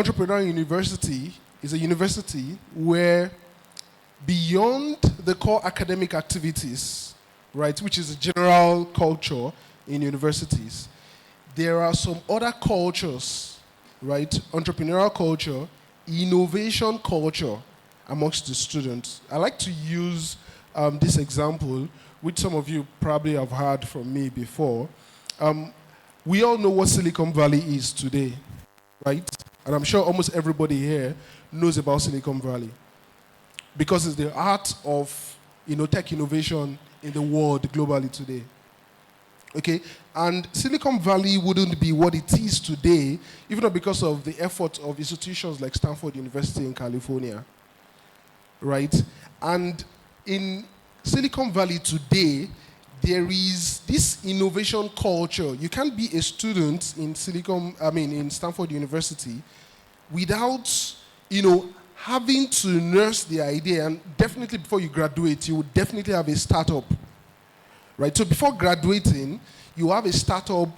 Entrepreneurial University is a university where beyond the core academic activities, right, which is a general culture in universities, there are some other cultures, right, entrepreneurial culture, innovation culture amongst the students. I like to use this example, which some of you probably have heard from me before. We all know what Silicon Valley is today, right? And I'm sure almost everybody here knows about Silicon Valley because it's the heart of, tech innovation in the world globally today. Okay, and Silicon Valley wouldn't be what it is today, even though because of the effort of institutions like Stanford University in California, right? And in Silicon Valley today, there is this innovation culture. You can't be a student in in Stanford University without, having to nurse the idea, and definitely before you graduate, you would definitely have a startup. Right, so before graduating, you have a startup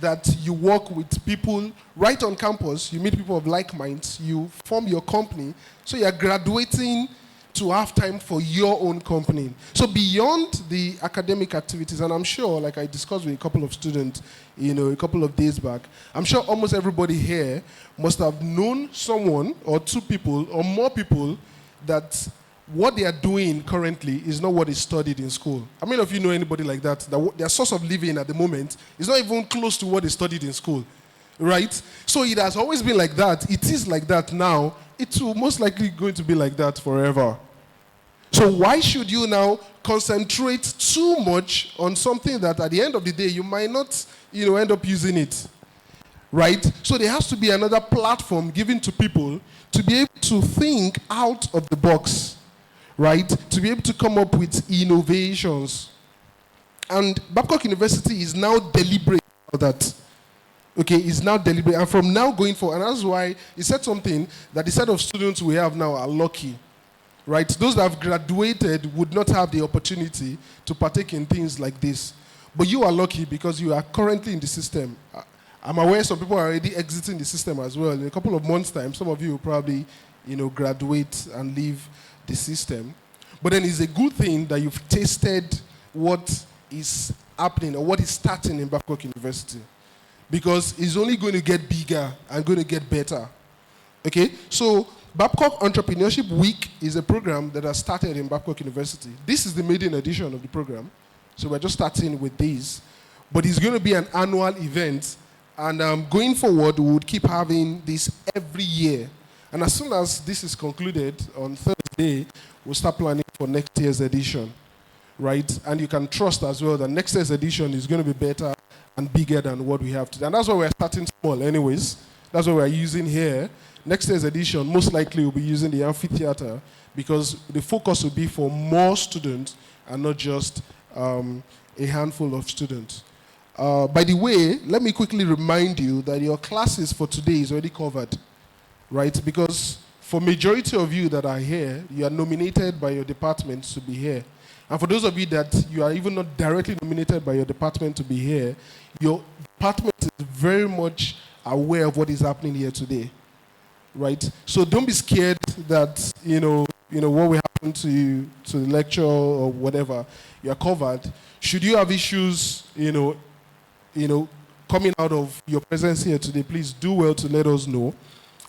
that you work with people right on campus. You meet people of like minds. You form your company. So you're graduating to have time for your own company. So beyond the academic activities, and I'm sure, like I discussed with a couple of students, a couple of days back, I'm sure almost everybody here must have known someone or two people or more people that what they are doing currently is not what is studied in school. How many of you know anybody like that? That their source of living at the moment is not even close to what is studied in school, right? So it has always been like that. It is like that now. It's most likely going to be like that forever. So why should you now concentrate too much on something that at the end of the day you might not, end up using it, right? So there has to be another platform given to people to be able to think out of the box, right? To be able to come up with innovations. And Babcock University is now deliberate about that. Okay, is now deliberate. And from now going forward, and that's why he said something that the set of students we have now are lucky, right? Those that have graduated would not have the opportunity to partake in things like this. But you are lucky because you are currently in the system. I'm aware some people are already exiting the system as well. In a couple of months' time, some of you will probably, graduate and leave the system. But then it's a good thing that you've tasted what is happening or what is starting in Babcock University, because it's only going to get bigger and going to get better. Okay, so Babcock Entrepreneurship Week is a program that has started in Babcock University. This is the maiden edition of the program, so we're just starting with this. But it's going to be an annual event, and going forward, we would keep having this every year. And as soon as this is concluded on Thursday, we'll start planning for next year's edition, right? And you can trust as well that next year's edition is going to be better and bigger than what we have today. And that's why we're starting small anyways. That's what we're using here. Next year's edition, most likely we'll be using the amphitheater because the focus will be for more students and not just a handful of students. By the way, let me quickly remind you that your classes for today is already covered, right? Because for majority of you that are here, you are nominated by your department to be here. And for those of you that you are even not directly nominated by your department to be here, your department is very much aware of what is happening here today, right? So don't be scared that, what will happen to you, to the lecture or whatever, you are covered. Should you have issues, coming out of your presence here today, please do well to let us know,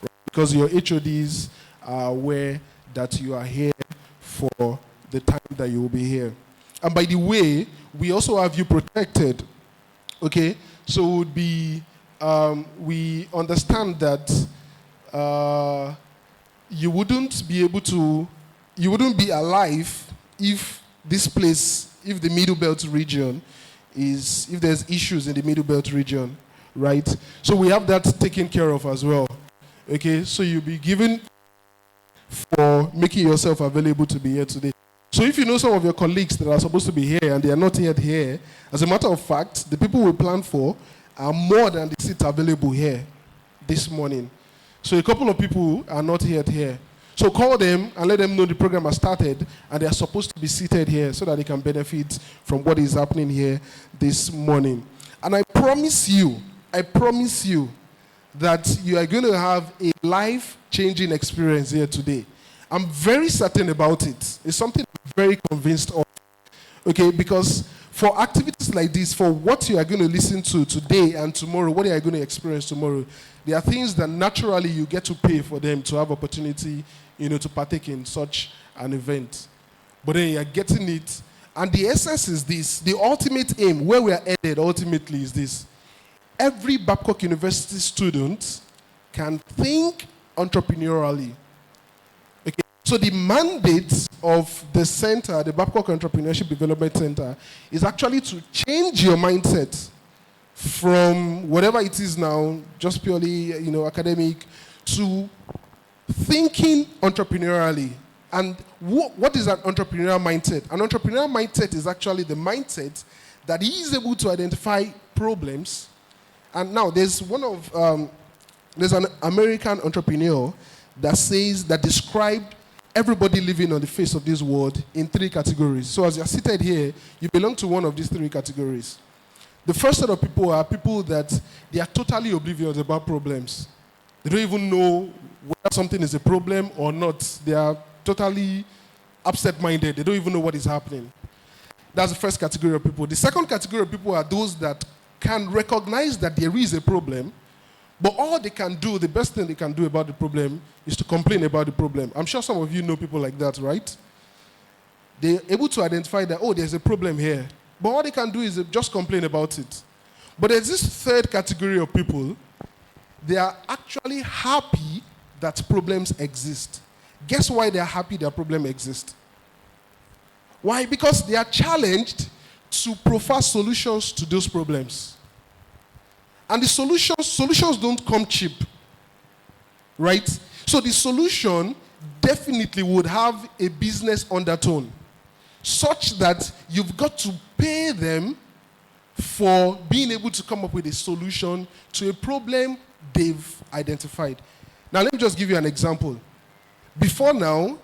right? Because your HODs are aware that you are here for the time that you will be here. And by the way, we also have you protected, okay? So we understand that you wouldn't be alive if this place, if the Middle Belt region if there's issues in the Middle Belt region, right? So we have that taken care of as well, okay? So you'll be given for making yourself available to be here today. So if you know some of your colleagues that are supposed to be here and they are not yet here, as a matter of fact, the people we plan for are more than the seats available here this morning. So a couple of people are not yet here. So call them and let them know the program has started and they are supposed to be seated here so that they can benefit from what is happening here this morning. And I promise you that you are going to have a life-changing experience here today. I'm very certain about it. It's something I'm very convinced of. Okay, because for activities like this, for what you are going to listen to today and tomorrow, what you are going to experience tomorrow, there are things that naturally you get to pay for them to have opportunity, to partake in such an event. But then you are getting it. And the essence is this. The ultimate aim, where we are headed ultimately, is this. Every Babcock University student can think entrepreneurially. Okay. So the mandate of the center, the Babcock Entrepreneurship Development Center, is actually to change your mindset from whatever it is now, just purely, academic, to thinking entrepreneurially. And what is an entrepreneurial mindset? An entrepreneurial mindset is actually the mindset that is able to identify problems. And now there's there's an American entrepreneur that described everybody living on the face of this world in 3 categories. So as you're seated here, you belong to one of these 3 categories. The first set of people are people that they are totally oblivious about problems. They don't even know whether something is a problem or not. They are totally absent-minded. They don't even know what is happening. That's the first category of people. The second category of people are those that can recognize that there is a problem, but all they can do, the best thing they can do about the problem is to complain about the problem. I'm sure some of you know people like that, right? They're able to identify that, there's a problem here. But all they can do is just complain about it. But there's this third category of people. They are actually happy that problems exist. Guess why they are happy that problems exist? Why? Because they are challenged to provide solutions to those problems. And the solutions don't come cheap, right? So the solution definitely would have a business undertone, such that you've got to pay them for being able to come up with a solution to a problem they've identified. Now, let me just give you an example. Before now,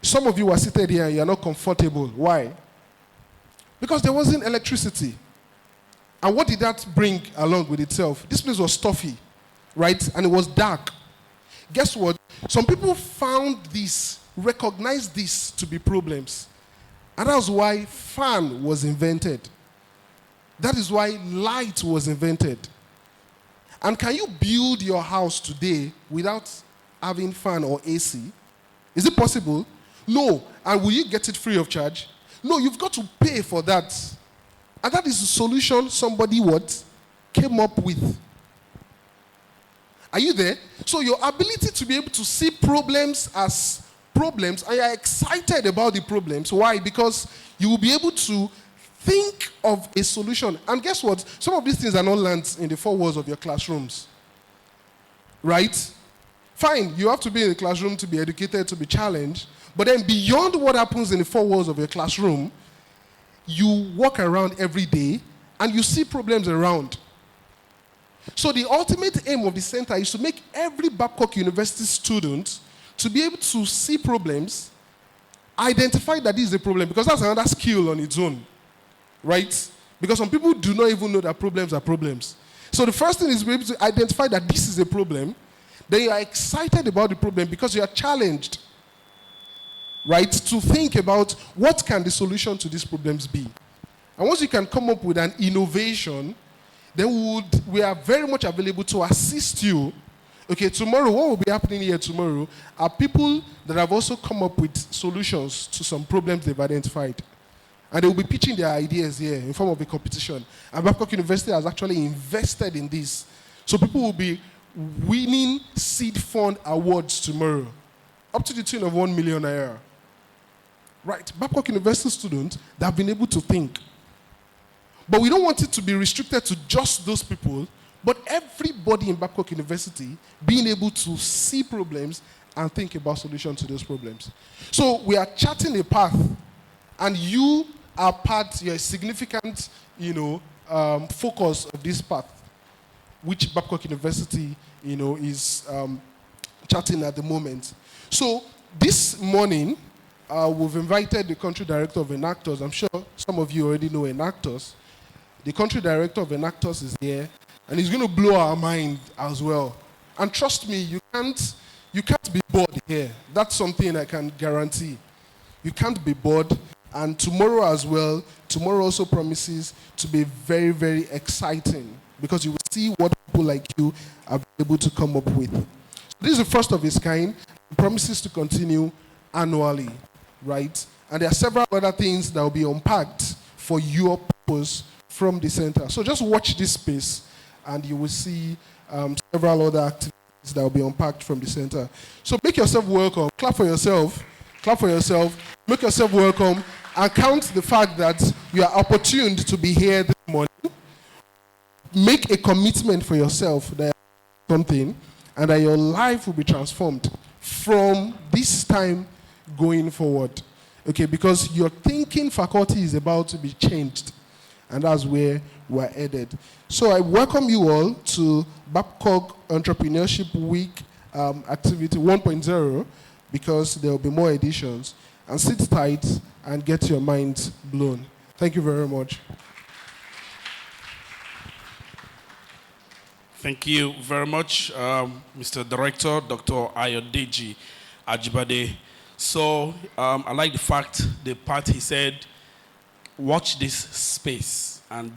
some of you are seated here and you're not comfortable. Why? Because there wasn't electricity. And what did that bring along with itself? This place was stuffy, right? And it was dark. Guess what? Some people recognized this to be problems. And that's why fan was invented. That is why light was invented. And can you build your house today without having fan or AC? Is it possible? No. And will you get it free of charge? No, you've got to pay for that. And that is the solution somebody came up with. Are you there? So your ability to be able to see problems as problems, and you're excited about the problems. Why? Because you will be able to think of a solution. And guess what? Some of these things are not learned in the 4 walls of your classrooms. Right? Fine, you have to be in the classroom to be educated, to be challenged. But then beyond what happens in the 4 walls of your classroom, you walk around every day and you see problems around. So the ultimate aim of the center is to make every Babcock University student to be able to see problems, identify that this is a problem, because that's another skill on its own, right? Because some people do not even know that problems are problems. So the first thing is to be able to identify that this is a problem. Then you are excited about the problem because you are challenged, right, to think about what can the solution to these problems be. And once you can come up with an innovation, then we are very much available to assist you. Okay, tomorrow, what will be happening here tomorrow are people that have also come up with solutions to some problems they've identified. And they will be pitching their ideas here in form of a competition. And Babcock University has actually invested in this. So people will be winning seed fund awards tomorrow, up to the tune of 1 million naira. Right, Babcock University students that have been able to think. But we don't want it to be restricted to just those people, but everybody in Babcock University being able to see problems and think about solutions to those problems. So we are charting a path, and you are you're a significant, focus of this path, which Babcock University, is charting at the moment. So this morning, we've invited the country director of Enactors. I'm sure some of you already know Enactors. The country director of Enactors is here, and he's going to blow our mind as well. And trust me, you can't be bored here. That's something I can guarantee. You can't be bored. And tomorrow as well, tomorrow also promises to be very, very exciting because you will see what people like you are able to come up with. This is the first of its kind. It promises to continue annually, right? And there are several other things that will be unpacked for your purpose from the center. So just watch this space and you will see several other activities that will be unpacked from the center. So make yourself welcome. Clap for yourself. Clap for yourself. Make yourself welcome. And count the fact that you are opportuned to be here this morning. Make a commitment for yourself that something and that your life will be transformed from this time going forward. Okay, because your thinking faculty is about to be changed. And that's where we're headed. So I welcome you all to Babcock Entrepreneurship Week Activity 1.0 because there will be more editions. And sit tight and get your minds blown. Thank you very much. Thank you very much, Mr. Director, Dr. Ayodeji Ajibade. So I like the part he said, watch this space and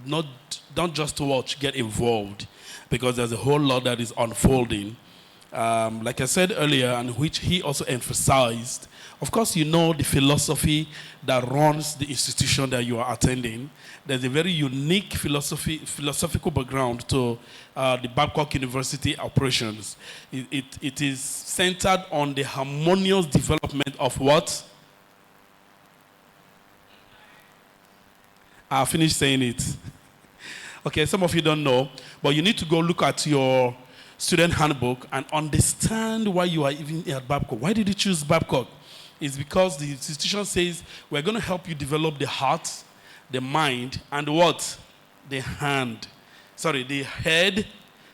don't just watch, get involved because there's a whole lot that is unfolding. Like I said earlier, and which he also emphasized, of course, you know the philosophy that runs the institution that you are attending. There's a very unique philosophical background to the Babcock University operations. It is centered on the harmonious development of what? I'll finish saying it. Okay, some of you don't know, but you need to go look at your student handbook and understand why you are even at Babcock. Why did you choose Babcock? It's because the institution says we're going to help you develop the heart, the mind, and what? The hand. Sorry, the head,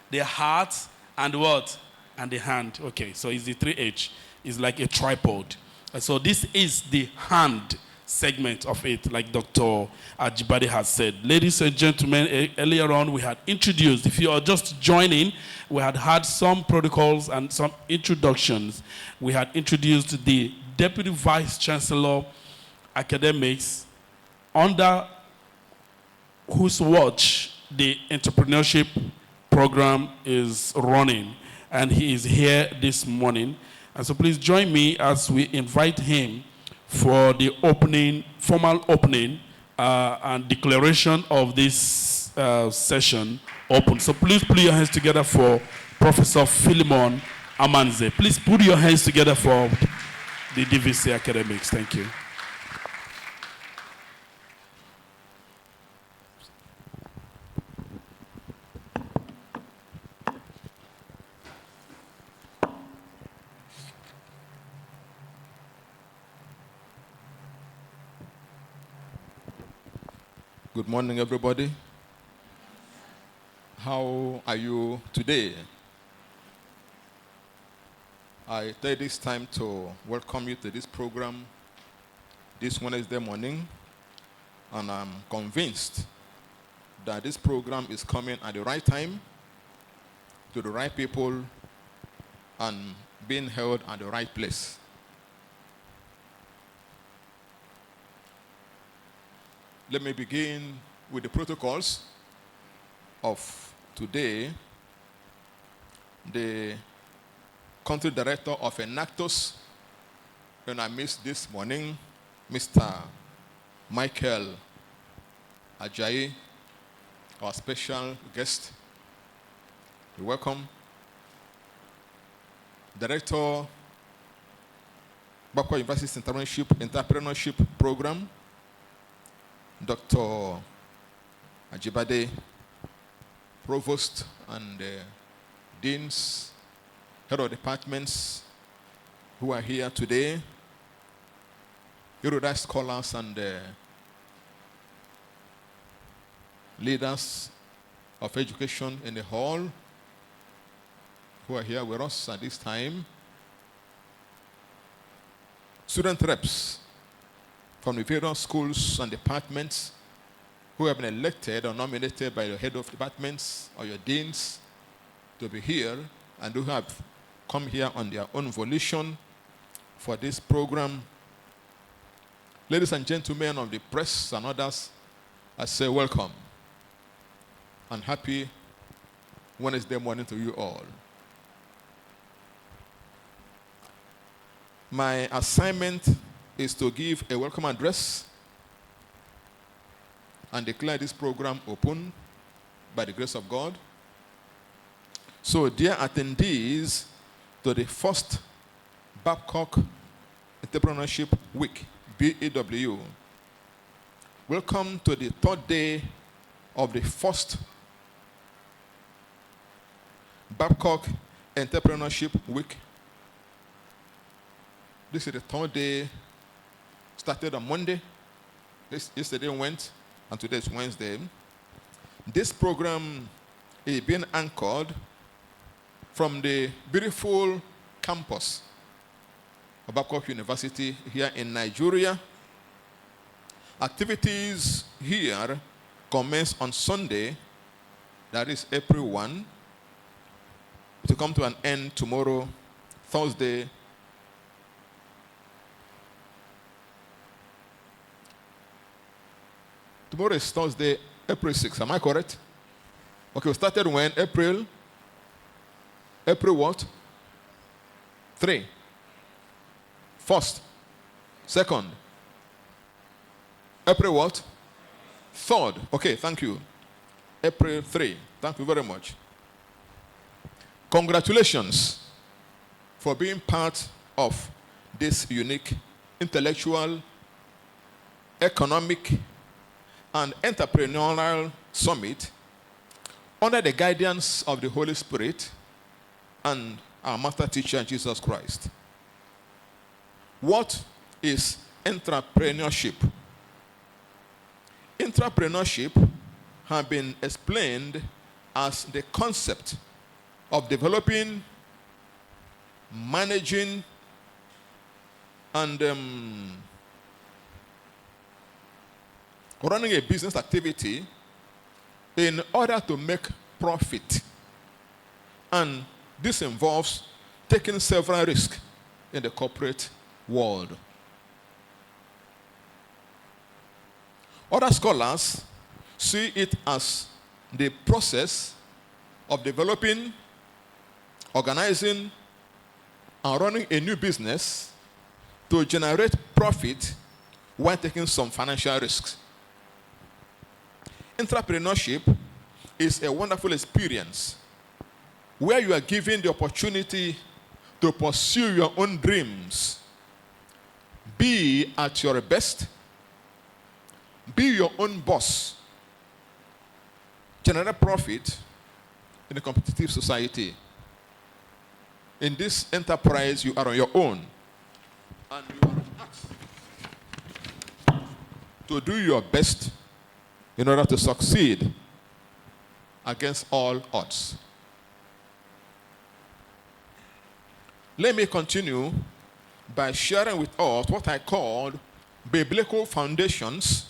the heart, and what? And the hand. Okay, so it's the 3H. It's like a tripod. And so this is the hand segment of it, like Dr. Ajibade has said. Ladies and gentlemen, earlier on we had introduced, if you are just joining, we had some protocols and some introductions. We had introduced the Deputy Vice Chancellor Academics, under whose watch the entrepreneurship program is running. And he is here this morning. And so please join me as we invite him for the formal opening and declaration of this session open. So please put your hands together for Professor Philemon Amanze. Please put your hands together for the DVC Academics. Thank you. Good morning, everybody. How are you today? I take this time to welcome you to this program this Wednesday morning, and I'm convinced that this program is coming at the right time, to the right people, and being held at the right place. Let me begin with the protocols of today. The country director of Enactus, when I missed this morning, Mr. Michael Ajayi, our special guest. You're welcome. Director, Babcock University Entrepreneurship Program, Dr. Ajibade, Provost and Deans, Head of Departments who are here today, erudite scholars and leaders of education in the hall who are here with us at this time, student reps from the various schools and departments who have been elected or nominated by the head of departments or your deans to be here, and who have come here on their own volition for this program. Ladies and gentlemen of the press and others, I say welcome and happy Wednesday morning to you all. My assignment is to give a welcome address and declare this program open by the grace of God. So, dear attendees to the first Babcock Entrepreneurship Week, BEW, welcome to the third day of the first Babcock Entrepreneurship Week. This is the third day, started on Monday. Yesterday went, and today is Wednesday. This program is being anchored from the beautiful campus of Babcock University here in Nigeria. Activities here commence on Sunday, that is April 1, to come to an end tomorrow, Thursday, tomorrow is Thursday, April 6th. Am I correct? Okay, we started when? April what? 3. First. Second. April what? 3rd. Okay, thank you. April 3. Thank you very much. Congratulations for being part of this unique intellectual, economic, and entrepreneurial summit under the guidance of the Holy Spirit and our master teacher, Jesus Christ. What is entrepreneurship? Entrepreneurship has been explained as the concept of developing, managing, and running a business activity in order to make profit. And this involves taking several risks in the corporate world. Other scholars see it as the process of developing, organizing, and running a new business to generate profit while taking some financial risks. Entrepreneurship is a wonderful experience where you are given the opportunity to pursue your own dreams, be at your best, be your own boss, generate profit in a competitive society. In this enterprise, you are on your own, and you are asked to do your best in order to succeed against all odds. Let me continue by sharing with us what I call biblical foundations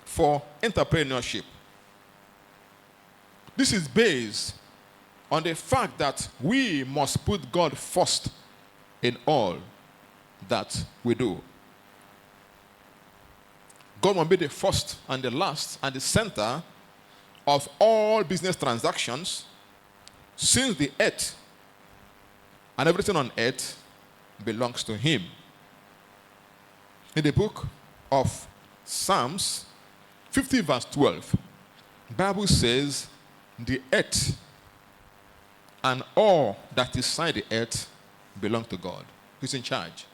for entrepreneurship. This is based on the fact that we must put God first in all that we do. God will be the first and the last and the center of all business transactions, since the earth and everything on earth belongs to Him. In the book of Psalms 50 verse 12, the Bible says, the earth and all that is inside the earth belong to God. He's in charge.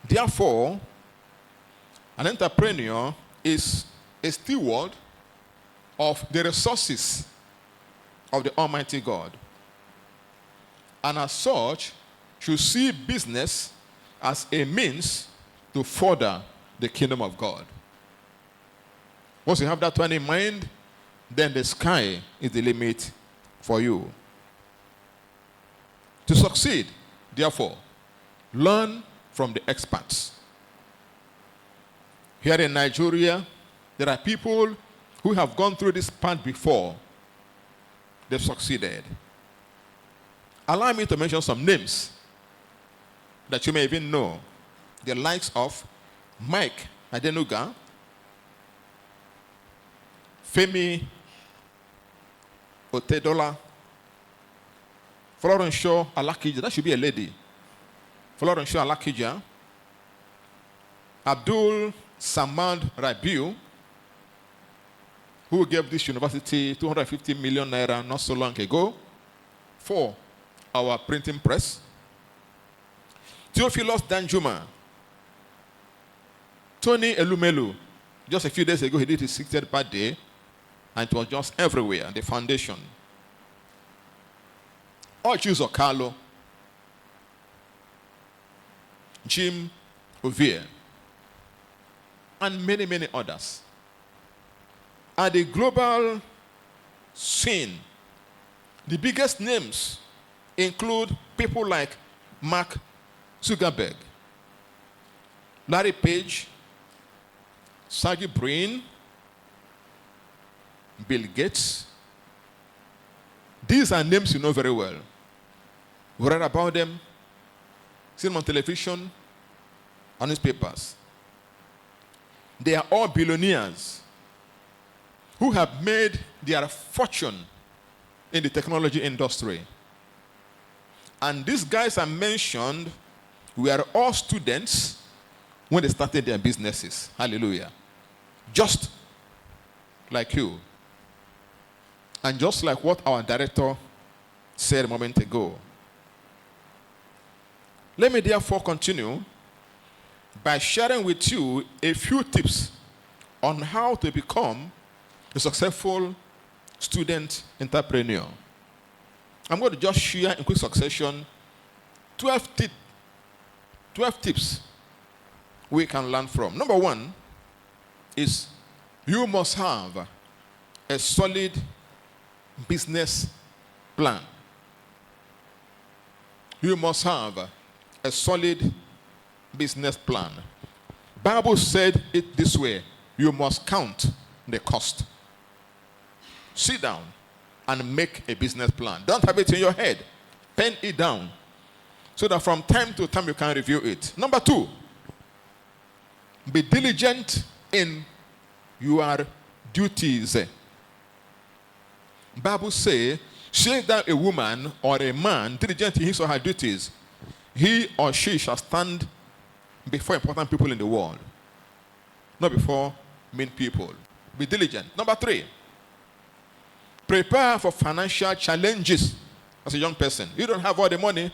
Therefore, an entrepreneur is a steward of the resources of the Almighty God, and as such should see business as a means to further the kingdom of God. Once you have that one in mind, then the sky is the limit for you. To succeed, therefore, learn from the experts. Here in Nigeria, there are people who have gone through this path before, they've succeeded. Allow me to mention some names that you may even know. The likes of Mike Adenuga, Femi Otedola, Florence Shaw Alakija, that should be a lady. Florence Shaw Alakija, Abdul Samad Rabiu, who gave this university 250 million naira not so long ago for our printing press. Theophilus Danjuma, Tony Elumelu, just a few days ago he did his 60th birthday, and it was just everywhere, the foundation. Ochuzo Carlo, Jim Ovie, and many, many others. At the global scene, the biggest names include people like Mark Zuckerberg, Larry Page, Sergey Brin, Bill Gates. These are names you know very well. We read about them, seen them on television, on newspapers. They are all billionaires who have made their fortune in the technology industry. And these guys are mentioned were all students when they started their businesses. Hallelujah. Just like you. And just like what our director said a moment ago. Let me therefore continue by sharing with you a few tips on how to become a successful student entrepreneur. I'm going to just share in quick succession 12 tips we can learn from. Number one is you must have a solid business plan. You must have a solid business plan. Bible said it this way: you must count the cost. Sit down and make a business plan. Don't have it in your head. Pen it down so that from time to time you can review it. Number two, be diligent in your duties. Bible says, say that a woman or a man diligent in his or her duties, he or she shall stand before important people in the world, not before mean people. Be diligent. Number three, prepare for financial challenges as a young person. You don't have all the money,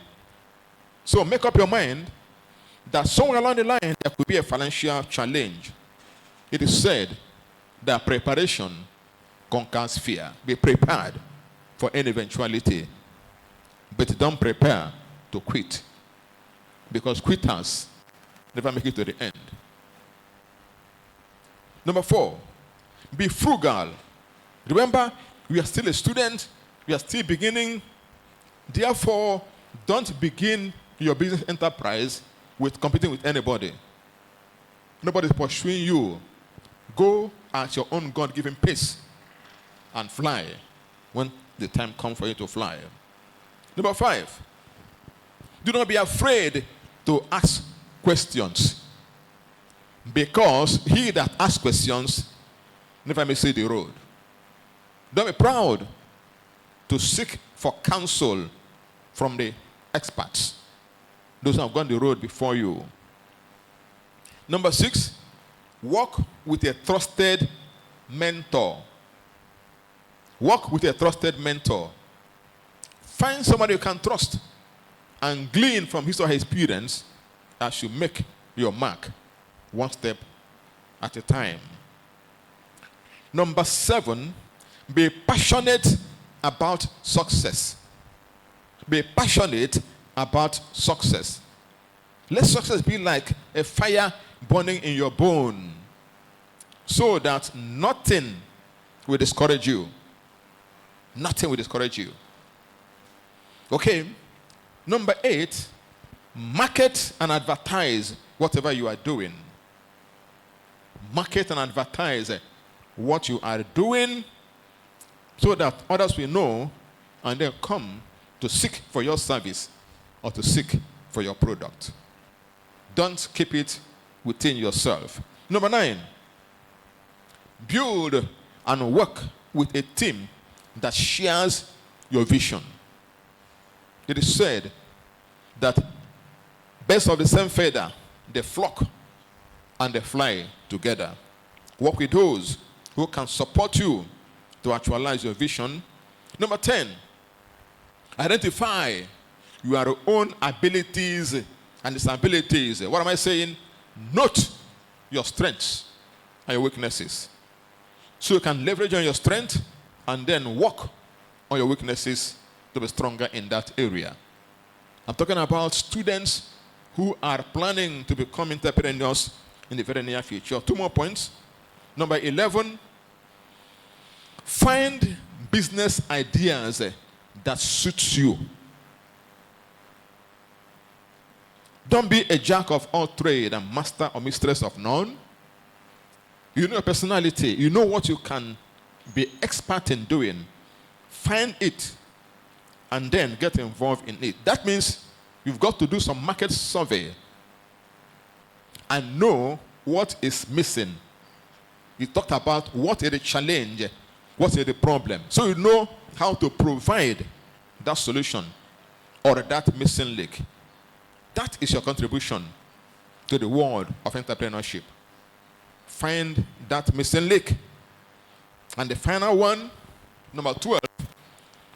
so make up your mind that somewhere along the line there could be a financial challenge. It is said that preparation conquers fear. Be prepared for any eventuality, but don't prepare to quit, because quitters never make it to the end. Number four, be frugal. Remember, we are still a student, we are still beginning. Therefore, don't begin your business enterprise with competing with anybody. Nobody's pursuing you. Go at your own God-given pace and fly when the time comes for you to fly. Number five, do not be afraid to ask questions, because he that asks questions never may see the road. Don't be proud to seek for counsel from the experts, those who have gone the road before you. Number six, work with a trusted mentor. Work with a trusted mentor. Find somebody you can trust and glean from his or her experience as you make your mark one step at a time. Number seven, be passionate about success. Be passionate about success. Let success be like a fire burning in your bone, so that nothing will discourage you. Nothing will discourage you. Okay. Number eight, market and advertise whatever you are doing. Market and advertise what you are doing, so that others will know and then come to seek for your service or to seek for your product. Don't keep it within yourself. Number 9, build and work with a team that shares your vision. It is said that birds of the same feather, they flock and they fly together. Work with those who can support you to actualize your vision. Number 10, identify your own abilities and disabilities. What am I saying? Note your strengths and your weaknesses, so you can leverage on your strength and then work on your weaknesses to be stronger in that area. I'm talking about students who are planning to become entrepreneurs in the very near future. 2 more points. Number 11, find business ideas that suits you. Don't be a jack of all trade and master or mistress of none. You know your personality. You know what you can be expert in doing. Find it and then get involved in it. That means you've got to do some market survey and know what is missing. You talked about what is the challenge, what is the problem. So you know how to provide that solution or that missing link. That is your contribution to the world of entrepreneurship. Find that missing link. And the final one, number 12,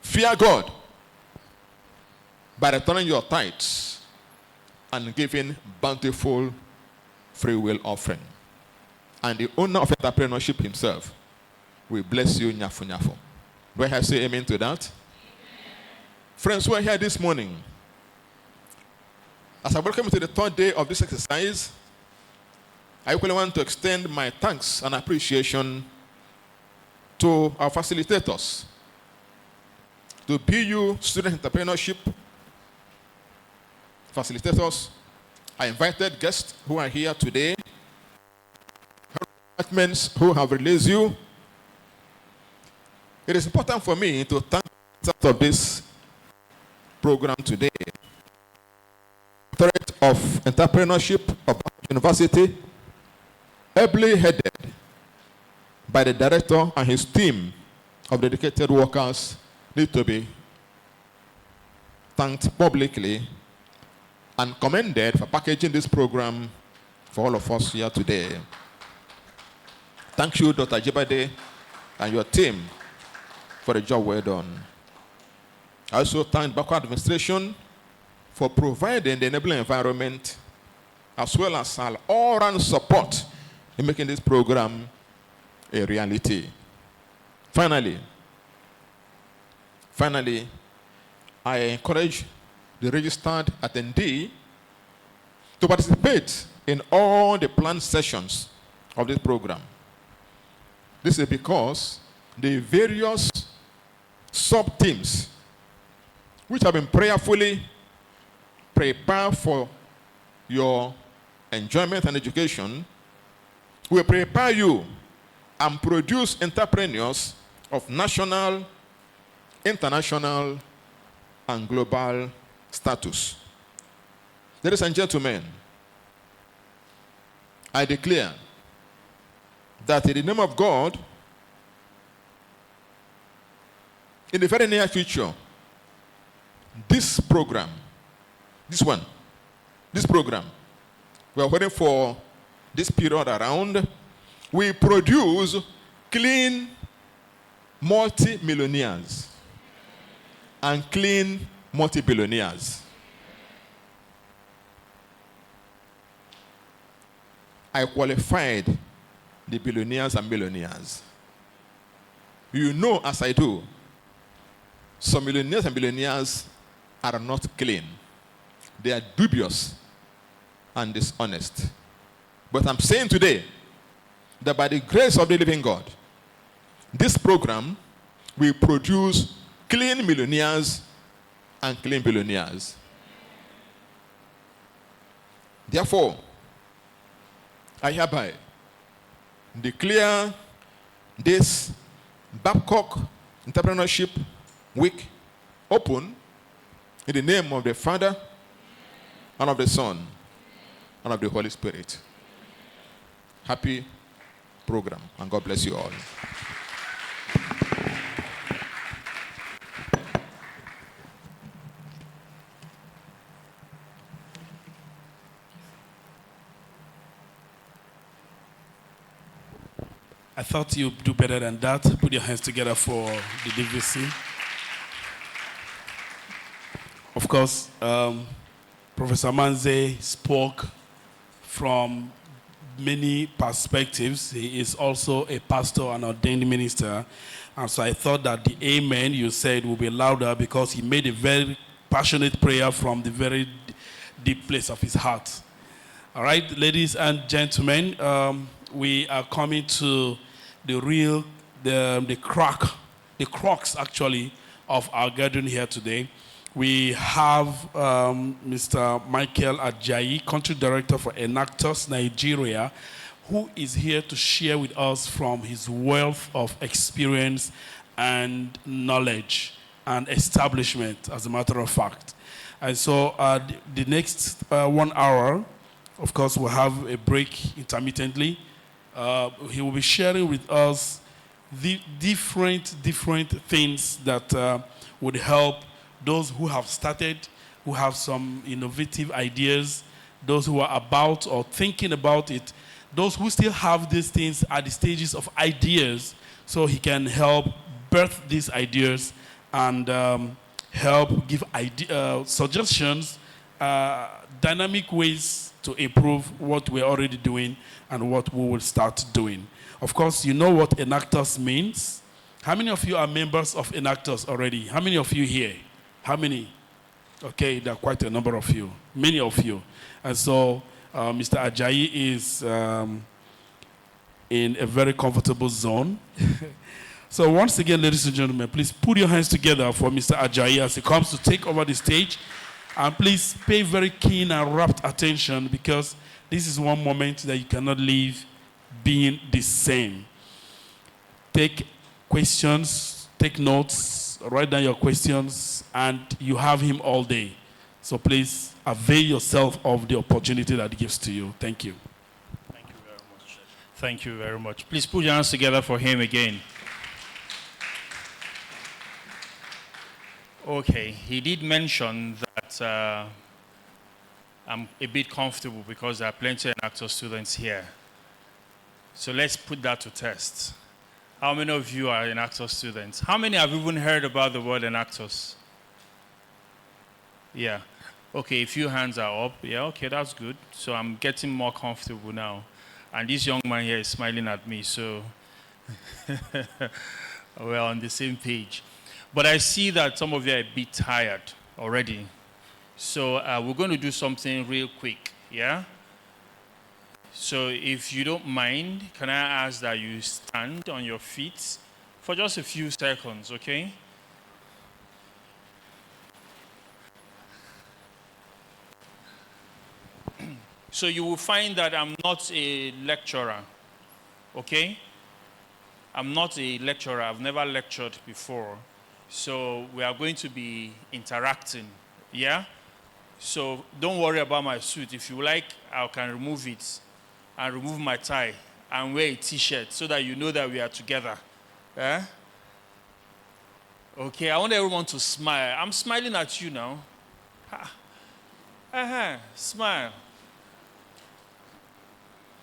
fear God by returning your tithes and giving bountiful free will offering. And the owner of entrepreneurship himself will bless you, nyafu nyafu. Do I say amen to that? Amen. Friends who are here this morning, as I welcome you to the 3rd day of this exercise, I equally want to extend my thanks and appreciation to our facilitators, to BU Student Entrepreneurship facilitators. I invited guests who are here today, departments who have released you. It is important for me to thank the start of this program today. Threat of Entrepreneurship of Babcock University, ably headed by the director and his team of dedicated workers, need to be thanked publicly and commended for packaging this program for all of us here today. Thank you, Dr. Jibade, and your team for the job well done. I also thank Babcock administration for providing the enabling environment as well as all-round support in making this program a reality. Finally, I encourage the registered attendee to participate in all the planned sessions of this program. This is because the various sub-teams which have been prayerfully prepared for your enjoyment and education will prepare you and produce entrepreneurs of national, international, and global status. Ladies and gentlemen, I declare that in the name of God, in the very near future, this program, this program, we are waiting for this period around, we produce clean multi-millionaires and clean multi-billionaires. I qualified the billionaires and millionaires. You know, as I do, some millionaires and billionaires are not clean. They are dubious and dishonest. But I'm saying today that by the grace of the living God, this program will produce clean millionaires and clean billionaires. Therefore, I hereby declare this Babcock Entrepreneurship Week open in the name of the Father, and of the Son, and of the Holy Spirit. Happy program, and God bless you all. I thought you'd do better than that. Put your hands together for the DVC. Of course, Professor Manze spoke from many perspectives. He is also a pastor and ordained minister. And so I thought that the amen you said will be louder because he made a very passionate prayer from the very deep place of his heart. All right, ladies and gentlemen, we are coming to the crux actually of our gathering here today. We have Mr. Michael Ajayi, Country Director for Enactus Nigeria, who is here to share with us from his wealth of experience and knowledge and establishment, as a matter of fact. And so the next 1 hour, of course, we'll have a break intermittently. He will be sharing with us the different things that would help those who have started, who have some innovative ideas, those who are about or thinking about it, those who still have these things at the stages of ideas, so he can help birth these ideas and help give suggestions, dynamic ways to improve what we're already doing and what we will start doing. Of course, you know what Enactus means. How many of you are members of Enactus already? How many of you here? How many? Okay, there are quite a number of you, many of you. And so Mr. Ajayi is in a very comfortable zone. So once again, ladies and gentlemen, please put your hands together for Mr. Ajayi as he comes to take over the stage. And please pay very keen and rapt attention because this is one moment that you cannot leave being the same. Take questions, take notes, write down your questions, and you have him all day. So please avail yourself of the opportunity that he gives to you. Thank you. Thank you very much. Thank you very much. Please put your hands together for him again. Okay, he did mention that I'm a bit comfortable because there are plenty of Enactus students here. So let's put that to test. How many of you are Enactus students? How many have even heard about the word Enactus? Yeah. Okay, a few hands are up. Yeah, okay, that's good. So I'm getting more comfortable now. And this young man here is smiling at me, so we're on the same page. But I see that some of you are a bit tired already. So we're going to do something real quick, yeah? So if you don't mind, can I ask that you stand on your feet for just a few seconds, okay? So you will find that I'm not a lecturer, okay? I'm not a lecturer. I've never lectured before. So we are going to be interacting, yeah? So don't worry about my suit. If you like, I can remove it and remove my tie and wear a t-shirt so that you know that we are together. Eh? Okay, I want everyone to smile. I'm smiling at you now. Smile.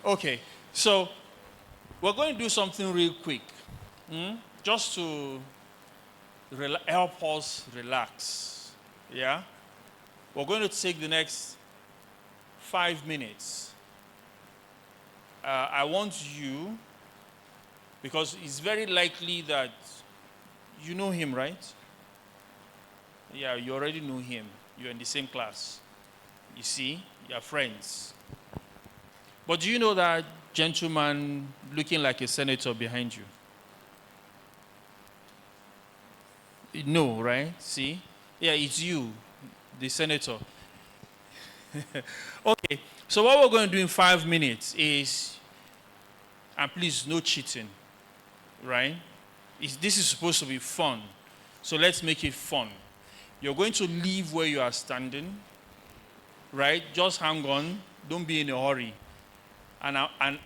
Okay, so we're going to do something real quick, just to help us relax, yeah? We're going to take the next 5 minutes. I want you, because it's very likely that you know him, right? Yeah, you already know him. You're in the same class. You see, you're friends. But do you know that gentleman looking like a senator behind you? No, right? See? Yeah, it's you, the senator. Okay, so what we're going to do in 5 minutes is, and please, no cheating, right? This is supposed to be fun. So let's make it fun. You're going to leave where you are standing, right? Just hang on. Don't be in a hurry. And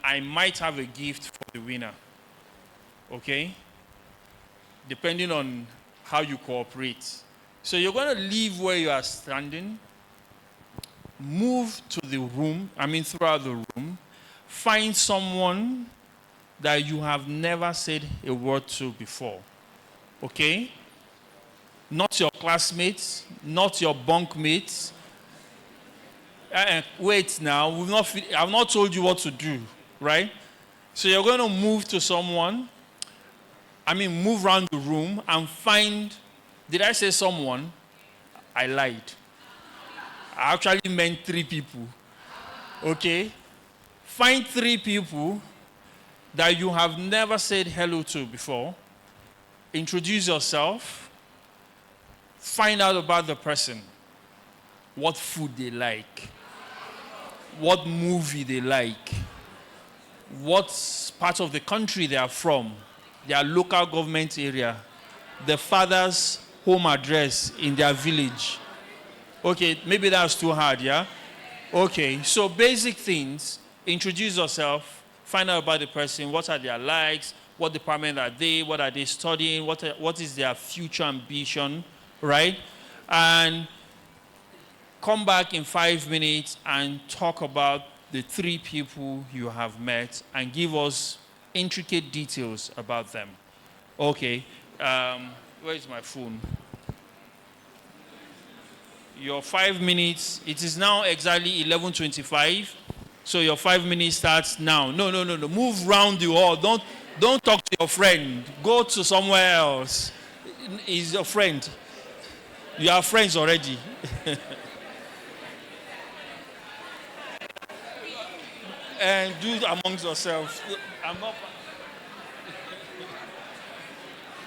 I might have a gift for the winner, okay? Depending on how you cooperate. So you're going to leave where you are standing, move to the room, throughout the room, find someone that you have never said a word to before, okay? Not your classmates, not your bunkmates. Wait now, I've not told you what to do, right? So you're going to move to someone, move around the room and find, did I say someone? I lied. I actually meant 3 people, okay? Find 3 people that you have never said hello to before. Introduce yourself. Find out about the person. What food they like. What movie they like. What part of the country they are from. Their local government area. The father's home address in their village. Okay, maybe that's too hard, yeah? Okay, so basic things. Introduce yourself. Find out about the person. What are their likes? What department are they? What are they studying? What is their future ambition, right? And come back in 5 minutes and talk about the 3 people you have met and give us intricate details about them. Okay, where is my phone? Your 5 minutes, it is now exactly 11:25. So your 5 minutes starts now. No. Move round the hall. Don't talk to your friend. Go to somewhere else. He's your friend. You are friends already. And do it amongst yourselves. I'm not.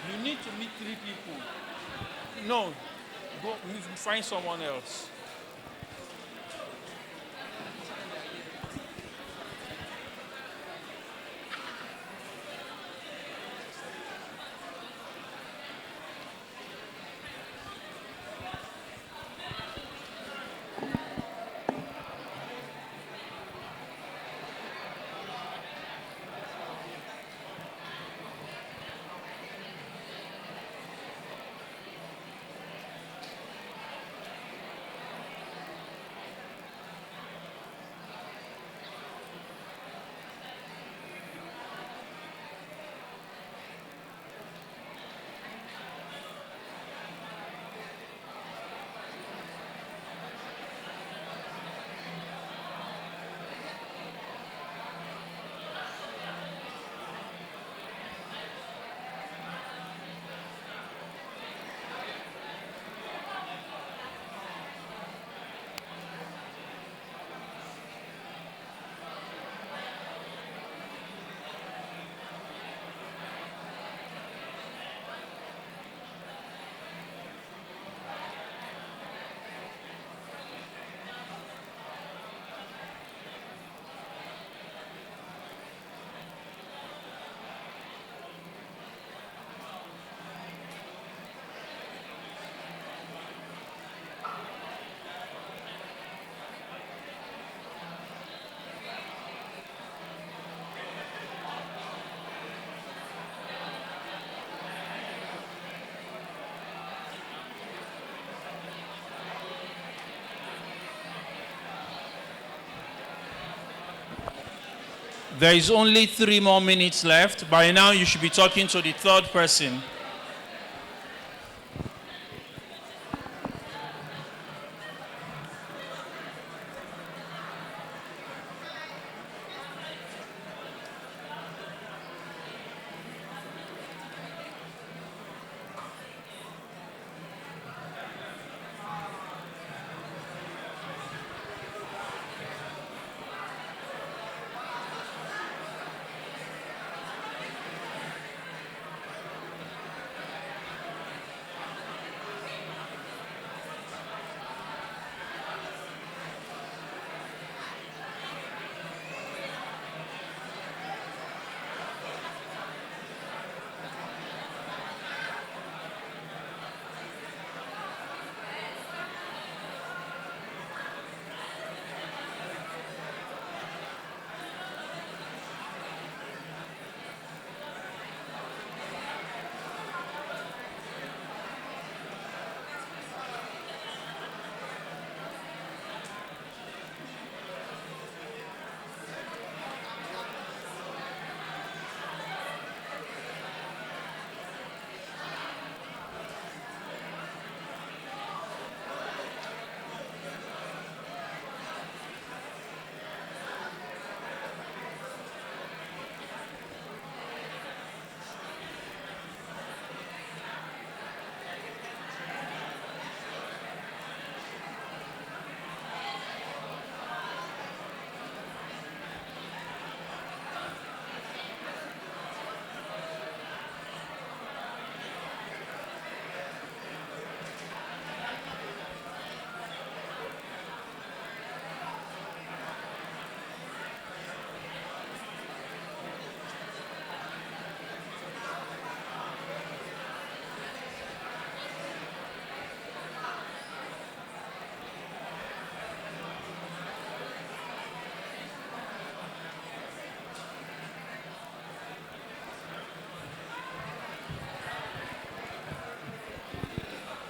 You need to meet 3 people. No, go find someone else. There is only 3 more minutes left. By now, you should be talking to the 3rd person.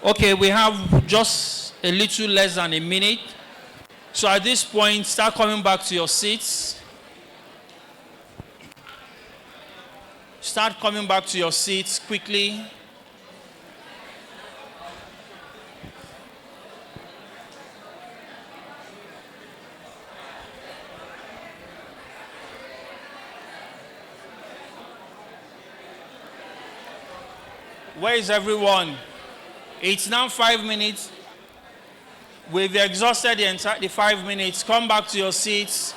Okay, we have just a little less than a minute. So at this point, start coming back to your seats. Start coming back to your seats quickly. Where is everyone? It's now 5 minutes. We've exhausted the 5 minutes. Come back to your seats.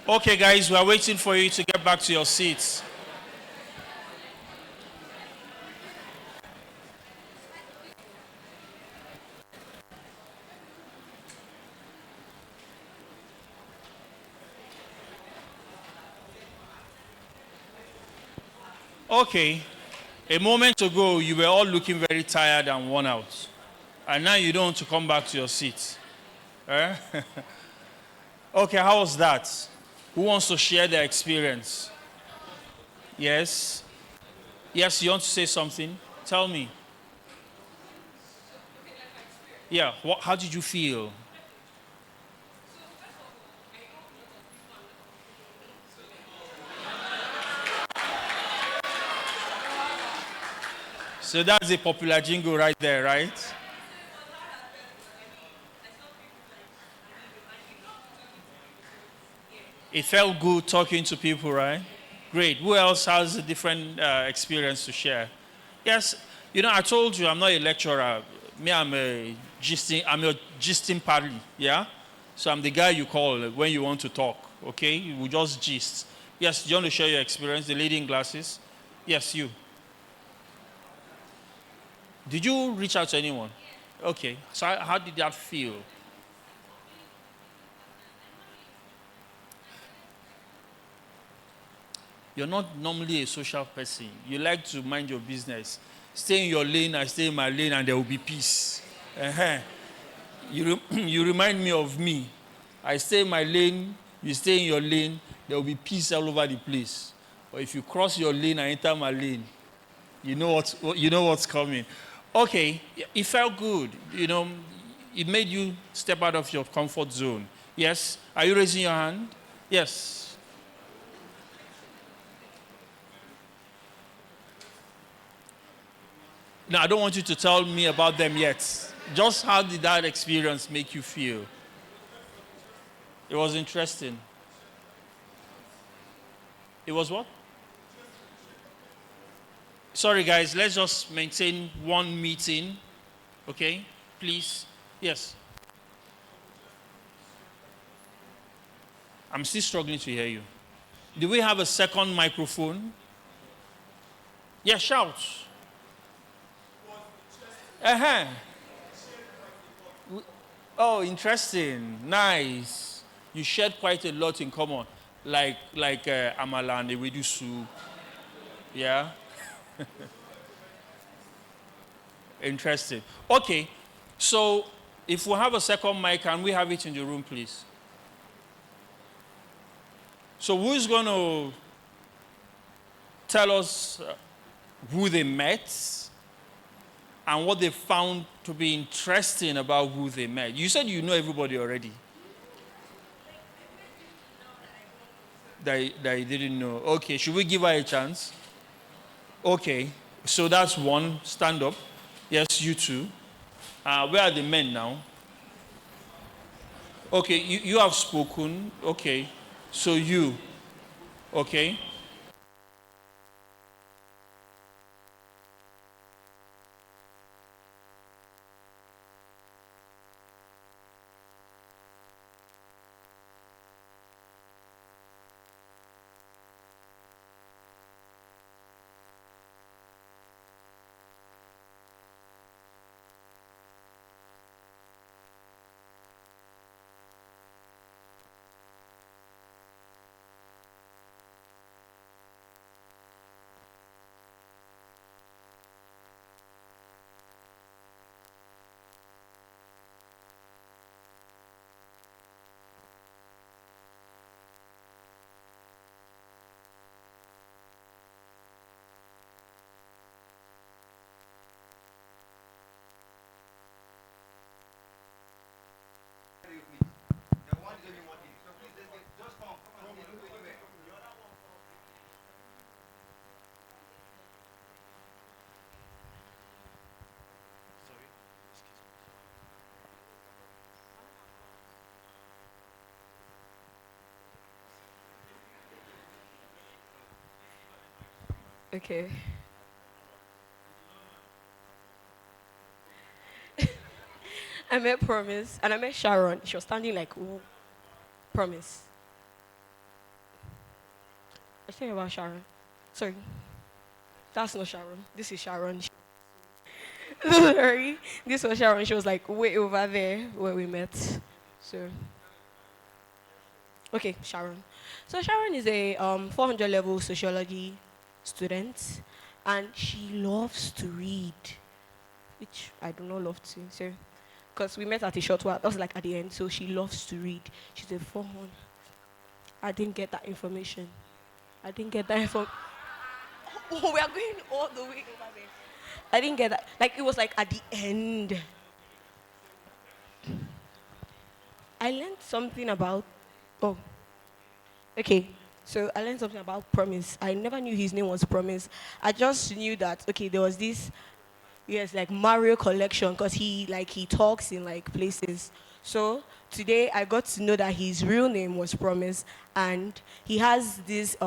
Okay, guys, we are waiting for you to get back to your seats. Okay, a moment ago, you were all looking very tired and worn out. And now you don't want to come back to your seats. Eh? Okay, how was that? Who wants to share their experience? Yes? Yes, you want to say something? Tell me. Yeah, how did you feel? So that's a popular jingle right there, right? It felt good talking to people, right? Great. Who else has a different experience to share? Yes, you know, I told you I'm not a lecturer. Me, I'm a gisting party, yeah? So I'm the guy you call when you want to talk, okay? We just gist. Yes, do you want to share your experience? The lady in glasses? Yes, you. Did you reach out to anyone? Okay, so how did that feel? You're not normally a social person. You like to mind your business. Stay in your lane, I stay in my lane, and there will be peace. Uh-huh. You remind me of me. I stay in my lane, you stay in your lane, there will be peace all over the place. But if you cross your lane and enter my lane, you know what's coming. Okay, it felt good. You know, it made you step out of your comfort zone. Yes? Are you raising your hand? Yes. No, I don't want you to tell me about them yet. Just how did that experience make you feel? It was interesting. It was what? Sorry, guys, let's just maintain one meeting. Okay? Please. Yes. I'm still struggling to hear you. Do we have a second microphone? Yeah, shout. Uh-huh. Oh, interesting. Nice. You shared quite a lot in common. Like amala and ewedu soup. Yeah? Interesting. Okay. So, if we have a second mic, can we have it in the room, please? So, who's going to tell us who they met and what they found to be interesting about who they met? You said you know everybody already. That you didn't know. Okay, should we give her a chance? Okay, so that's one. Stand up. Yes, you too. Where are the men now? Okay, you have spoken. Okay, so you. Okay. Okay. I met Promise and I met Sharon. She was standing like, ooh, Promise. I was talking about Sharon. Sorry. That's not Sharon. This is Sharon. Sorry. This was Sharon. She was like way over there where we met. So, okay, Sharon. So Sharon is a 400 level sociology student, and she loves to read, which I do not love to. So, because we met at a short while, that was like at the end. So she loves to read. She's a 400. I didn't get that information. I didn't get that info. Oh, we are going all the way over there. I didn't get that. Like, it was like at the end. I learned something about, oh, okay. So I learned something about Promise. I never knew his name was Promise. I just knew that, okay, there was this, yes, like Mario collection, because he talks in like places. So today I got to know that his real name was Promise, and he has this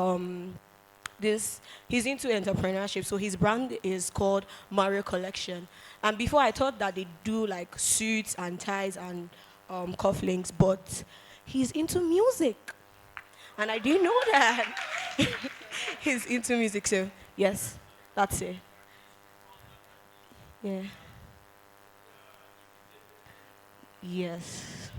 he's into entrepreneurship, so his brand is called Mario Collection. And before I thought that they do like suits and ties and cufflinks, but he's into music, and I didn't know that. He's into music. So yes, that's it. Yeah. Yes.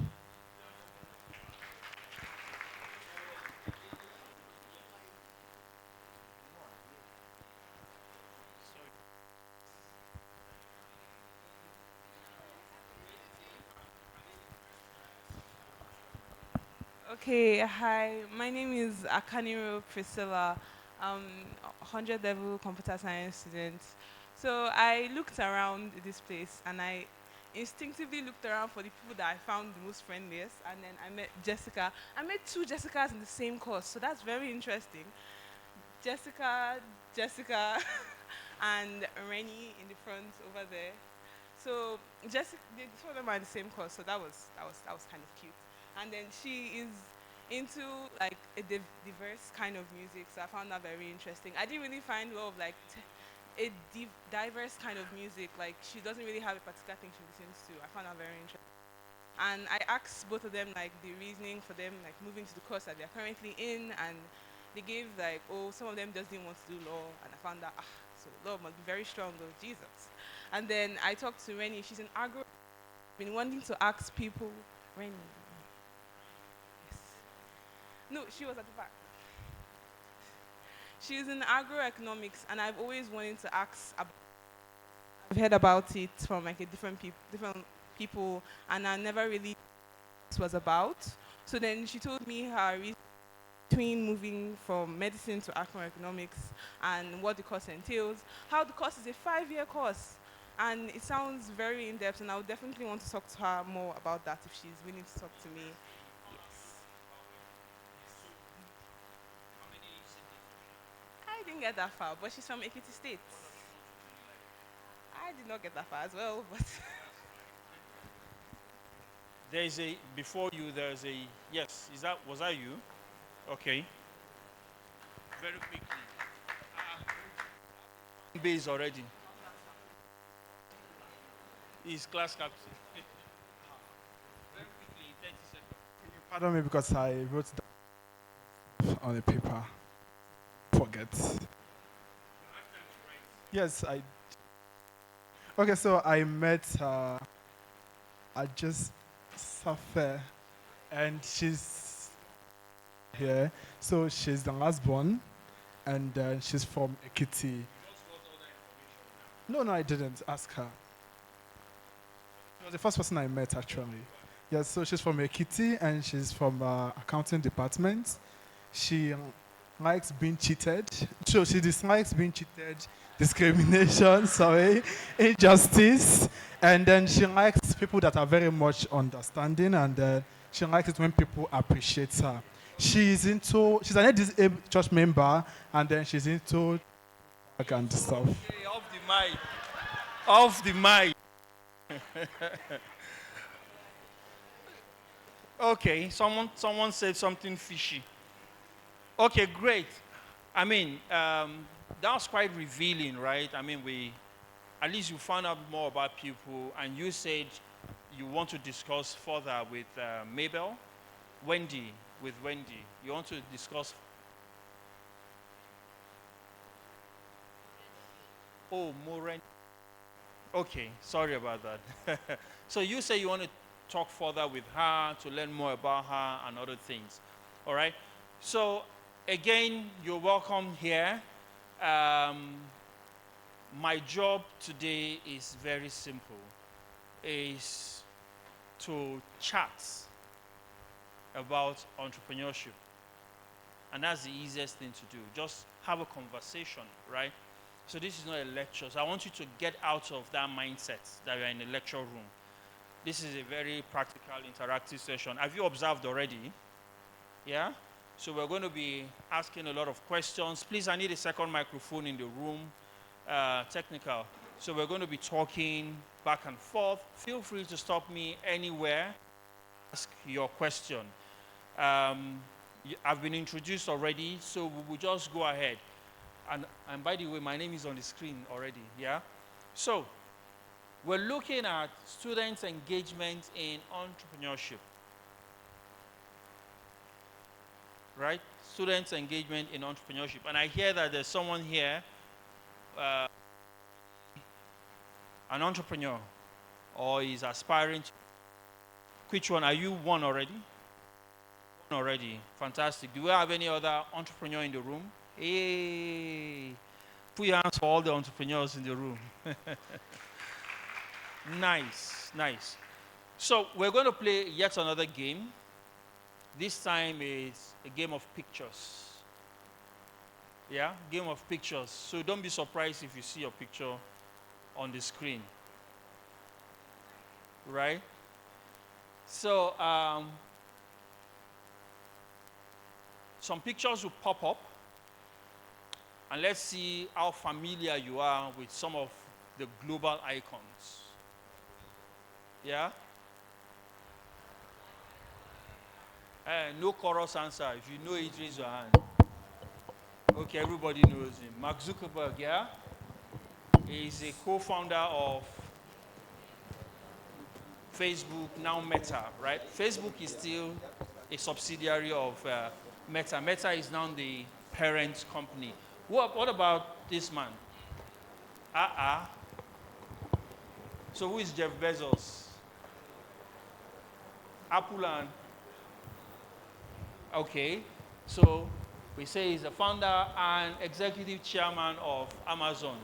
Okay, hi. My name is Akaniro Priscilla. I'm a 100 level computer science student. So I looked around this place and I instinctively looked around for the people that I found the most friendliest, and then I met Jessica. I met two Jessicas in the same course, so that's very interesting. Jessica, and Rennie in the front over there. So Jessica, the two of them are in the same course, so that was kind of cute. And then she is into like a diverse kind of music, so I found that very interesting. I didn't really find a lot of like diverse kind of music. Like she doesn't really have a particular thing she listens to. I found that very interesting. And I asked both of them like the reasoning for them like moving to the course that they're currently in, and they gave like, oh, some of them just didn't want to do law, and I found that so law must be very strong with Jesus. And then I talked to Rennie. She's an agro. Been wanting to ask people, Rennie. Yes. No, she was at the back. She's in agroeconomics, and I've always wanted to ask about. I've heard about it from like a different people, and I never really this was about. So then she told me her reason between moving from medicine to agroeconomics and what the course entails. How the course is a 5-year course, and it sounds very in depth. And I would definitely want to talk to her more about that if she's willing to talk to me. Yes. I didn't get that far, but she's from Ekiti State. I did not get that far as well, but There is a before you. There's a yes. Was that you? Okay. Very quickly. Base already. He's class captain. Very quickly, 30 seconds. Pardon me because I wrote down on a paper. Forget. Yes, I. Okay, so I met I just Safa, and she's here. So she's the last born, and she's from Ekiti. No, I didn't ask her. She was the first person I met actually. Yes, so she's from Ekiti, and she's from accounting department. She likes being cheated. So she dislikes being cheated, discrimination, sorry, injustice, and then she likes people that are very much understanding, and she likes it when people appreciate her. She's an ADA church member, and then she's into and stuff. Hey, off the mic. Off the mic. Okay, someone said something fishy. Okay, great. I mean, that was quite revealing, right? I mean, at least you found out more about people, and you said you want to discuss further with Mabel, Wendy, with Wendy. You want to discuss. Oh, Moren. Okay, sorry about that. So you say you want to talk further with her to learn more about her and other things. All right? So again, you're welcome here. My job today is very simple. Is to chat about entrepreneurship. And that's the easiest thing to do. Just have a conversation, right? So this is not a lecture. So I want you to get out of that mindset that you're in a lecture room. This is a very practical, interactive session. Have you observed already? Yeah? So we're going to be asking a lot of questions. Please, I need a second microphone in the room. Technical. So we're going to be talking back and forth. Feel free to stop me anywhere. Ask your question. I've been introduced already, so we will just go ahead. And by the way, my name is on the screen already, yeah? So, we're looking at students' engagement in entrepreneurship. Right? Students' engagement in entrepreneurship. And I hear that there's someone here, an entrepreneur, or is aspiring to. Which one? Are you one already? One already. Fantastic. Do we have any other entrepreneur in the room? Hey, put your hands for all the entrepreneurs in the room. Nice, nice. So we're going to play yet another game. This time is a game of pictures. Yeah, game of pictures. So don't be surprised if you see your picture on the screen. Right? So some pictures will pop up. And let's see how familiar you are with some of the global icons. Yeah? No chorus answer. If you know it, raise your hand. Okay, everybody knows him. Mark Zuckerberg, yeah? He's a co-founder of Facebook, now Meta, right? Facebook is still a subsidiary of Meta. Meta is now the parent company. What about this man? So who is Jeff Bezos? Apple and... Okay. So we say he's the founder and executive chairman of Amazon.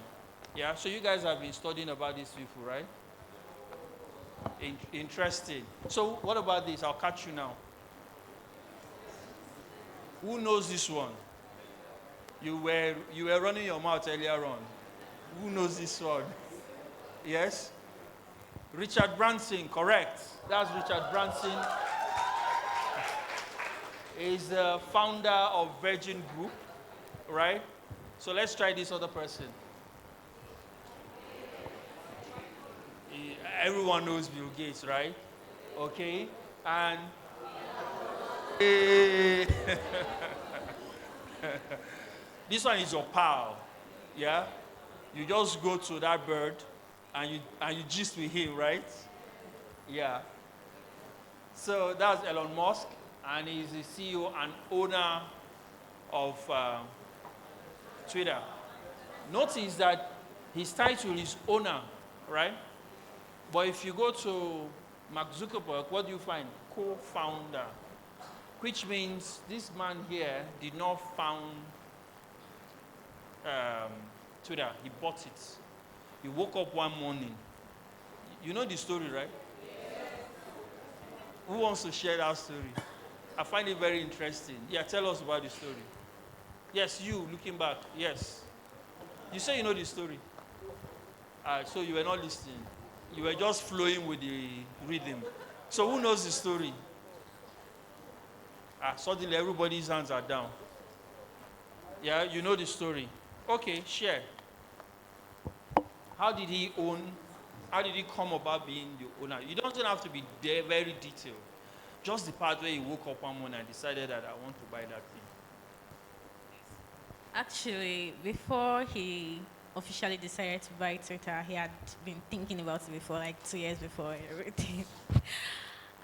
Yeah, so you guys have been studying about these people, right? Interesting. So what about this? I'll catch you now. Who knows this one? You were running your mouth earlier on. Who knows this one? Yes? Richard Branson, correct. That's Richard Branson. He's the founder of Virgin Group, right? So let's try this other person. Everyone knows Bill Gates, right? Okay. And this one is your pal, yeah? You just go to that bird and you gist with him, right? Yeah. So that's Elon Musk, and he's the CEO and owner of Twitter. Notice that his title is owner, right? But if you go to Mark Zuckerberg, what do you find? Co-founder. Which means this man here did not found Twitter. He bought it. He woke up one morning. You know the story, right? Yes. Who wants to share that story? I find it very interesting. Yeah, tell us about the story. Yes, you, looking back. Yes. You say you know the story. So you were not listening. You were just flowing with the rhythm. So who knows the story? Suddenly everybody's hands are down. Yeah, you know the story. Okay, share. How did he come about being the owner? You don't have to be there very detailed. Just the part where he woke up one morning and decided that I want to buy that thing. Actually, before he officially decided to buy Twitter, he had been thinking about it before, like 2 years before and everything.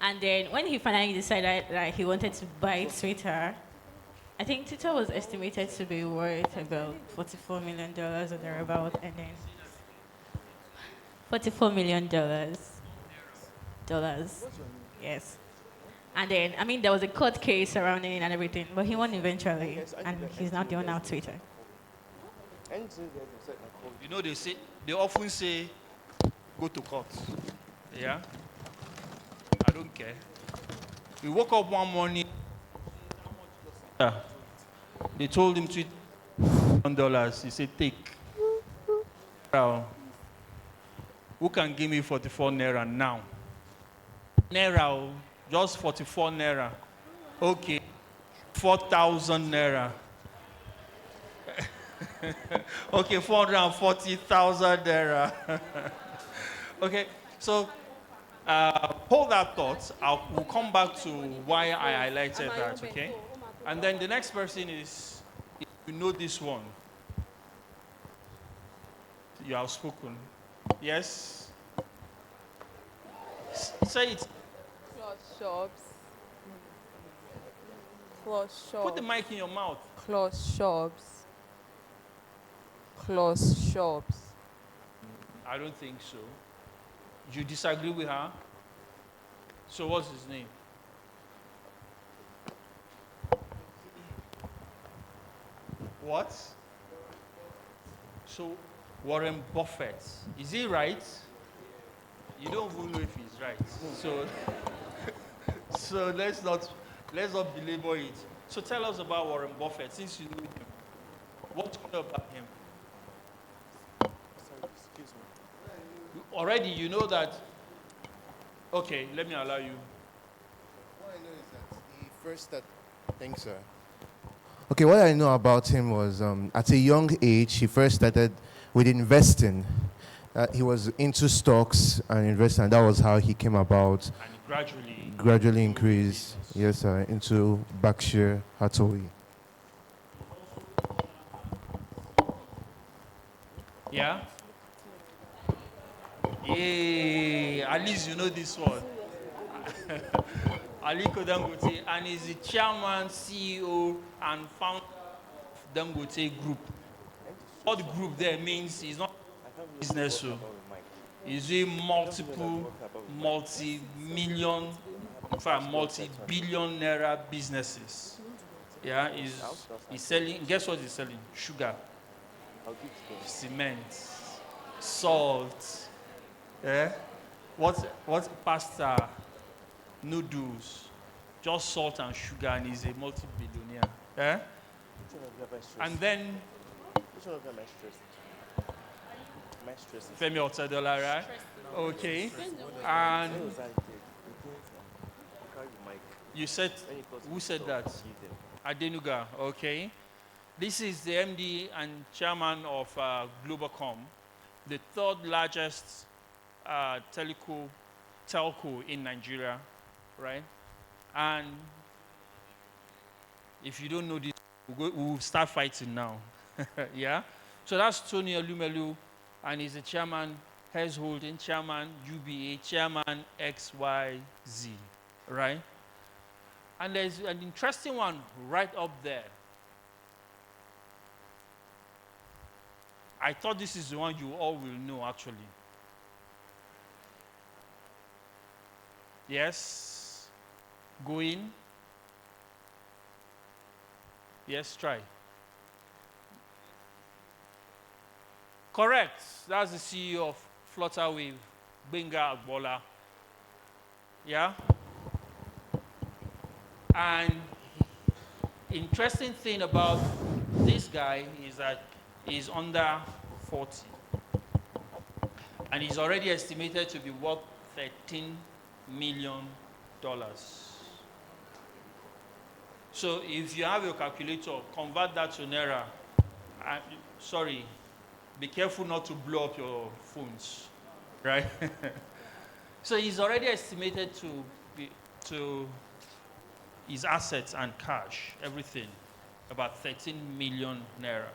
And then when he finally decided that he wanted to buy Twitter, I think Twitter was estimated to be worth about $44 million or thereabout, and then $44 million. Dollars. Yes. And then, I mean, there was a court case surrounding it and everything, but he won eventually, and he's now the owner of Twitter. You know, they often say, go to court. Yeah? I don't care. We woke up one morning. Yeah. They told him $1. He said, take. Now, who can give me 44 naira now? Naira, just 44 naira. Okay, 4,000 naira. Okay, 440,000 naira. Okay, so hold that thought. We'll come back to why I highlighted that, okay? And then the next person is, if you know this one. You have spoken. Yes? Say it. Cloth shops. Cloth shops. Put the mic in your mouth. Cloth shops. Cloth shops. I don't think so. You disagree with her? So what's his name? What? So Warren Buffett. Is he right? You don't even know if he's right. So let's not belabor it. So tell us about Warren Buffett, since you know him. What do you know about him? Excuse me. Already you know that. Okay, let me allow you. What I know is that he first started. Thanks, sir. Okay, what I know about him was at a young age, he first started with investing. He was into stocks and investing, and that was how he came about. And gradually increased, yes, sir, into Berkshire Hathaway. Yeah? Yay, at least you know this one. Aliko Dangote, and he's the chairman, CEO, and founder of Dangote Group. What the group there means he's not a business, so he's doing multiple, multi-million, in fact, multi-billion naira businesses. Yeah, he's selling, guess what he's selling? Sugar, cement, salt, yeah? What pasta, noodles, just salt and sugar, and he's a multi-billionaire. Yeah? And then Which one of them am I stressed? Femi Otedola, right? Okay. And you said, who said that? Adenuga, okay. This is the MD and chairman of Globalcom, the third largest telco in Nigeria, right? And if you don't know this, we'll start fighting now. Yeah? So that's Tony Elumelu, and he's the chairman, Hez Holding, chairman, UBA, chairman, XYZ, right? And there's an interesting one right up there. I thought this is the one you all will know, actually. Yes? Go in? Yes, try. Correct. That's the CEO of Flutterwave, Benga Agbola. Yeah? And interesting thing about this guy is that he's under 40. And he's already estimated to be worth $13 million. So if you have your calculator, convert that to Naira. Sorry, be careful not to blow up your phones, right? So he's already estimated to his assets and cash, everything, about 13 million naira,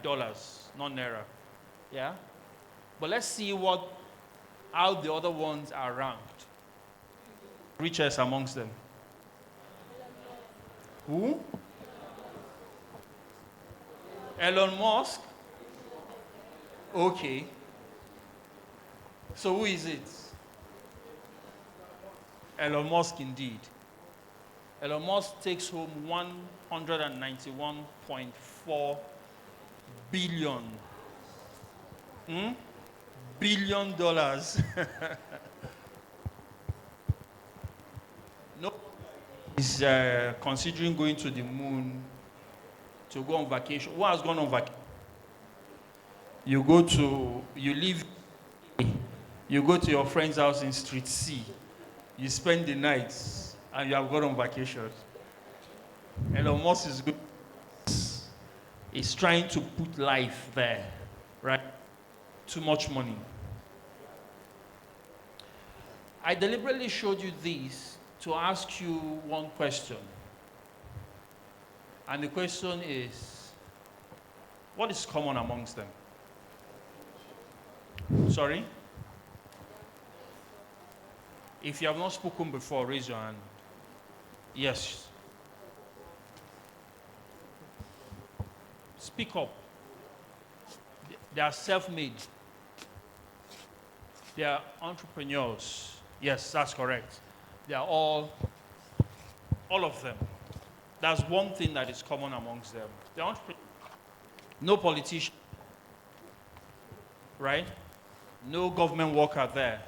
dollars, not naira. Yeah? But let's see how the other ones are ranked. Richest amongst them. Who? Elon Musk? Okay. So who is it? Elon Musk indeed. Elon Musk takes home $191.4 billion. Billion dollars. No, he's considering going to the moon to go on vacation. Who has gone on vacation? You go to your friend's house in Street C. You spend the night and you have gone on vacation. Elon Musk is good. He's trying to put life there, right? Too much money. I deliberately showed you this to ask you one question. And the question is, what is common amongst them? Sorry? If you have not spoken before, raise your hand. Yes. Speak up. They are self-made. They are entrepreneurs. Yes, that's correct. They are all of them. That's one thing that is common amongst them. They are entrepreneurs. No politician, right? No government worker there.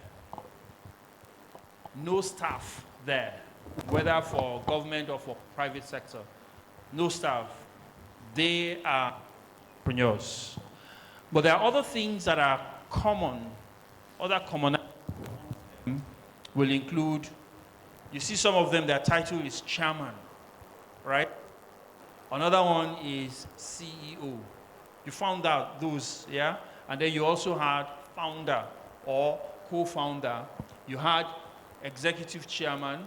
No staff there, whether for government or for private sector. No staff. They are entrepreneurs. But there are other things that are common. Other commonalities will include, you see some of them, their title is chairman, right? Another one is CEO. You found out those, yeah? And then you also had founder or co-founder. You had executive chairman,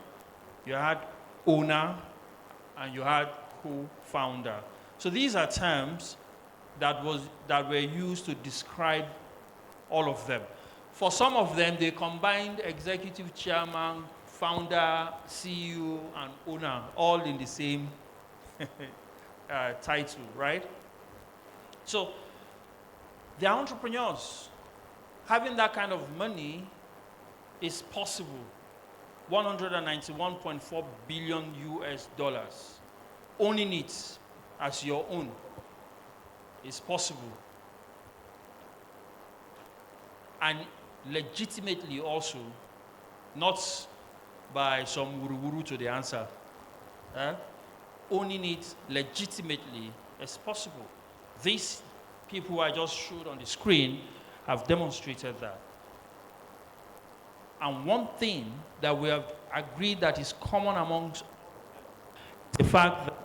you had owner, and you had co-founder. So these are terms that were used to describe all of them. For some of them, they combined executive chairman, founder, CEO, and owner, all in the same title, right? So they are entrepreneurs. Having that kind of money is possible. $191.4 billion US dollars. Owning it as your own is possible. And legitimately also, not by some wuru-wuru to the answer. Owning it legitimately is possible. These people I just showed on the screen have demonstrated that. And one thing that we have agreed that is common amongst the fact that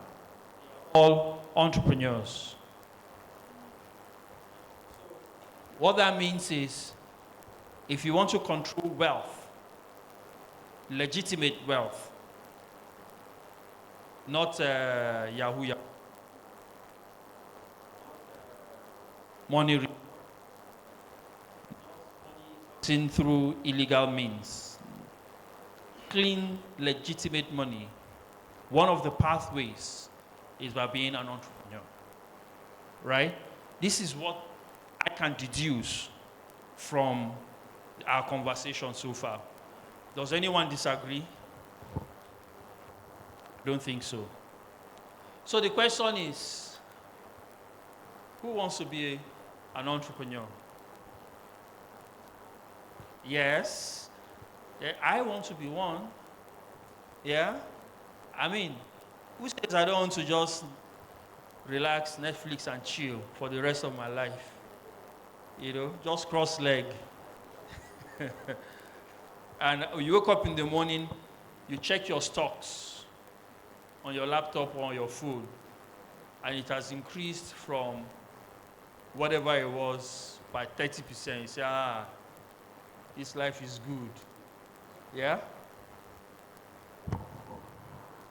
all entrepreneurs. What that means is, if you want to control wealth, legitimate wealth, not Yahoo, money through illegal means, clean, legitimate money, one of the pathways is by being an entrepreneur, right? This is what I can deduce from our conversation so far. Does anyone disagree? Don't think so. So the question is, who wants to be an entrepreneur? Yes. Yeah, I want to be one. Yeah? I mean, who says I don't want to just relax, Netflix, and chill for the rest of my life? You know, just cross leg And you wake up in the morning, you check your stocks on your laptop or on your phone, and it has increased from whatever it was by 30%. You say, this life is good. Yeah?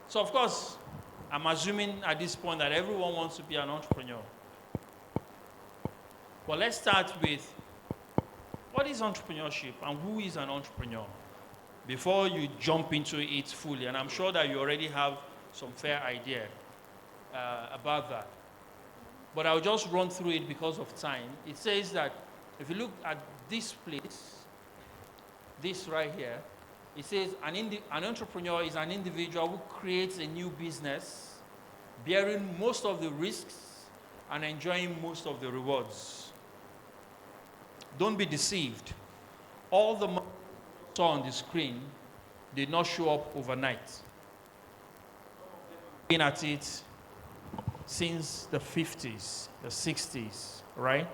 So of course, I'm assuming at this point that everyone wants to be an entrepreneur. But let's start with, what is entrepreneurship and who is an entrepreneur? Before you jump into it fully, and I'm sure that you already have some fair idea about that. But I'll just run through it because of time. It says that if you look at this place, this right here, it says an entrepreneur is an individual who creates a new business, bearing most of the risks and enjoying most of the rewards. Don't be deceived. All the money you saw on the screen did not show up overnight. Been at it since the 50s, the 60s, right?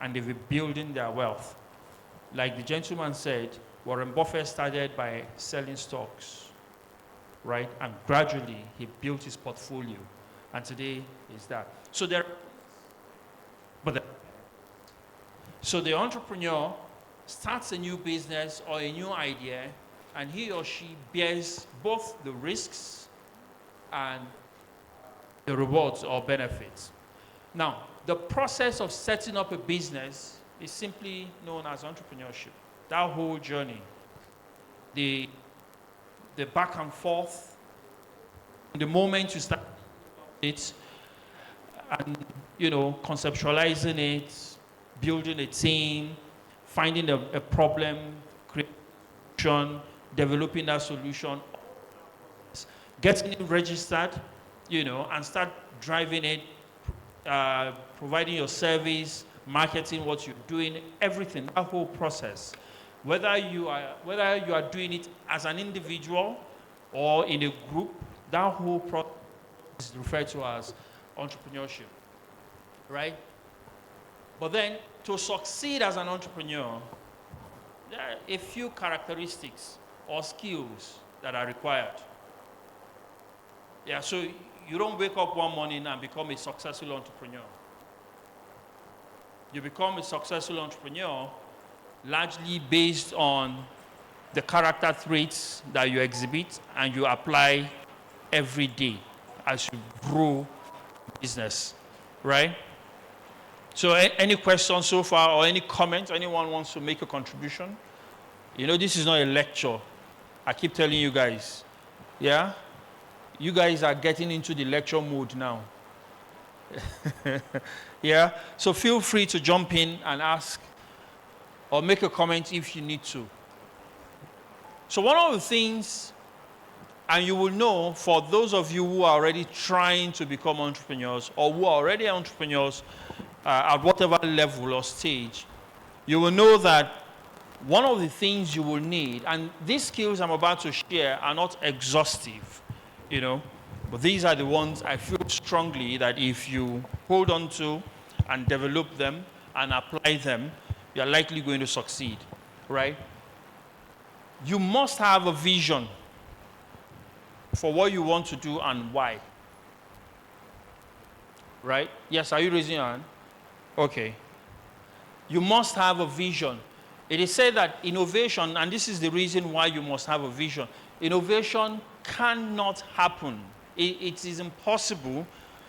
And they've been building their wealth. Like the gentleman said, Warren Buffett started by selling stocks, right? And gradually he built his portfolio. And today is that. So so the entrepreneur starts a new business or a new idea, and he or she bears both the risks and the rewards or benefits. Now, the process of setting up a business is simply known as entrepreneurship. That whole journey, the back and forth, the moment you start it, and conceptualizing it, building a team, finding a problem, creating a solution, developing that solution, getting it registered, and start driving it, providing your service, marketing what you're doing, everything, that whole process. Whether you are doing it as an individual or in a group, that whole process is referred to as entrepreneurship, right? But then, to succeed as an entrepreneur, there are a few characteristics or skills that are required. Yeah, so you don't wake up one morning and become a successful entrepreneur. You become a successful entrepreneur largely based on the character traits that you exhibit and you apply every day as you grow business, right? So any questions so far or any comments? Anyone wants to make a contribution? This is not a lecture. I keep telling you guys, yeah? You guys are getting into the lecture mode now. Yeah? So feel free to jump in and ask or make a comment if you need to. So one of the things, and you will know for those of you who are already trying to become entrepreneurs or who are already entrepreneurs at whatever level or stage, you will know that one of the things you will need, and these skills I'm about to share are not exhaustive, but these are the ones I feel strongly that if you hold on to and develop them and apply them, you're likely going to succeed, right? You must have a vision for what you want to do and why. Right? Yes, are you raising your hand? Okay. You must have a vision. It is said that innovation, and this is the reason why you must have a vision, innovation cannot happen. It is impossible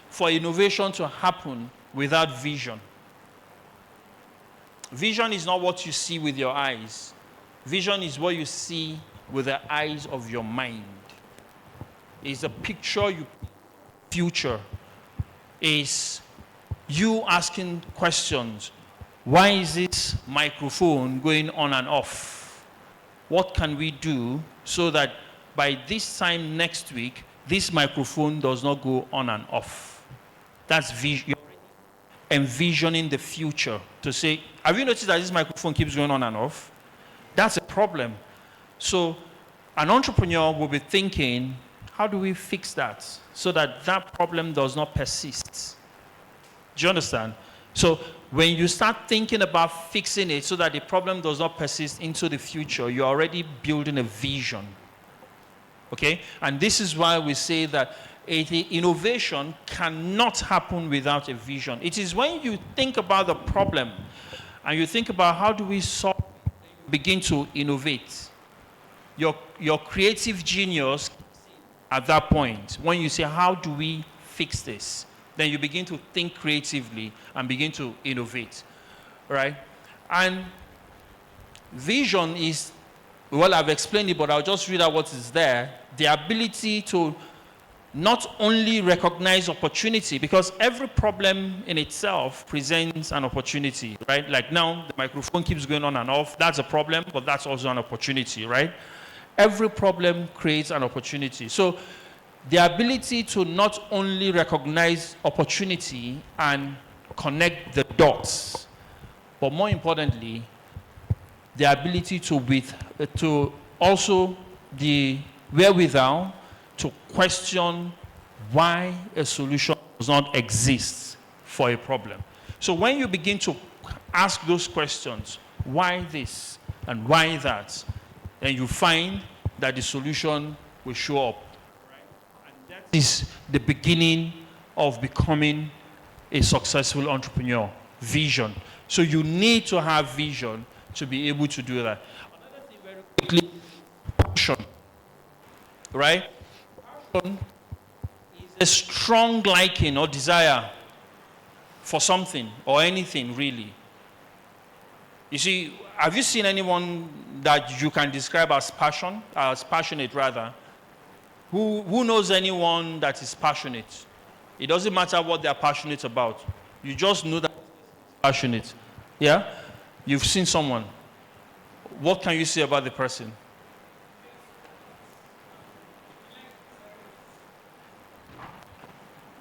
for innovation to happen without vision. Vision is not what you see with your eyes. Vision is what you see with the eyes of your mind. It's a picture you future. Is you asking questions. Why is this microphone going on and off? What can we do so that by this time next week, this microphone does not go on and off? That's vision. You're envisioning the future to say, have you noticed that this microphone keeps going on and off? That's a problem. So an entrepreneur will be thinking, how do we fix that so that that problem does not persist? Do you understand? So when you start thinking about fixing it so that the problem does not persist into the future, you're already building a vision. Okay? And this is why we say that innovation cannot happen without a vision. It is when you think about the problem and you think about how do we solve, begin to innovate. Your creative genius at that point, when you say, how do we fix this? Then you begin to think creatively and begin to innovate, right? And vision is, well, I've explained it, but I'll just read out what is there. The ability to not only recognize opportunity, because every problem in itself presents an opportunity, right? Like now, the microphone keeps going on and off. That's a problem, but that's also an opportunity, right? Every problem creates an opportunity. So the ability to not only recognize opportunity and connect the dots, but more importantly, the ability to also the wherewithal to question why a solution does not exist for a problem. So when you begin to ask those questions, why this and why that, then you find that the solution will show up. Is the beginning of becoming a successful entrepreneur. Vision. So you need to have vision to be able to do that. Another thing very quickly, passion. Right? Passion is a strong liking or desire for something or anything really. You see, have you seen anyone that you can describe as passionate rather? Who knows anyone that is passionate? It doesn't matter what they are passionate about. You just know that they're passionate. Yeah? You've seen someone. What can you say about the person?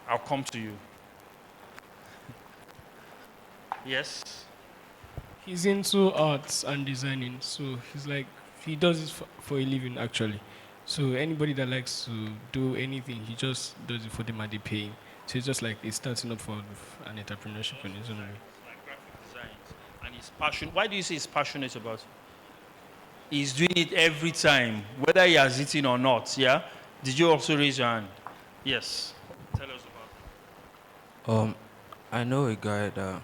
I'll come to you. Yes? He's into arts and designing, so he's like, he does it for a living actually. So anybody that likes to do anything, he just does it for them and they pay him. So it's just like he's starting up for an entrepreneurship in his own way. Like graphic designs. And he's passionate. Why do you say he's passionate about it? He's doing it every time, whether he has eaten or not, yeah? Did you also raise your hand? Yes. Tell us about it. I know a guy that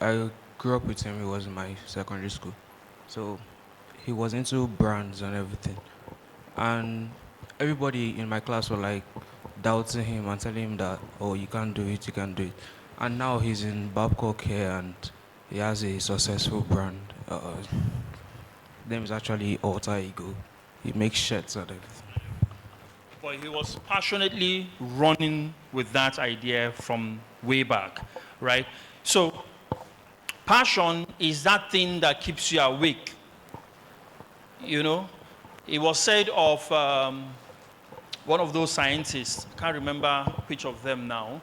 I grew up with him. He was in my secondary school. So he was into brands and everything. And everybody in my class were like doubting him and telling him that, oh, you can't do it, you can't do it. And now he's in Babcock here and he has a successful brand. Name is actually Alter Ego. He makes shirts and everything. But he was passionately running with that idea from way back, right? So passion is that thing that keeps you awake. You know, it was said of one of those scientists, I can't remember which of them now,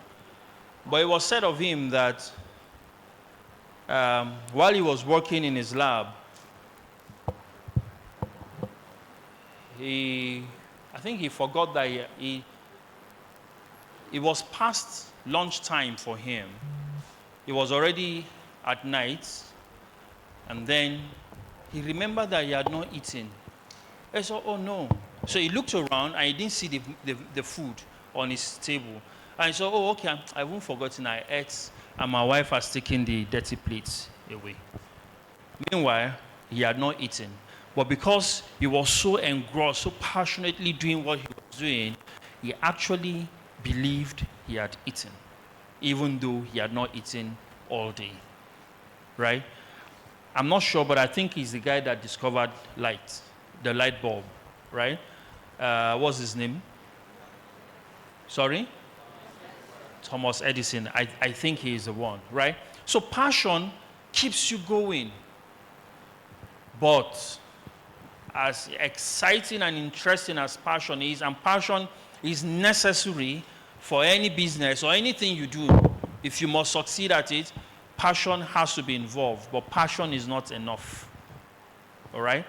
but it was said of him that while he was working in his lab, I think he forgot that it was past lunchtime for him. It was already at night, and then he remembered that he had not eaten. He said, oh no. So he looked around and he didn't see the food on his table. And he said, oh, okay, I won't forgotten. I ate, and my wife has taken the dirty plates away. Meanwhile, he had not eaten. But because he was so engrossed, so passionately doing what he was doing, he actually believed he had eaten, even though he had not eaten all day. Right? I'm not sure, but I think he's the guy that discovered light, the light bulb, right? What's his name? Sorry? Thomas Edison. I think he is the one, right? So passion keeps you going. But as exciting and interesting as passion is, and passion is necessary for any business or anything you do, if you must succeed at it, passion has to be involved, but passion is not enough. All right?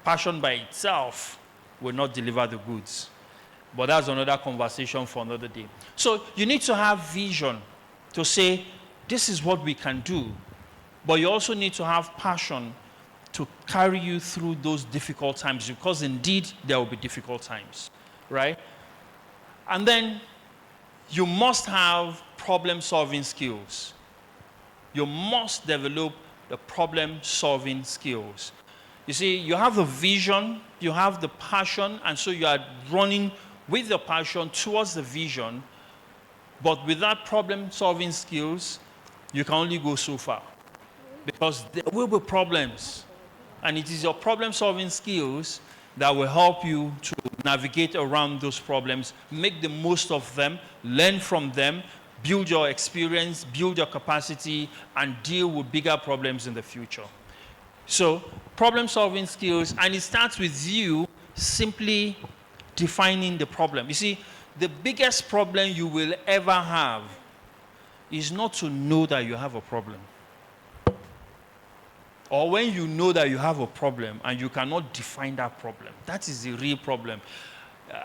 Passion by itself will not deliver the goods. But that's another conversation for another day. So you need to have vision. to say, this is what we can do. But you also need to have passion to carry you through those difficult times, because indeed there will be difficult times, right? And then you must have problem-solving skills. You must develop the problem-solving skills. You see, you have the vision, you have the passion, and so you are running with the passion towards the vision, but without problem-solving skills, you can only go so far, because there will be problems. And it is your problem-solving skills that will help you to navigate around those problems, make the most of them, learn from them, build your experience, build your capacity, and deal with bigger problems in the future. So, problem-solving skills, and it starts with you simply defining the problem. You see, the biggest problem you will ever have is not to know that you have a problem. Or when you know that you have a problem and you cannot define that problem. That is the real problem.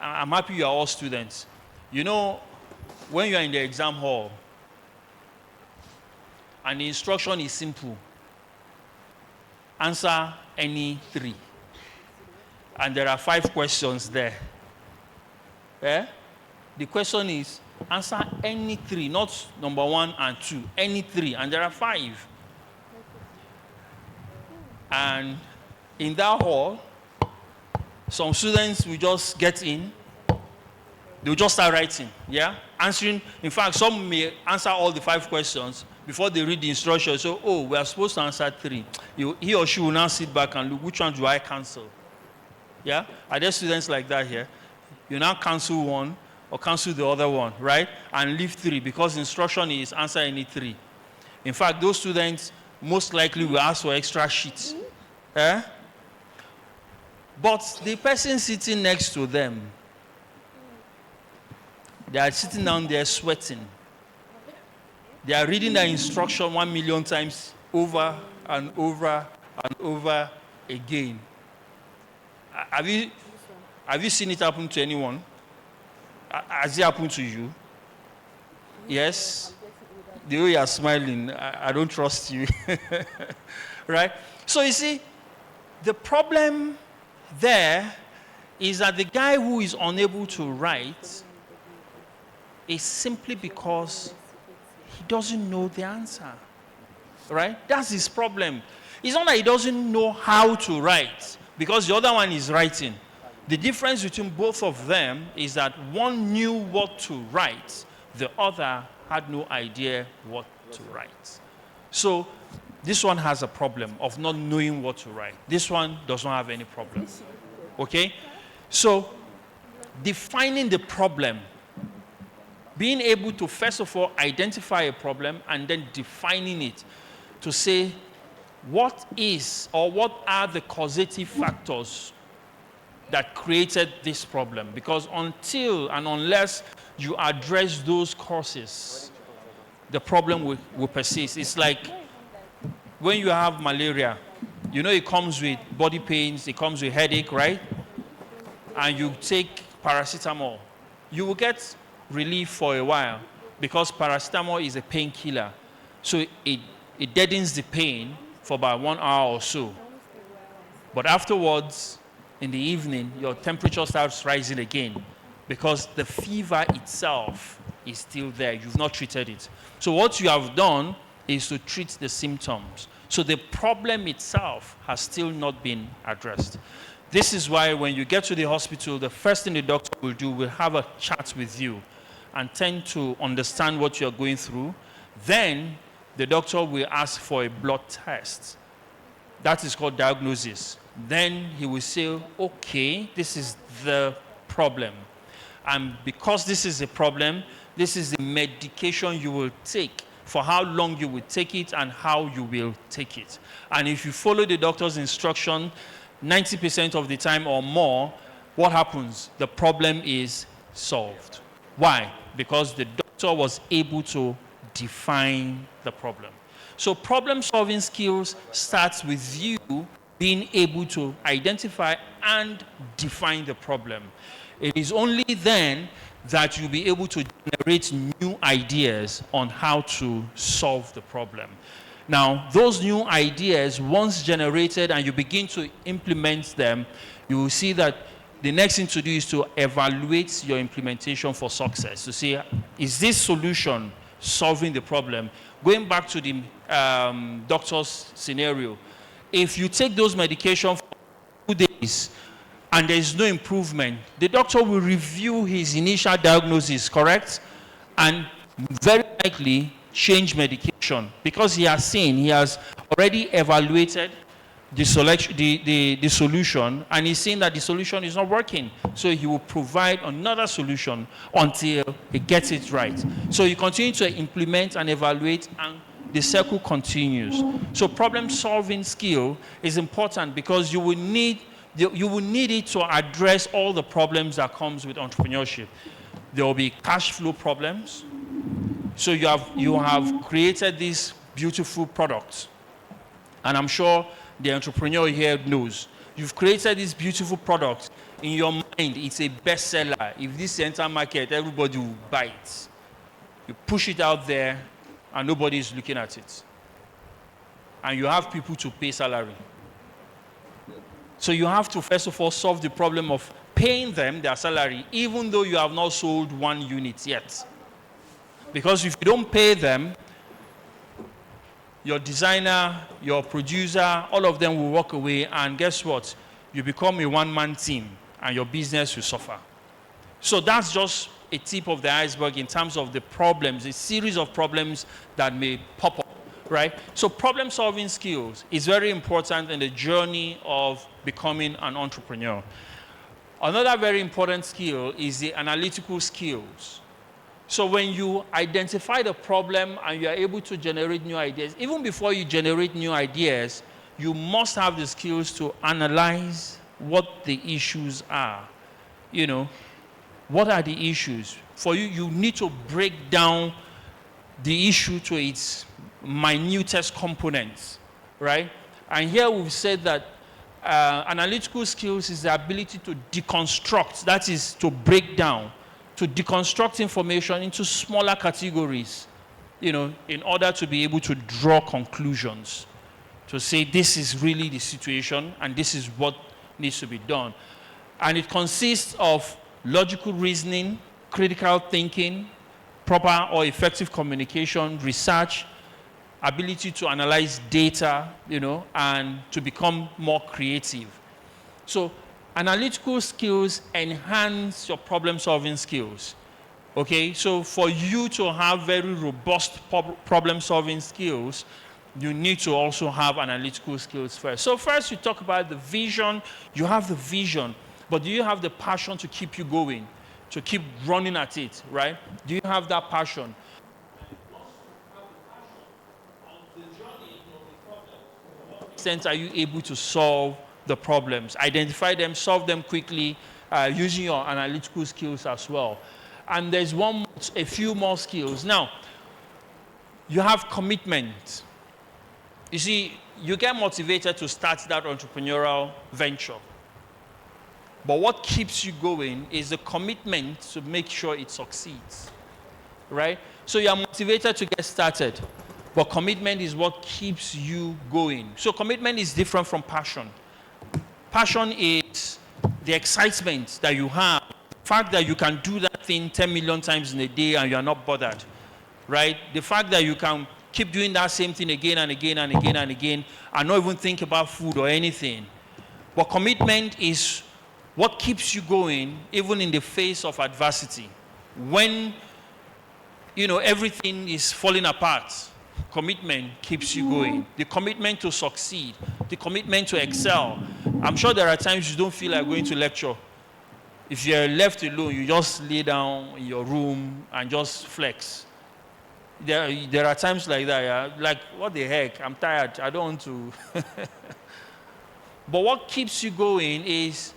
I'm happy you are all students. You know, when you are in the exam hall and the instruction is simple, answer any 3. And there are 5 questions there. Eh? The question is, answer any 3, not number 1 and 2, any 3, and there are 5. And in that hall, some students will just get in, they'll just start writing, yeah? Answering, in fact, some may answer all the 5 questions before they read the instructions. So, oh, we are supposed to answer 3. He or she will now sit back and look, which one do I cancel? Yeah? Are there students like that here? You now cancel one or cancel the other one, right? And leave 3, because instruction is answer any 3. In fact, those students most likely will ask for extra sheets. Eh? But the person sitting next to them, they are sitting down there sweating. They are reading the instruction 1 million times over and over and over again. Have you seen it happen to anyone? Has it happened to you? Yes? The way you are smiling, I don't trust you. Right? So you see, the problem there is that the guy who is unable to write is simply because he doesn't know the answer. Right? That's his problem. It's not that he doesn't know how to write, because the other one is writing. The difference between both of them is that one knew what to write, the other had no idea what to write. So this one has a problem of not knowing what to write. This one does not have any problem. Okay? So defining the problem, being able to first of all identify a problem and then defining it to say what is or what are the causative factors that created this problem. Because until and unless you address those causes, the problem will persist. It's like when you have malaria, you know it comes with body pains, it comes with headache, right? And you take paracetamol. You will get relief for a while because paracetamol is a painkiller. So it deadens the pain for about 1 hour or so. But afterwards, in the evening, your temperature starts rising again because the fever itself is still there. You've not treated it. So what you have done is to treat the symptoms. So the problem itself has still not been addressed. This is why when you get to the hospital, the first thing the doctor will do will have a chat with you and tend to understand what you're going through. Then the doctor will ask for a blood test. That is called diagnosis. Then he will say, okay, this is the problem. And because this is a problem, this is the medication you will take, for how long you will take it and how you will take it. And if you follow the doctor's instruction 90% of the time or more, what happens? The problem is solved. Why? Because the doctor was able to define the problem. So problem-solving skills starts with you being able to identify and define the problem. It is only then that you'll be able to generate new ideas on how to solve the problem. Now, those new ideas, once generated and you begin to implement them, you will see that the next thing to do is to evaluate your implementation for success. To see, is this solution solving the problem? Going back to the doctor's scenario, if you take those medications for 2 days and there is no improvement, the doctor will review his initial diagnosis, correct? And very likely change medication, because he has already evaluated the solution, and he's saying that the solution is not working. So he will provide another solution until he gets it right. So you continue to implement and evaluate, and the circle continues. So problem-solving skill is important because you will need it to address all the problems that comes with entrepreneurship. There will be cash flow problems. So you have created this beautiful product, and I'm sure the entrepreneur here knows. You've created this beautiful product. In your mind, it's a bestseller. If this enter market, everybody will buy it. You push it out there, and nobody is looking at it. And you have people to pay salary. So you have to, first of all, solve the problem of paying them their salary, even though you have not sold 1 unit yet. Because if you don't pay them, your designer, your producer, all of them will walk away, and guess what? You become a one-man team, and your business will suffer. So that's just a tip of the iceberg in terms of the problems, a series of problems that may pop up, right? So problem-solving skills is very important in the journey of becoming an entrepreneur. Another very important skill is the analytical skills. So when you identify the problem and you are able to generate new ideas, even before you generate new ideas, you must have the skills to analyze what the issues are. You know, what are the issues? For you, you need to break down the issue to its minutest components, right? And here we've said that analytical skills is the ability to deconstruct, that is to break down, to deconstruct information into smaller categories, you know, in order to be able to draw conclusions, to say this is really the situation and this is what needs to be done. And it consists of logical reasoning, critical thinking, proper or effective communication, research, ability to analyze data, you know, and to become more creative. So analytical skills enhance your problem-solving skills. Okay, so for you to have very robust problem-solving skills, you need to also have analytical skills first. So first you talk about the vision. You have the vision, but do you have the passion to keep you going, to keep running at it, right? Do you have that passion? Are you able to solve the problems, identify them, solve them quickly, using your analytical skills as well? And there's a few more skills. Now, you have commitment. You see, you get motivated to start that entrepreneurial venture. But what keeps you going is the commitment to make sure it succeeds, right? So you're motivated to get started. But commitment is what keeps you going. So commitment is different from passion. Passion is the excitement that you have, the fact that you can do that thing 10 million times in a day and you are not bothered, right? The fact that you can keep doing that same thing again and again and again and again and not even think about food or anything. But commitment is what keeps you going even in the face of adversity. When, you know, everything is falling apart, commitment keeps you going. The commitment to succeed, the commitment to excel. I'm sure there are times you don't feel like going to lecture. If you're left alone, you just lay down in your room and just flex. There are times like that, yeah? Like, what the heck, I'm tired, I don't want to. But what keeps you going is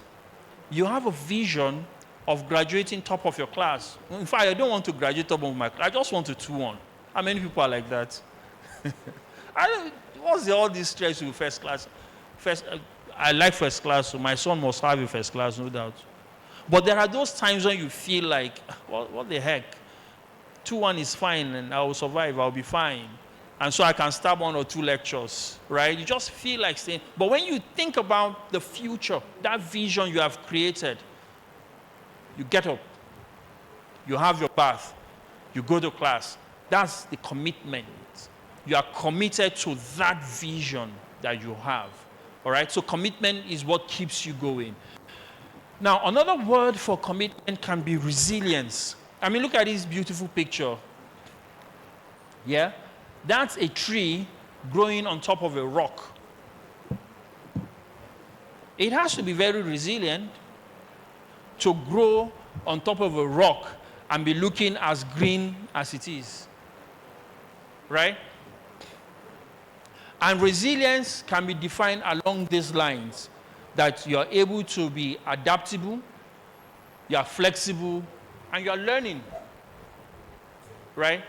you have a vision of graduating top of your class. In fact, I don't want to graduate top of my class, I just want to 2-1. How many people are like that? What's all this stress with first class? I like first class, so my son must have a first class, no doubt. But there are those times when you feel like, what the heck? 2-1 is fine, and I will survive, I'll be fine. And so I can start 1 or 2 lectures, right? You just feel like staying. But when you think about the future, that vision you have created, you get up, you have your bath, you go to class. That's the commitment. You are committed to that vision that you have, all right? So commitment is what keeps you going. Now, another word for commitment can be resilience. I mean, look at this beautiful picture. Yeah? That's a tree growing on top of a rock. It has to be very resilient to grow on top of a rock and be looking as green as it is. Right? And resilience can be defined along these lines, that you are able to be adaptable, you are flexible, and you are learning. Right?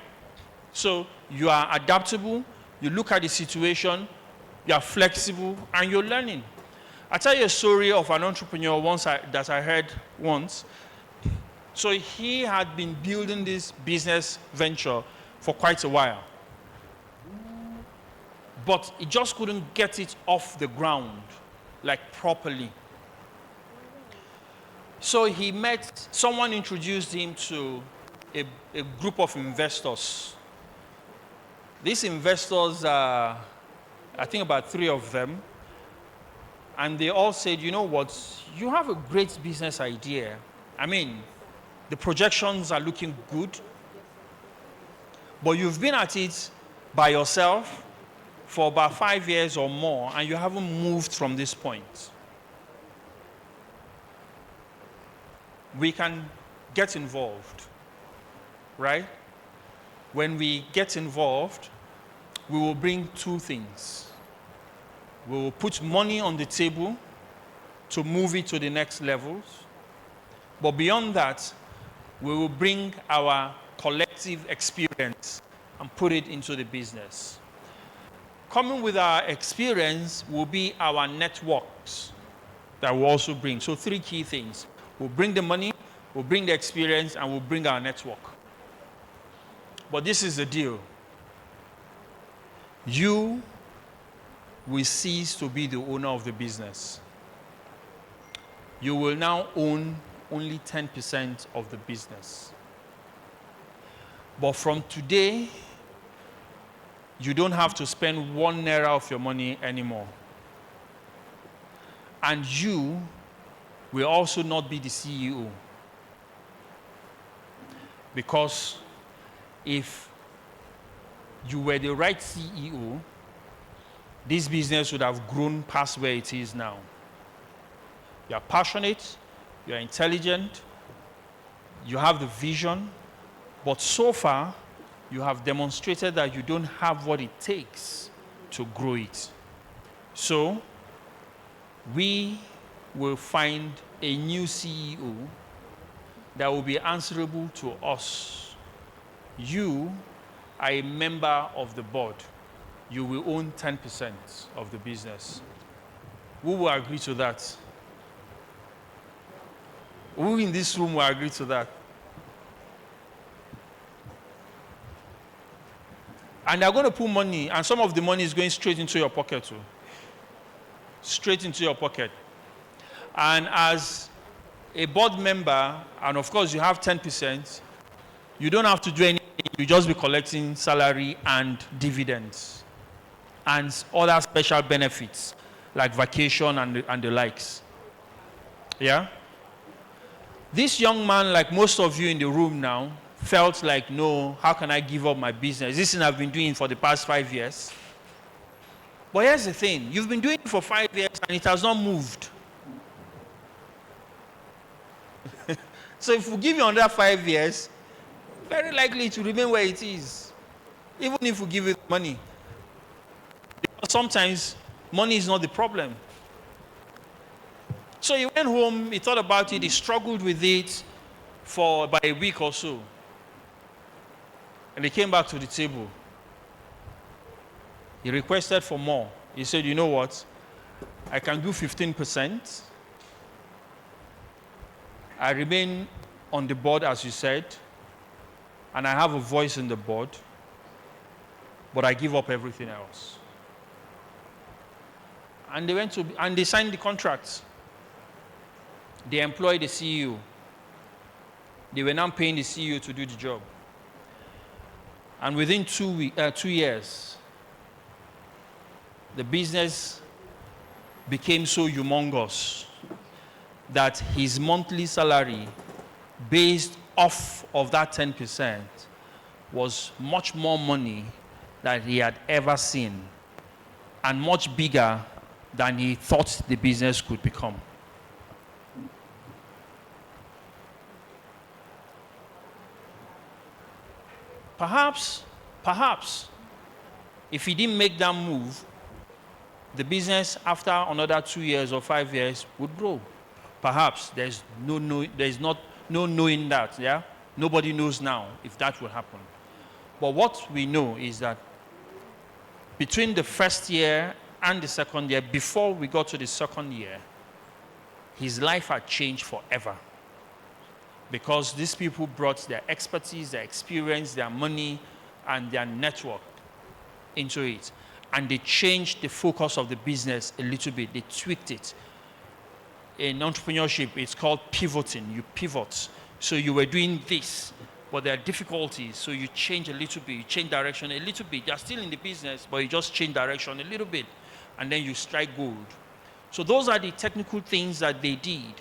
So you are adaptable, you look at the situation, you are flexible, and you're learning. I'll tell you a story of an entrepreneur that I heard once. So he had been building this business venture for quite a while. But he just couldn't get it off the ground, like properly. So he someone introduced him to a group of investors. These investors, I think about 3 of them, and they all said, you know what, you have a great business idea. I mean, the projections are looking good, but you've been at it by yourself for about 5 years or more, and you haven't moved from this point. We can get involved, right? When we get involved, we will bring 2 things. We will put money on the table to move it to the next levels. But beyond that, we will bring our collective experience and put it into the business. Coming with our experience will be our networks that we'll also bring. So 3 key things. We'll bring the money, we'll bring the experience, and we'll bring our network. But this is the deal. You will cease to be the owner of the business. You will now own only 10% of the business. But from today, you don't have to spend 1 naira of your money anymore. And you will also not be the CEO. Because if you were the right CEO, this business would have grown past where it is now. You are passionate, you are intelligent, you have the vision, but so far, you have demonstrated that you don't have what it takes to grow it. So, we will find a new CEO that will be answerable to us. You are a member of the board. You will own 10% of the business. Who will agree to that? Who in this room will agree to that? And they're going to put money, and some of the money is going straight into your pocket too. Straight into your pocket. And as a board member, and of course you have 10%, you don't have to do anything. You just be collecting salary and dividends and other special benefits like vacation and the likes. Yeah? This young man, like most of you in the room now, felt like, no, how can I give up my business? This thing I've been doing for the past 5 years. But here's the thing. You've been doing it for 5 years and it has not moved. So if we give you another 5 years, very likely it will remain where it is. Even if we give it money. Because sometimes money is not the problem. So he went home, he thought about it, he struggled with it for about a week or so. And he came back to the table. He requested for more. He said, you know what? I can do 15%. I remain on the board, as you said, and I have a voice in the board, but I give up everything else. And they signed the contract. They employed the CEO. They were now paying the CEO to do the job. And within 2 years, the business became so humongous that his monthly salary, based off of that 10%, was much more money than he had ever seen, and much bigger than he thought the business could become. Perhaps, if he didn't make that move, the business after another 2 years or 5 years would grow. Perhaps there's no knowing that, yeah? Nobody knows now if that will happen. But what we know is that between the first year and the second year, before we got to the second year, his life had changed forever. Because these people brought their expertise, their experience, their money, and their network into it. And they changed the focus of the business a little bit. They tweaked it. In entrepreneurship, it's called pivoting. You pivot. So you were doing this, but there are difficulties. So you change a little bit. You change direction a little bit. You're still in the business, but you just change direction a little bit. And then you strike gold. So those are the technical things that they did.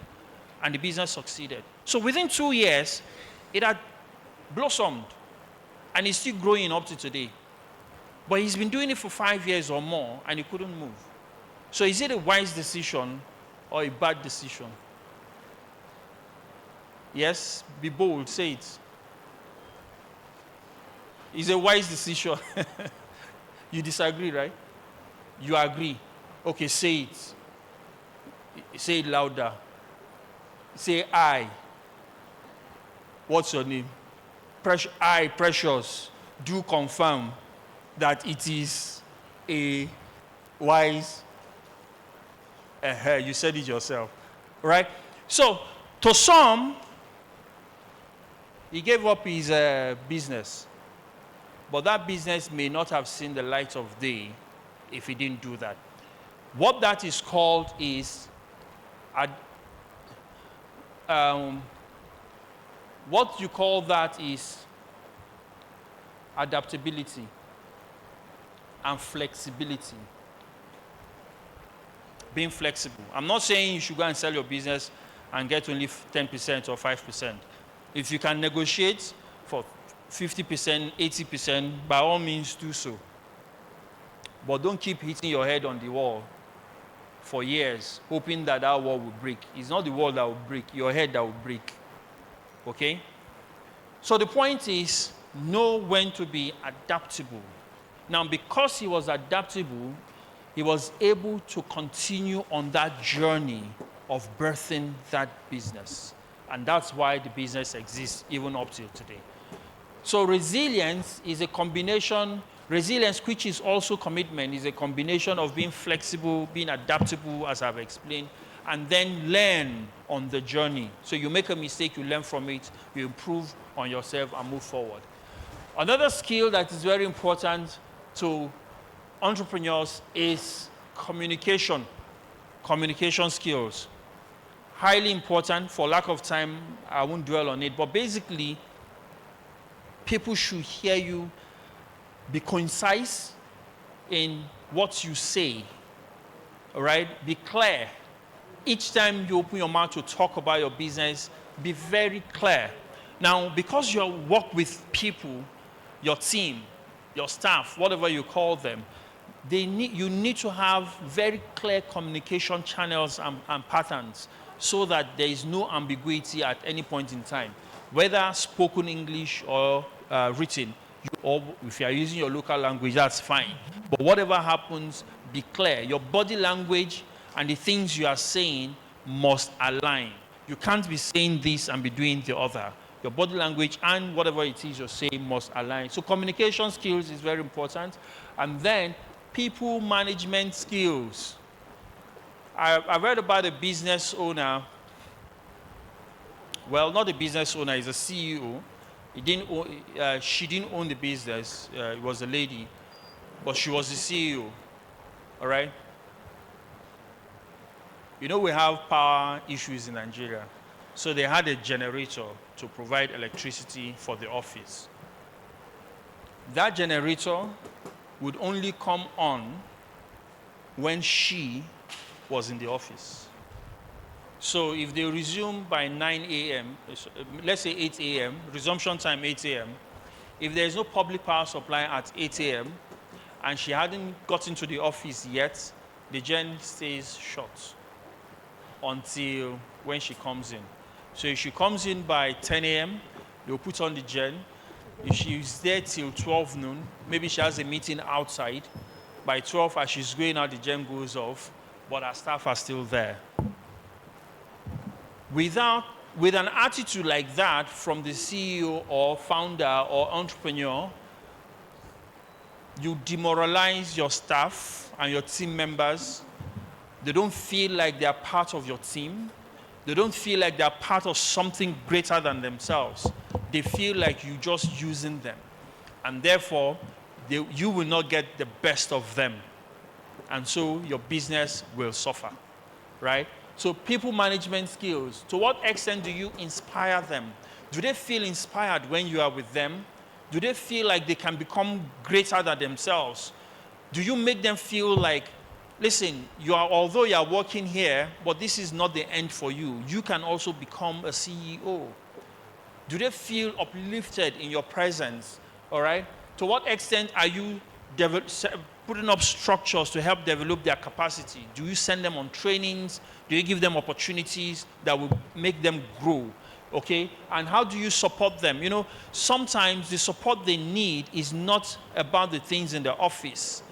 And the business succeeded. So within 2 years, it had blossomed. And it's still growing up to today. But he's been doing it for 5 years or more, and he couldn't move. So is it a wise decision or a bad decision? Yes? Be bold. Say it. It's a wise decision. You disagree, right? You agree. Okay, say it. Say it louder. Say I. What's your name? I, Precious, do confirm that it is a wise. You said it yourself, right? So, to some, he gave up his business, but that business may not have seen the light of day if he didn't do that. What that is called is what you call that is adaptability and flexibility. Being flexible. I'm not saying you should go and sell your business and get only 10% or 5%. If you can negotiate for 50%, 80%, by all means do so. But don't keep hitting your head on the wall for years, hoping that that wall will break. It's not the wall that will break, your head that will break. Okay? So the point is, know when to be adaptable. Now, because he was adaptable, he was able to continue on that journey of birthing that business. And that's why the business exists even up till today. So resilience is a combination. Resilience, which is also commitment, is a combination of being flexible, being adaptable, as I've explained, and then learn on the journey. So you make a mistake, you learn from it, you improve on yourself and move forward. Another skill that is very important to entrepreneurs is communication. Communication skills. Highly important. For lack of time, I won't dwell on it. But basically, people should hear you. Be concise in what you say. All right? Be clear. Each time you open your mouth to talk about your business, be very clear. Now, because you work with people, your team, your staff, whatever you call them, you need to have very clear communication channels and patterns so that there is no ambiguity at any point in time, whether spoken English or written. Or if you are using your local language, that's fine. But whatever happens, be clear. Your body language and the things you are saying must align. You can't be saying this and be doing the other. Your body language and whatever it is you're saying must align. So communication skills is very important. And then people management skills. I read about a business owner. Well, not a business owner, he's a CEO. She didn't own the business. It was a lady, but she was the CEO. All right. You know, we have power issues in Nigeria. So they had a generator to provide electricity for the office. That generator would only come on when she was in the office. So if they resume by 9 a.m., let's say 8 a.m., resumption time 8 a.m., if there's no public power supply at 8 a.m., and she hadn't gotten to the office yet, the gen stays shut until when she comes in. So if she comes in by 10 a.m., they'll put on the gen. If she's there till 12 noon, maybe she has a meeting outside. By 12, as she's going out, the gen goes off, but her staff are still there. With an attitude like that from the CEO or founder or entrepreneur, you demoralize your staff and your team members. They don't feel like they are part of your team. They don't feel like they are part of something greater than themselves. They feel like you're just using them. And therefore, you will not get the best of them. And so your business will suffer, right? So people management skills, to what extent do you inspire them? Do they feel inspired when you are with them? Do they feel like they can become greater than themselves? Do you make them feel like, listen, although you are working here, but this is not the end for you. You can also become a CEO. Do they feel uplifted in your presence? All right? To what extent are you putting up structures to help develop their capacity? Do you send them on trainings? Do you give them opportunities that will make them grow? Okay? And how do you support them? You know, sometimes the support they need is not about the things in the office.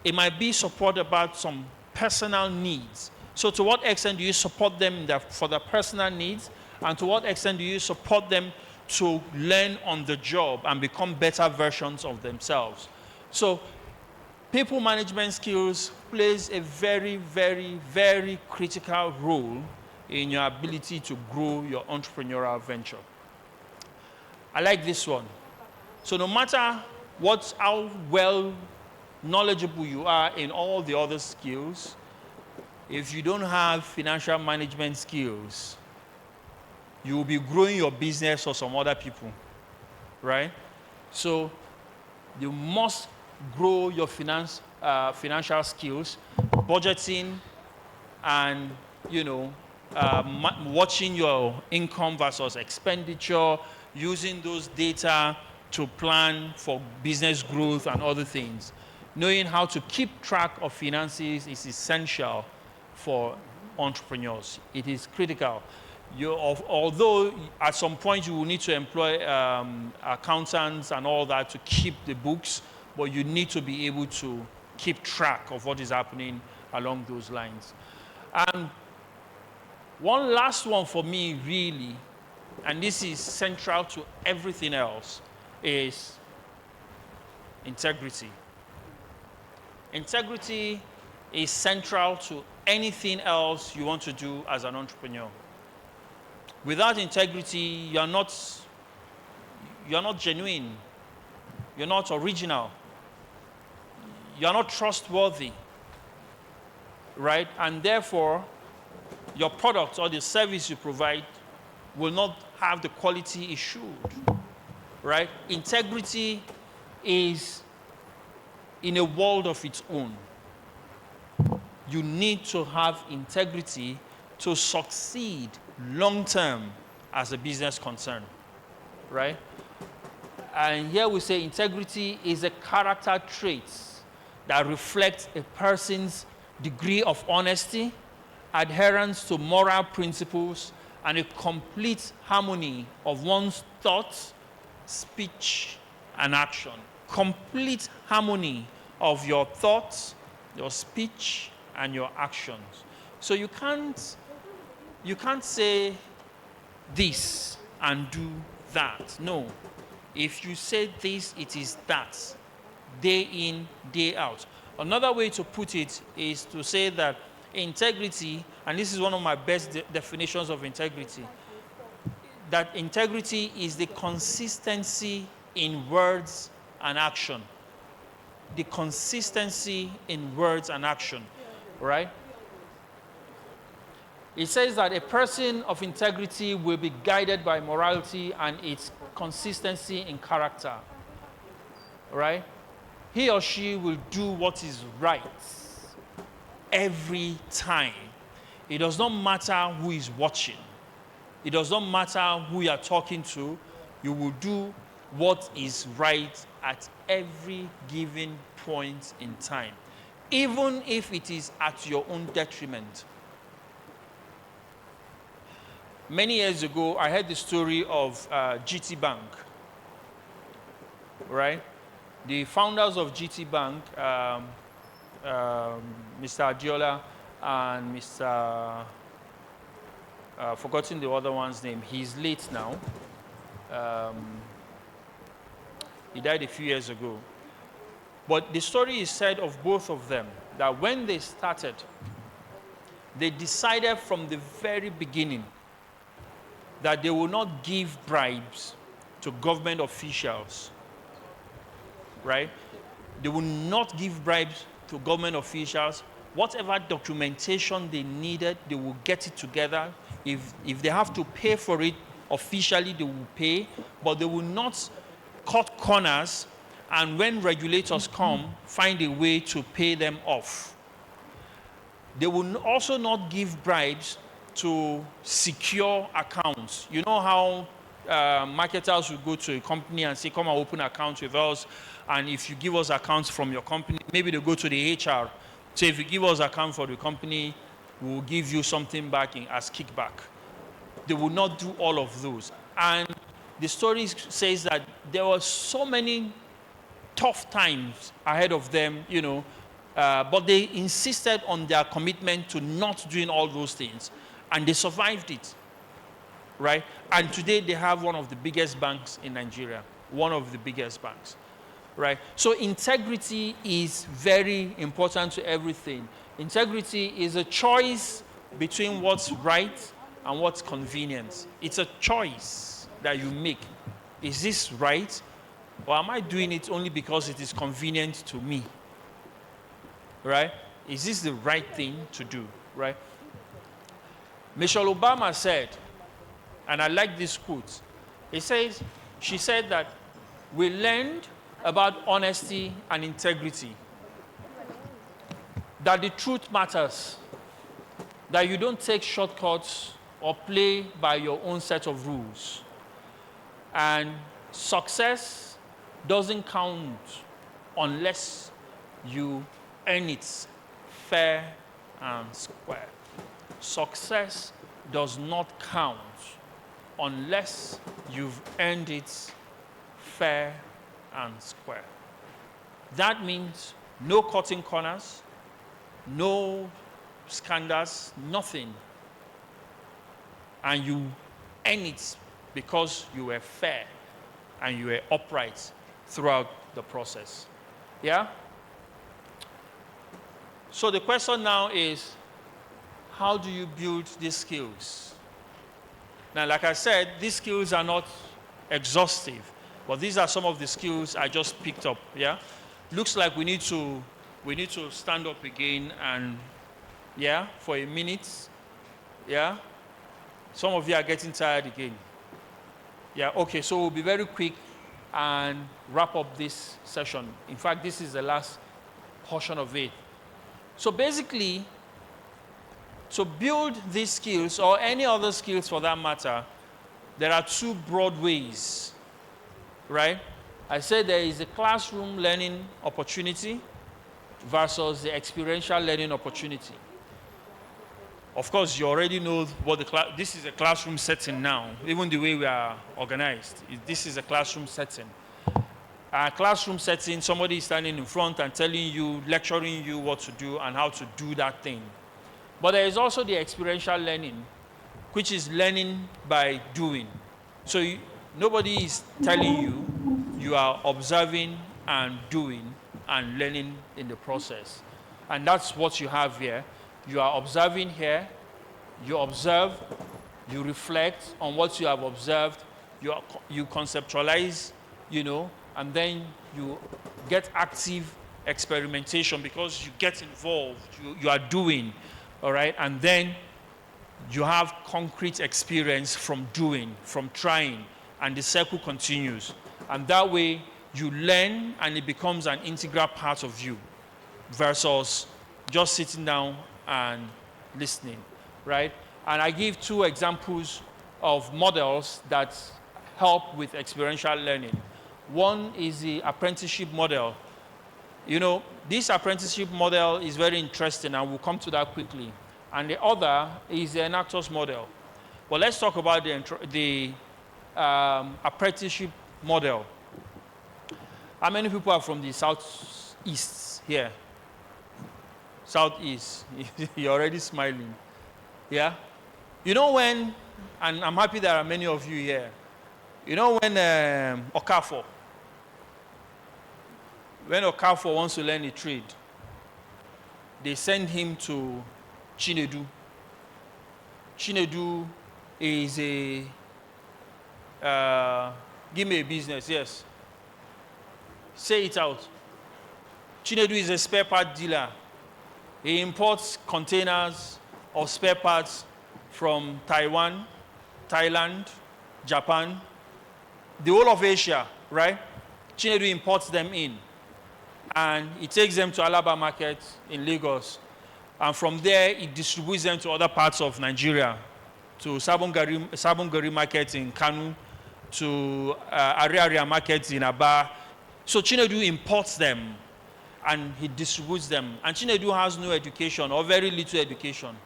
It might be support about some personal needs. So to what extent do you support them for their personal needs? And to what extent do you support them to learn on the job and become better versions of themselves? So people management skills plays a very, very, very critical role in your ability to grow your entrepreneurial venture. I like this one. So no matter how well knowledgeable you are in all the other skills, if you don't have financial management skills, you will be growing your business for some other people, right? So you must grow your financial skills, budgeting, and watching your income versus expenditure, using those data to plan for business growth and other things. Knowing how to keep track of finances is essential for entrepreneurs. It is critical. Although at some point you will need to employ accountants and all that to keep the books, but you need to be able to keep track of what is happening along those lines. And one last one for me, really, and this is central to everything else, is integrity. Integrity is central to anything else you want to do as an entrepreneur. Without integrity, you're not genuine. You're not original. You're not trustworthy, right? And therefore, your product or the service you provide will not have the quality it should, right? Integrity is in a world of its own. You need to have integrity to succeed long-term as a business concern, right? And here we say integrity is a character trait that reflects a person's degree of honesty, adherence to moral principles, and a complete harmony of one's thoughts, speech, and action. Complete harmony of your thoughts, your speech, and your actions. So you can't say this and do that. No. If you say this, it is that. Day in, day out. Another way to put it is to say that integrity, and this is one of my best definitions of integrity, that integrity is the consistency in words and action. The consistency in words and action, right? It says that a person of integrity will be guided by morality and its consistency in character, right? He or she will do what is right every time. It does not matter who is watching. It does not matter who you are talking to. You will do what is right at every given point in time, even if it is at your own detriment. Many years ago, I heard the story of GT Bank, right? The founders of GT Bank, Mr. Adiola and Mr. Forgotten the other one's name. He's late now. He died a few years ago. But the story is said of both of them that when they started, they decided from the very beginning that they will not give bribes to government officials, right? They will not give bribes to government officials. Whatever documentation they needed, they will get it together. If they have to pay for it officially, they will pay, but they will not cut corners and when regulators come, find a way to pay them off. They will also not give bribes to secure accounts. You know how marketers will go to a company and say, come and open accounts with us, and if you give us accounts from your company, maybe they go to the HR. So if you give us account for the company, we'll give you something back as kickback. They will not do all of those. And the story says that there were so many tough times ahead of them, you know, but they insisted on their commitment to not doing all those things. And they survived it, right? And today they have one of the biggest banks in Nigeria, one of the biggest banks, right? So integrity is very important to everything. Integrity is a choice between what's right and what's convenient. It's a choice that you make. Is this right? Or am I doing it only because it is convenient to me? Right? Is this the right thing to do? Right? Michelle Obama said, and I like this quote, she said that we learned about honesty and integrity, that the truth matters, that you don't take shortcuts or play by your own set of rules. And success doesn't count unless you earn it fair and square. Success does not count unless you've earned it fair and square. That means no cutting corners, no scandals, nothing. And you earn it because you were fair and you were upright throughout the process. Yeah? So the question now is, how do you build these skills? Now, like I said, these skills are not exhaustive, but these are some of the skills I just picked up, yeah? Looks like we need to stand up again and, yeah, for a minute, yeah? Some of you are getting tired again. Yeah, okay, so we'll be very quick and wrap up this session. In fact, this is the last portion of it. So basically, to build these skills, or any other skills for that matter, there are two broad ways, right? I said there is a classroom learning opportunity versus the experiential learning opportunity. Of course, you already know what this is a classroom setting now, even the way we are organized. This is a classroom setting. A classroom setting, somebody is standing in front and telling you, lecturing you what to do and how to do that thing. But there is also the experiential learning, which is learning by doing. So nobody is telling you, you are observing and doing and learning in the process. And that's what you have here. You are observing here, you observe, you reflect on what you have observed, you conceptualize, and then you get active experimentation because you get involved, you are doing, all right? And then you have concrete experience from doing, from trying, and the circle continues. And that way, you learn and it becomes an integral part of you versus just sitting down and listening, right? And I give 2 examples of models that help with experiential learning. One is the apprenticeship model. This apprenticeship model is very interesting, and we'll come to that quickly. And the other is the enactors model. But let's talk about the apprenticeship model. How many people are from the southeast here? Southeast. You're already smiling. Yeah? When, and I'm happy there are many of you here. When Okafor wants to learn a trade, they send him to Chinedu. Chinedu is give me a business, yes. Say it out. Chinedu is a spare part dealer. He imports containers of spare parts from Taiwan, Thailand, Japan, the whole of Asia, right? Chinedu imports them in. And he takes them to Alaba market in Lagos. And from there, he distributes them to other parts of Nigeria, to Sabongari market in Kanu, to Ariaria markets in Aba. So Chinedu imports them and he distributes them. And Chinedu has no education or very little education.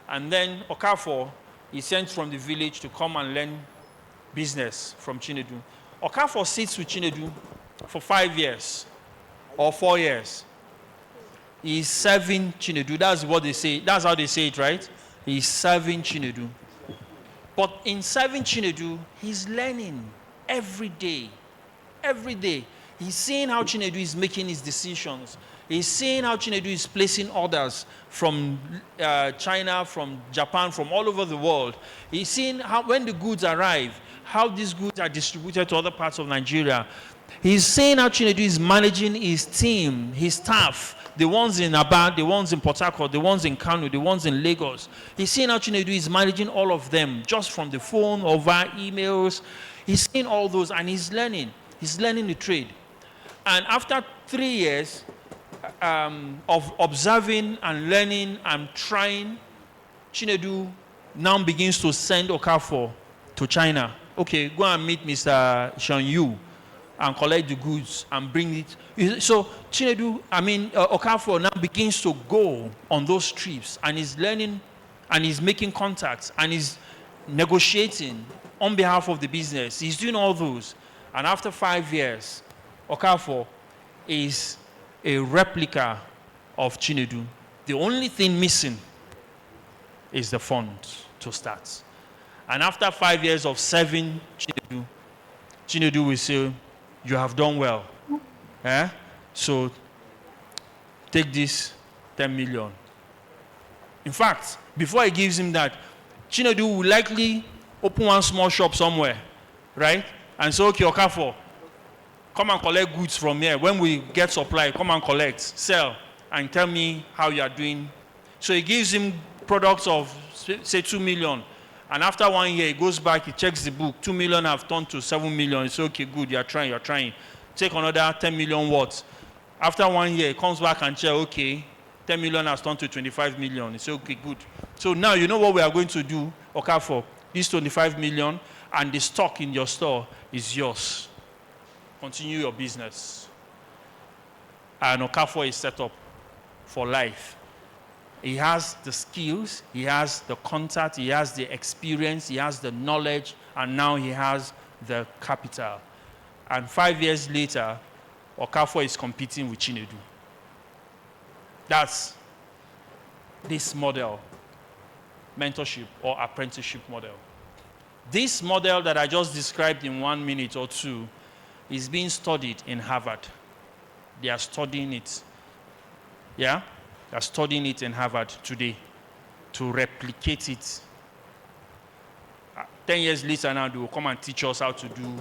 And then Okafor is sent from the village to come and learn business from Chinedu. Okafor sits with Chinedu for 5 years or 4 years. He's serving Chinedu. That's what they say. That's how they say it, right? He's serving Chinedu. But in serving Chinedu, he's learning every day. Every day. He's seeing how Chinedu is making his decisions. He's seeing how Chinedu is placing orders from China, from Japan, from all over the world. He's seeing how, when the goods arrive, how these goods are distributed to other parts of Nigeria. He's seeing how Chinedu is managing his team, his staff, the ones in Aba, the ones in Port Harcourt, the ones in Kano, the ones in Lagos. He's seeing how Chinedu is managing all of them just from the phone or via emails. He's seeing all those and he's learning. He's learning the trade. And after 3 years of observing and learning and trying, Chinedu now begins to send Okafor to China. Okay, go and meet Mr. Xiang Yu and collect the goods and bring it. So Okafor now begins to go on those trips and he's learning and he's making contacts and he's negotiating on behalf of the business. He's doing all those. And after 5 years, Okafor is a replica of Chinedu. The only thing missing is the fund to start. And after 5 years of serving Chinedu, Chinedu will say, you have done well. So take this 10 million. In fact, before he gives him that, Chinedu will likely open one small shop somewhere, right? And say, okay, Okafor, come and collect goods from here. When we get supply, come and collect, sell, and tell me how you are doing. So he gives him products of, say, 2 million. And after 1 year, he goes back, he checks the book. 2 million have turned to 7 million. He says, okay, good, you're trying. Take another 10 million watts. After 1 year, he comes back and checks, okay, 10 million has turned to 25 million. He says, okay, good. So now you know what we are going to do, Okafor. This 25 million and the stock in your store is yours. Continue your business. And Okafor is set up for life. He has the skills, he has the contact, he has the experience, he has the knowledge, and now he has the capital. And 5 years later, Okafor is competing with Chinedu. That's this model, mentorship or apprenticeship model. This model that I just described in 1 minute or two is being studied in Harvard. They are studying it. Yeah? They are studying it in Harvard today to replicate it. 10 years later now, they will come and teach us how to do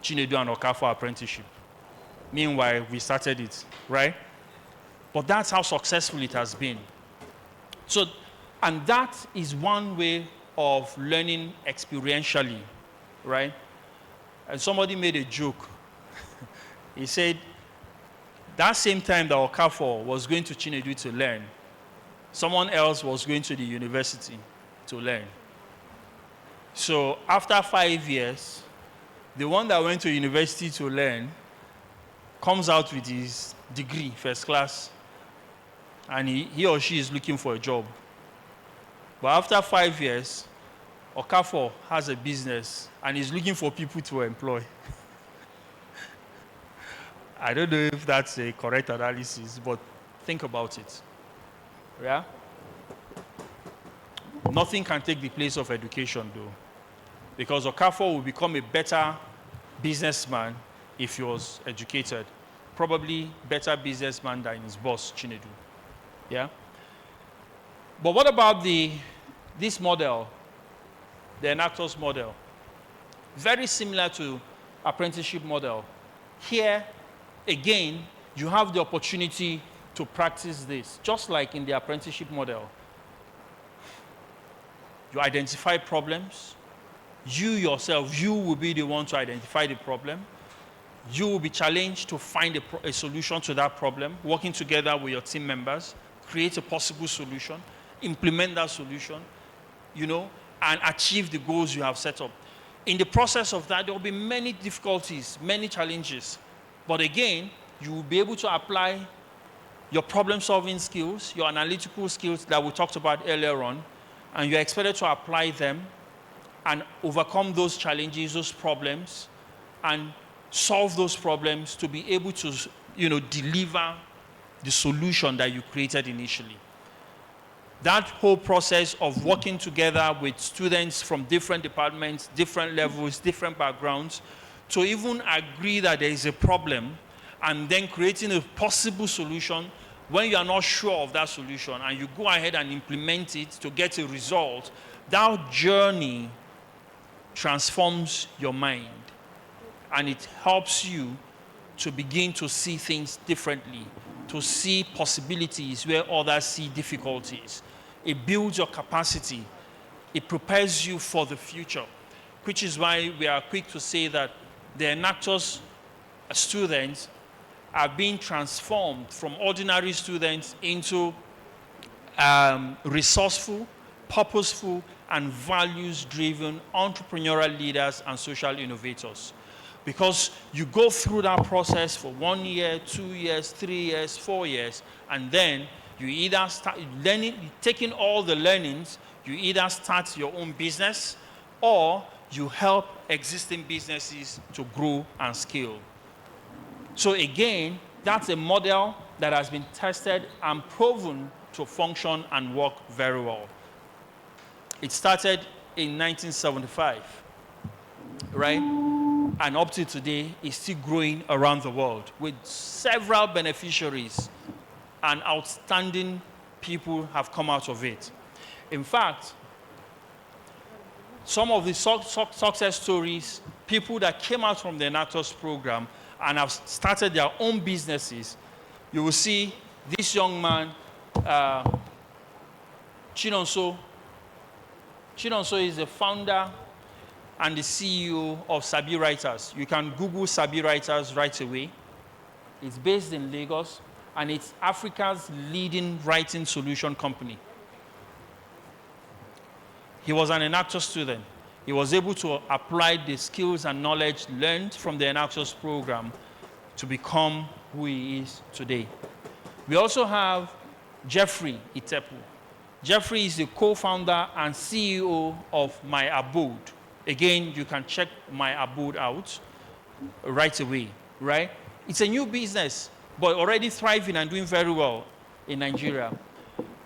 Chinedu and Okafor apprenticeship. Meanwhile, we started it, right? But that's how successful it has been. So, and that is one way of learning experientially, right? And somebody made a joke. He said, that same time that Okafor was going to Chinedu to learn, someone else was going to the university to learn. So after 5 years, the one that went to university to learn comes out with his degree, first class, and he or she is looking for a job. But after 5 years, Okafor has a business and is looking for people to employ. I don't know if that's a correct analysis, but think about it. Yeah? Nothing can take the place of education, though. Because Okafor will become a better businessman if he was educated. Probably better businessman than his boss, Chinedu. Yeah? But what about this model, the Enactus model? Very similar to apprenticeship model. Here, again, you have the opportunity to practice this, just like in the apprenticeship model. You identify problems. You yourself, you will be the one to identify the problem. You will be challenged to find a solution to that problem, working together with your team members, create a possible solution, implement that solution, and achieve the goals you have set up. In the process of that, there will be many difficulties, many challenges. But again, you will be able to apply your problem-solving skills, your analytical skills that we talked about earlier on, and you're expected to apply them and overcome those challenges, those problems, and solve those problems to be able to, deliver the solution that you created initially. That whole process of working together with students from different departments, different levels, different backgrounds, to even agree that there is a problem and then creating a possible solution when you are not sure of that solution and you go ahead and implement it to get a result, that journey transforms your mind and it helps you to begin to see things differently, to see possibilities where others see difficulties. It builds your capacity. It prepares you for the future, which is why we are quick to say that the Enactus students are being transformed from ordinary students into resourceful, purposeful, and values-driven entrepreneurial leaders and social innovators. Because you go through that process for 1 year, 2 years, 3 years, 4 years, and then you either start learning, taking all the learnings, you either start your own business or you help existing businesses to grow and scale. So again, that's a model that has been tested and proven to function and work very well. It started in 1975, right? And up to today, it's still growing around the world with several beneficiaries and outstanding people have come out of it. In fact, some of the success stories, people that came out from the Enactus program and have started their own businesses, you will see this young man, Chinonso. Chinonso is the founder and the CEO of Sabi Writers. You can Google Sabi Writers right away. It's based in Lagos, and it's Africa's leading writing solution company. He was an Enactus student. He was able to apply the skills and knowledge learned from the Enactus program to become who he is today. We also have Jeffrey Itepu. Jeffrey is the co-founder and CEO of My Abode. Again, you can check My Abode out right away, right? It's a new business, but already thriving and doing very well in Nigeria.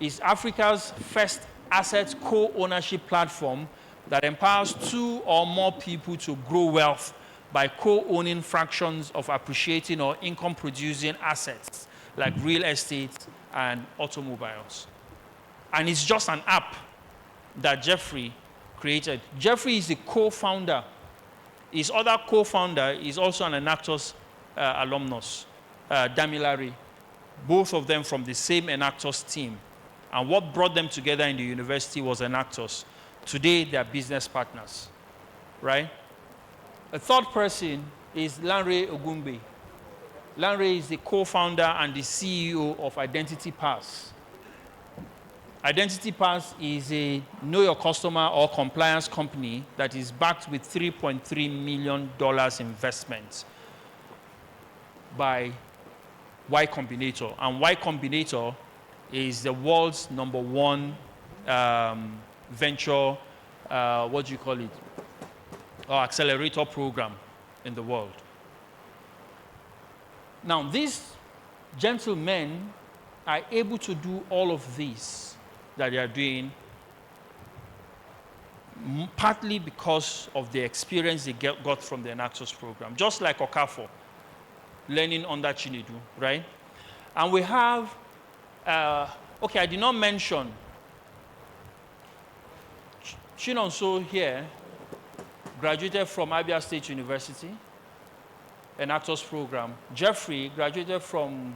It's Africa's first asset co-ownership platform that empowers 2 or more people to grow wealth by co-owning fractions of appreciating or income-producing assets like real estate and automobiles. And it's just an app that Jeffrey created. Jeffrey is the co-founder. His other co-founder is also an Enactus alumnus, Damilare. Both of them from the same Enactus team. And what brought them together in the university was Enactus. Today, they are business partners, right? A third person is Lanre Ogumbe. Lanre is the co-founder and the CEO of Identity Pass. Identity Pass is a know your customer or compliance company that is backed with $3.3 million investment by Y Combinator. And Y Combinator is the world's #1 venture, what do you call it? Accelerator program in the world. Now, these gentlemen are able to do all of this that they are doing partly because of the experience they got from the Enactus program, just like Okafor, learning under Chinedu, right? And we have, okay, I did not mention Chinonso here graduated from Abia State University, Enactus program. Jeffrey graduated from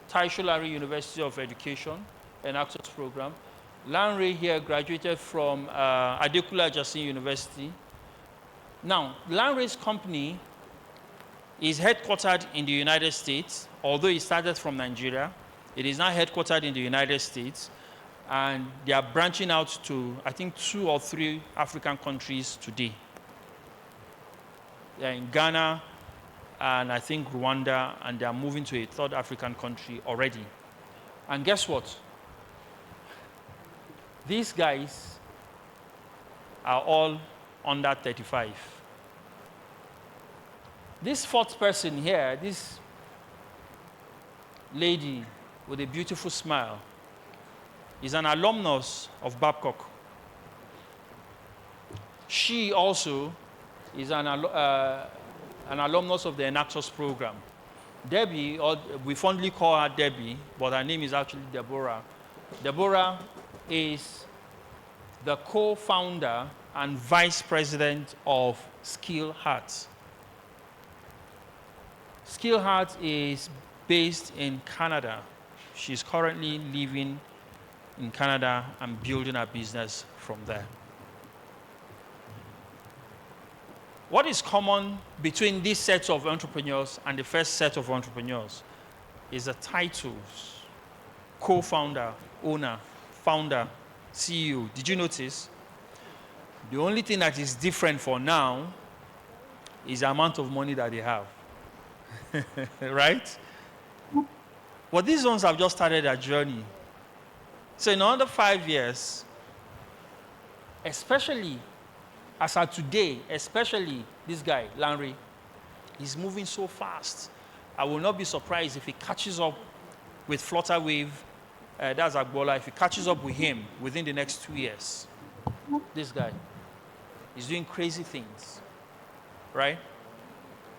Taisholari University of Education, Enactus program. Lanre here graduated from Adekunle Ajasin University. Now, Lanre's company is headquartered in the United States, although it started from Nigeria. It is now headquartered in the United States, and they are branching out to, I think, 2 or 3 African countries today. They are in Ghana, and I think Rwanda, and they are moving to a 3rd African country already. And guess what? These guys are all under 35. This 4th person here, this lady with a beautiful smile, is an alumnus of Babcock. She also is an alumnus of the Enactus program. Debbie, or we fondly call her Debbie, but her name is actually Deborah. Deborah is the co-founder and vice president of Skill Heart. Skill Heart is based in Canada. She's currently living in Canada and building her business from there. What is common between these sets of entrepreneurs and the first set of entrepreneurs is the titles: co-founder, owner, founder, CEO. Did you notice? The only thing that is different for now is the amount of money that they have. Right? But these ones have just started their journey. So in another 5 years, especially as of today, especially this guy, Lanre, he's moving so fast. I will not be surprised if he catches up with Flutterwave, that's Agbola, if he catches up with him within the next 2 years. This guy is doing crazy things, right?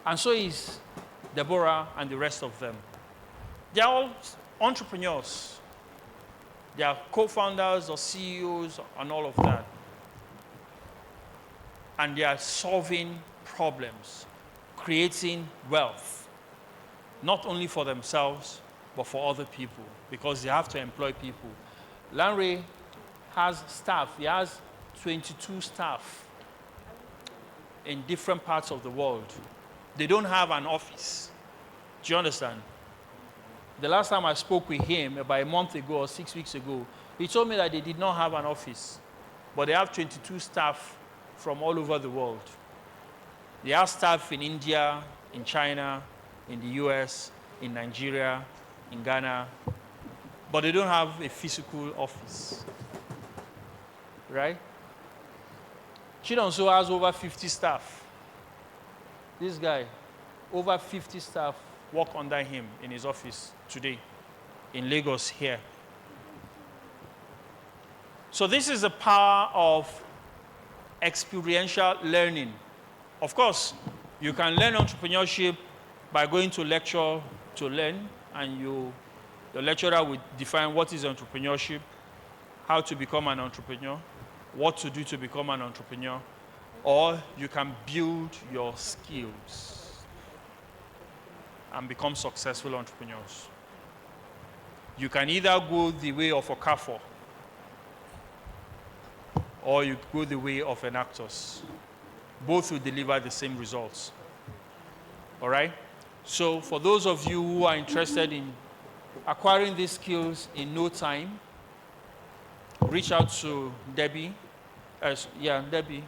And so is Deborah and the rest of them. They're all entrepreneurs. They are co-founders or CEOs and all of that. And they are solving problems, creating wealth, not only for themselves, but for other people, because they have to employ people. Lanre has staff. He has 22 staff in different parts of the world. They don't have an office. Do you understand? The last time I spoke with him, about a month ago or 6 weeks ago, he told me that they did not have an office, but they have 22 staff from all over the world. They have staff in India, in China, in the US, in Nigeria, in Ghana, but they don't have a physical office, right? Chinonso has over 50 staff. This guy, over 50 staff work under him in his office today in Lagos here. So this is the power of experiential learning. Of course, you can learn entrepreneurship by going to lecture to learn, and you The lecturer will define what is entrepreneurship, how to become an entrepreneur, what to do to become an entrepreneur, or you can build your skills and become successful entrepreneurs. You can either go the way of a CAFO or you go the way of an actors. Both will deliver the same results. All right? So for those of you who are interested in acquiring these skills in no time, reach out to Debbie, Debbie,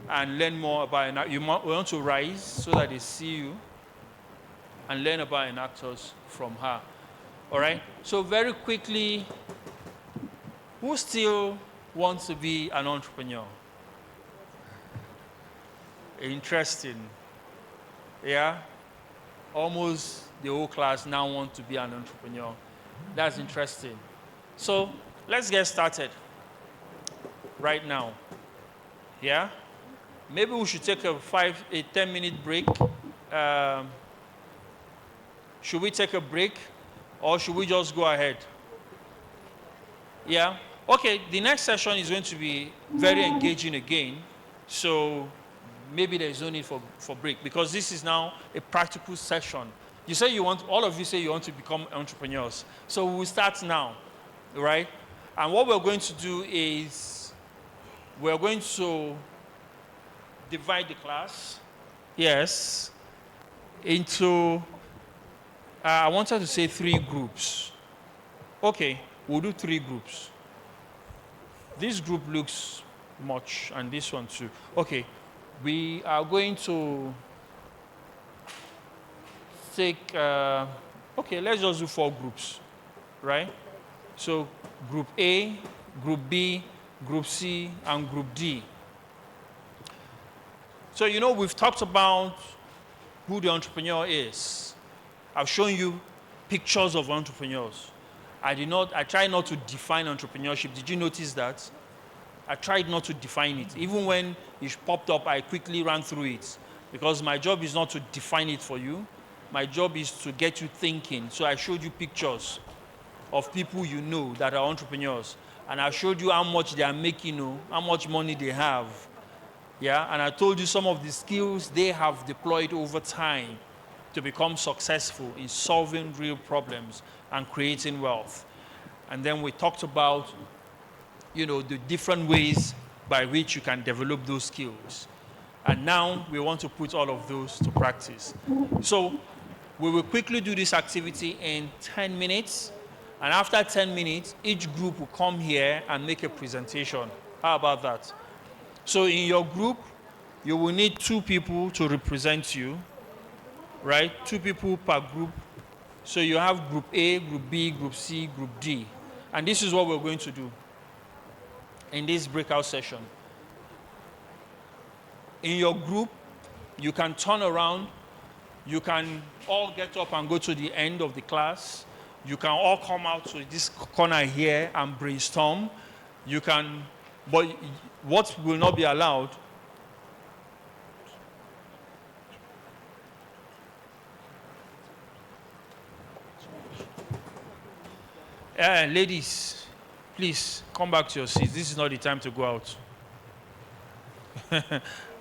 and learn more about it. You want to rise so that they see you and learn about actors from her. All right? So very quickly, who still wants to be an entrepreneur? Interesting. Yeah? Almost the whole class now want to be an entrepreneur. That's interesting. So let's get started right now. Yeah? Maybe we should take a 10-minute break. Should we take a break or should we just go ahead? Yeah? Okay, the next session is going to be very engaging again. So maybe there is no need for break because this is now a practical session. You say all of you say you want to become entrepreneurs. So we'll start now, right? And what we're going to do is we're going to divide the class, yes, into, I wanted to say 3 groups. Okay, we'll do 3 groups. This group looks much, and this one too. Okay, we are going to take, okay, let's just do 4 groups, right? So group A, group B, group C, and group D. So, we've talked about who the entrepreneur is. I've shown you pictures of entrepreneurs. I tried not to define entrepreneurship. Did you notice that? I tried not to define it. Even when it popped up, I quickly ran through it. Because my job is not to define it for you. My job is to get you thinking. So I showed you pictures of people you know that are entrepreneurs. And I showed you how much they are making, how much money they have. Yeah, and I told you some of the skills they have deployed over time to become successful in solving real problems and creating wealth. And then we talked about, the different ways by which you can develop those skills. And now we want to put all of those to practice. So we will quickly do this activity in 10 minutes. And after 10 minutes, each group will come here and make a presentation. How about that? So in your group, you will need 2 people to represent you, right? 2 people per group. So you have group A, group B, group C, group D. And this is what we're going to do in this breakout session. In your group, you can turn around. You can all get up and go to the end of the class. You can all come out to this corner here and brainstorm. You can, but what will not be allowed ladies, please come back to your seats. This is not the time to go out.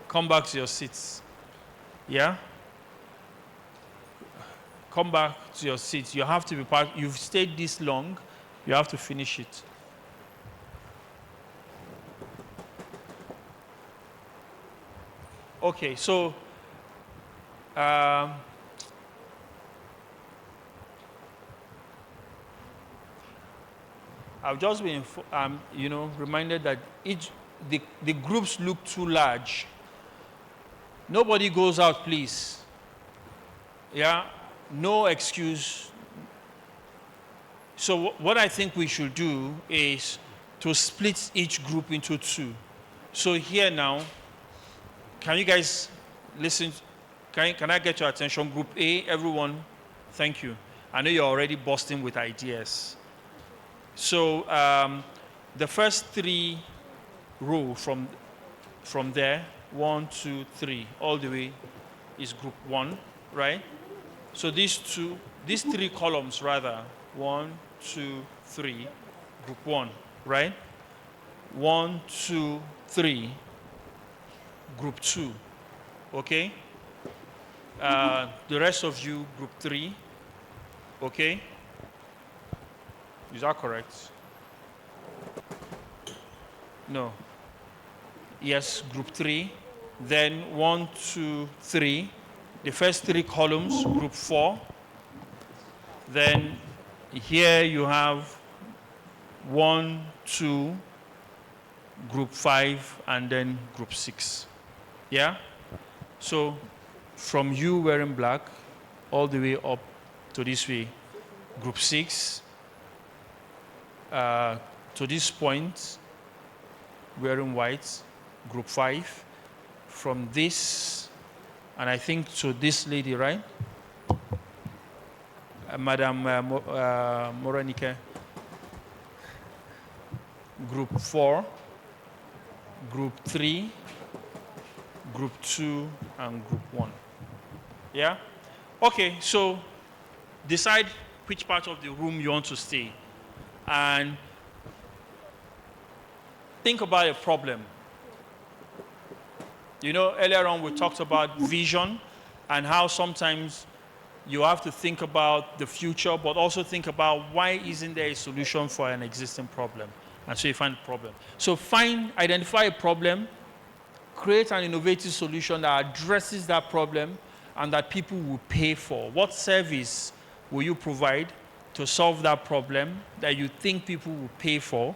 Come back to your seats. Yeah? Come back to your seats. You have to be part. You've stayed this long. You have to finish it. Okay, so I've just been, reminded that the groups look too large. Nobody goes out, please. Yeah, no excuse. So what I think we should do is to split each group into 2. So here now, can you guys listen? Can I get your attention? Group A, everyone, thank you. I know you're already bursting with ideas. So the first 3 row from there, 1, 2, 3, all the way is group 1, right? So these 3 columns rather 1, 2, 3, group 1, right? 1, 2, 3, group 2, okay? The rest of you, group 3, okay? Is that correct? No. Yes, group 3. Then 1, 2, 3. The first 3 columns, group 4. Then here you have 1, 2, group 5, and then group 6. Yeah? So from you wearing black all the way up to this way, group 6, to this point, wearing white, group 5. From this, and I think to this lady, right? Madam Moranike, group 4, group 3, group 2, and group 1. Yeah? Okay, so decide which part of the room you want to stay. And think about a problem. You know, earlier on we talked about vision and how sometimes you have to think about the future, but also think about why isn't there a solution for an existing problem. And so you find a problem. So identify a problem, create an innovative solution that addresses that problem and that people will pay for. What service will you provide to solve that problem that you think people will pay for,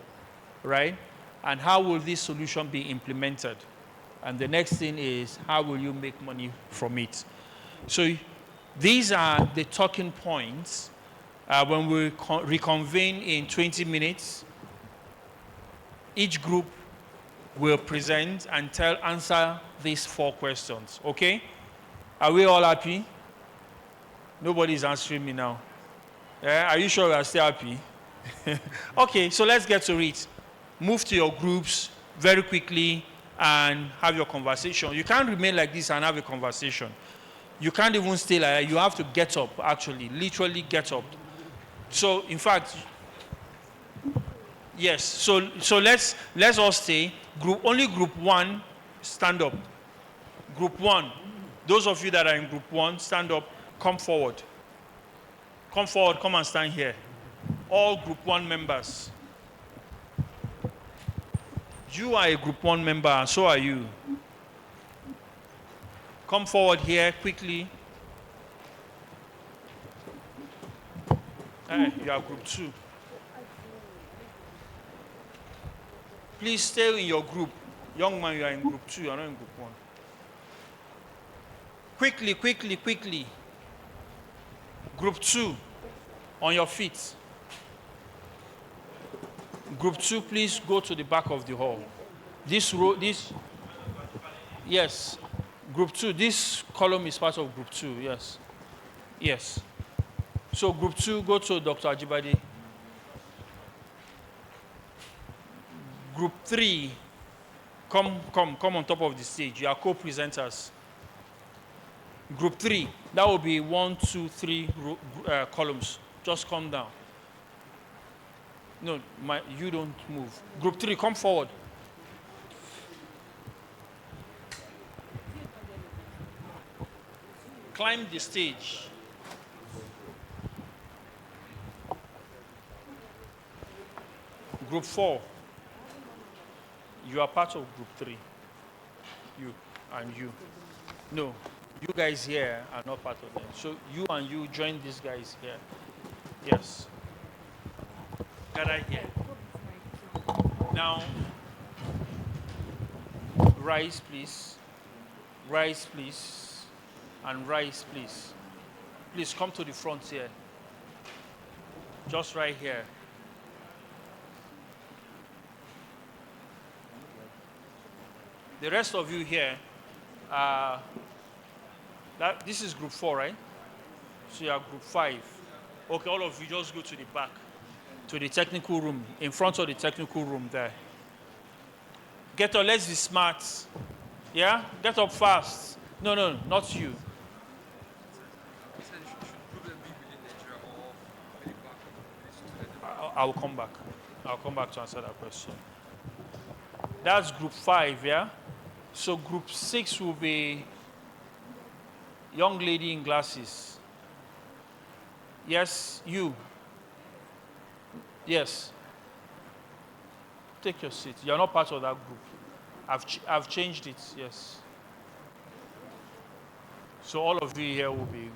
right? And how will this solution be implemented? And the next thing is, how will you make money from it? So these are the talking points. When we reconvene in 20 minutes, each group will present and answer these 4 questions, okay? Are we all happy? Nobody's answering me now. Yeah? Are you sure we are still happy? Okay, so let's get to it. Move to your groups very quickly and have your conversation. You can't remain like this and have a conversation. You can't even stay like that. You have to get up, actually, literally get up. So, in fact, yes, so let's all stay. Only group 1, stand up. Group 1, those of you that are in group 1, stand up, come forward. Come forward, come and stand here. All group 1 members. You are a group 1 member, and so are you. Come forward here quickly. Hey, you are group 2. Please stay in your group. Young man, you are in group 2, you are not in group 1. Quickly, quickly, quickly. Group 2, on your feet. Group 2, please go to the back of the hall. Yes. Group 2, this column is part of group 2, yes. Yes. So group 2, go to Dr. Ajibade. Group 3, come on top of the stage. You are co-presenters. Group 3, that will be 1, 2, 3 columns. Just come down. No, you don't move. Group 3, come forward. Climb the stage. Group 4, you are part of group 3. You and you. No, you guys here are not part of them. So you and you join these guys here. Yes. Gather here. Now, rise, please. Rise, please. And rise, please. Please come to the front here. Just right here. The rest of you here, this is group 4, right? So you are group 5. Okay, all of you just go to the back, to the technical room, in front of the technical room there. Get up, let's be smart. Yeah? Get up fast. No, not you. I'll come back. I'll come back to answer that question. That's group 5, yeah? So group 6 will be young lady in glasses. Yes, you. Yes. Take your seat. You're not part of that group. I've changed it, yes. So all of you here will be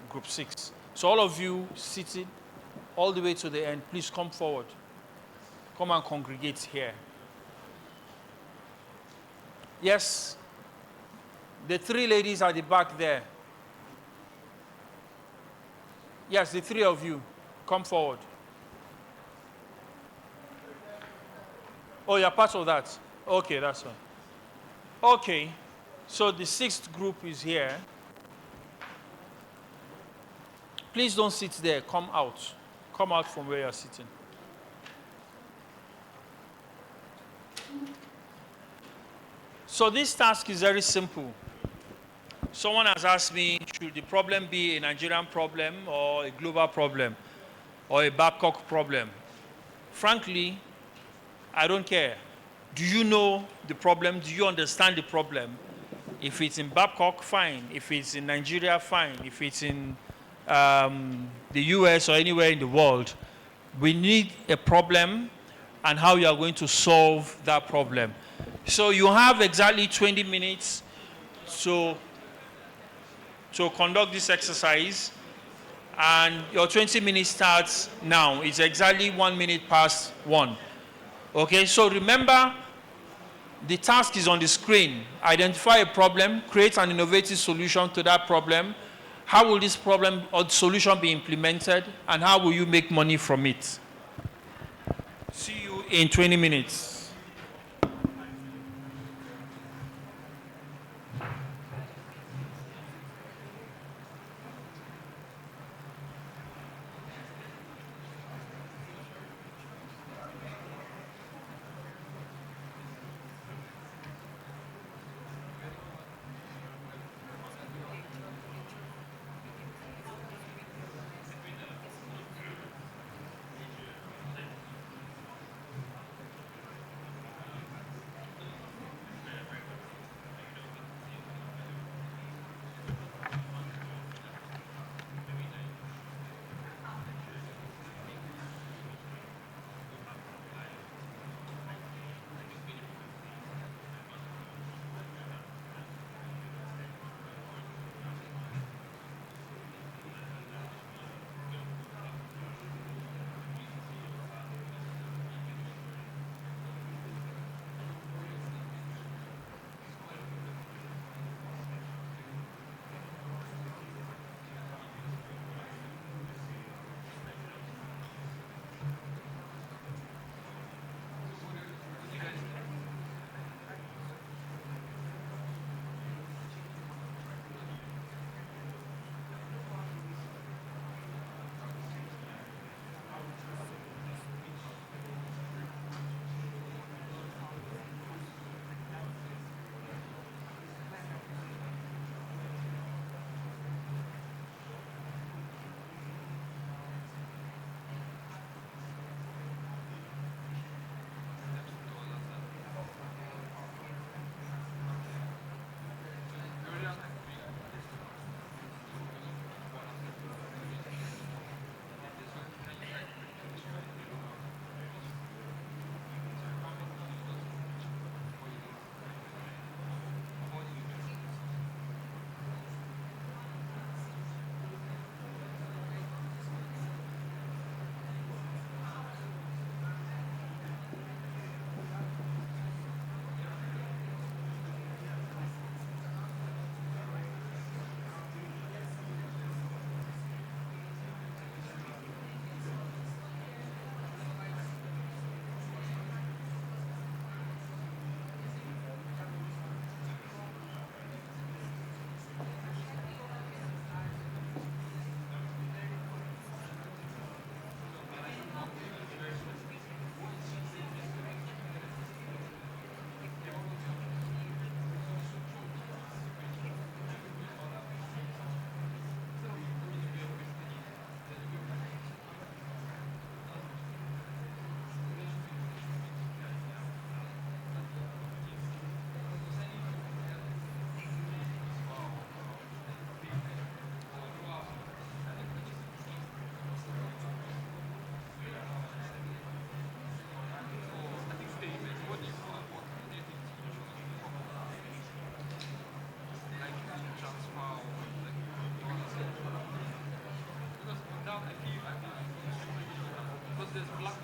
group 6. So all of you sitting all the way to the end, please come forward. Come and congregate here. Yes. The 3 ladies at the back there. Yes, the 3 of you. Come forward. Oh, you're part of that? Okay, that's fine. Okay. So the 6th group is here. Please don't sit there. Come out. Come out from where you're sitting. So this task is very simple. Someone has asked me, should the problem be a Nigerian problem or a global problem or a Babcock problem? Frankly, I don't care. Do you know the problem? Do you understand the problem? If it's in Babcock, fine. If it's in Nigeria, fine. If it's in the US or anywhere in the world, we need a problem and how you are going to solve that problem. So you have exactly 20 minutes to conduct this exercise, and your 20 minutes starts now. It's exactly 1 minute past 1. Okay, so remember, the task is on the screen. Identify a problem, create an innovative solution to that problem. How will this problem or solution be implemented, and how will you make money from it? See you in 20 minutes.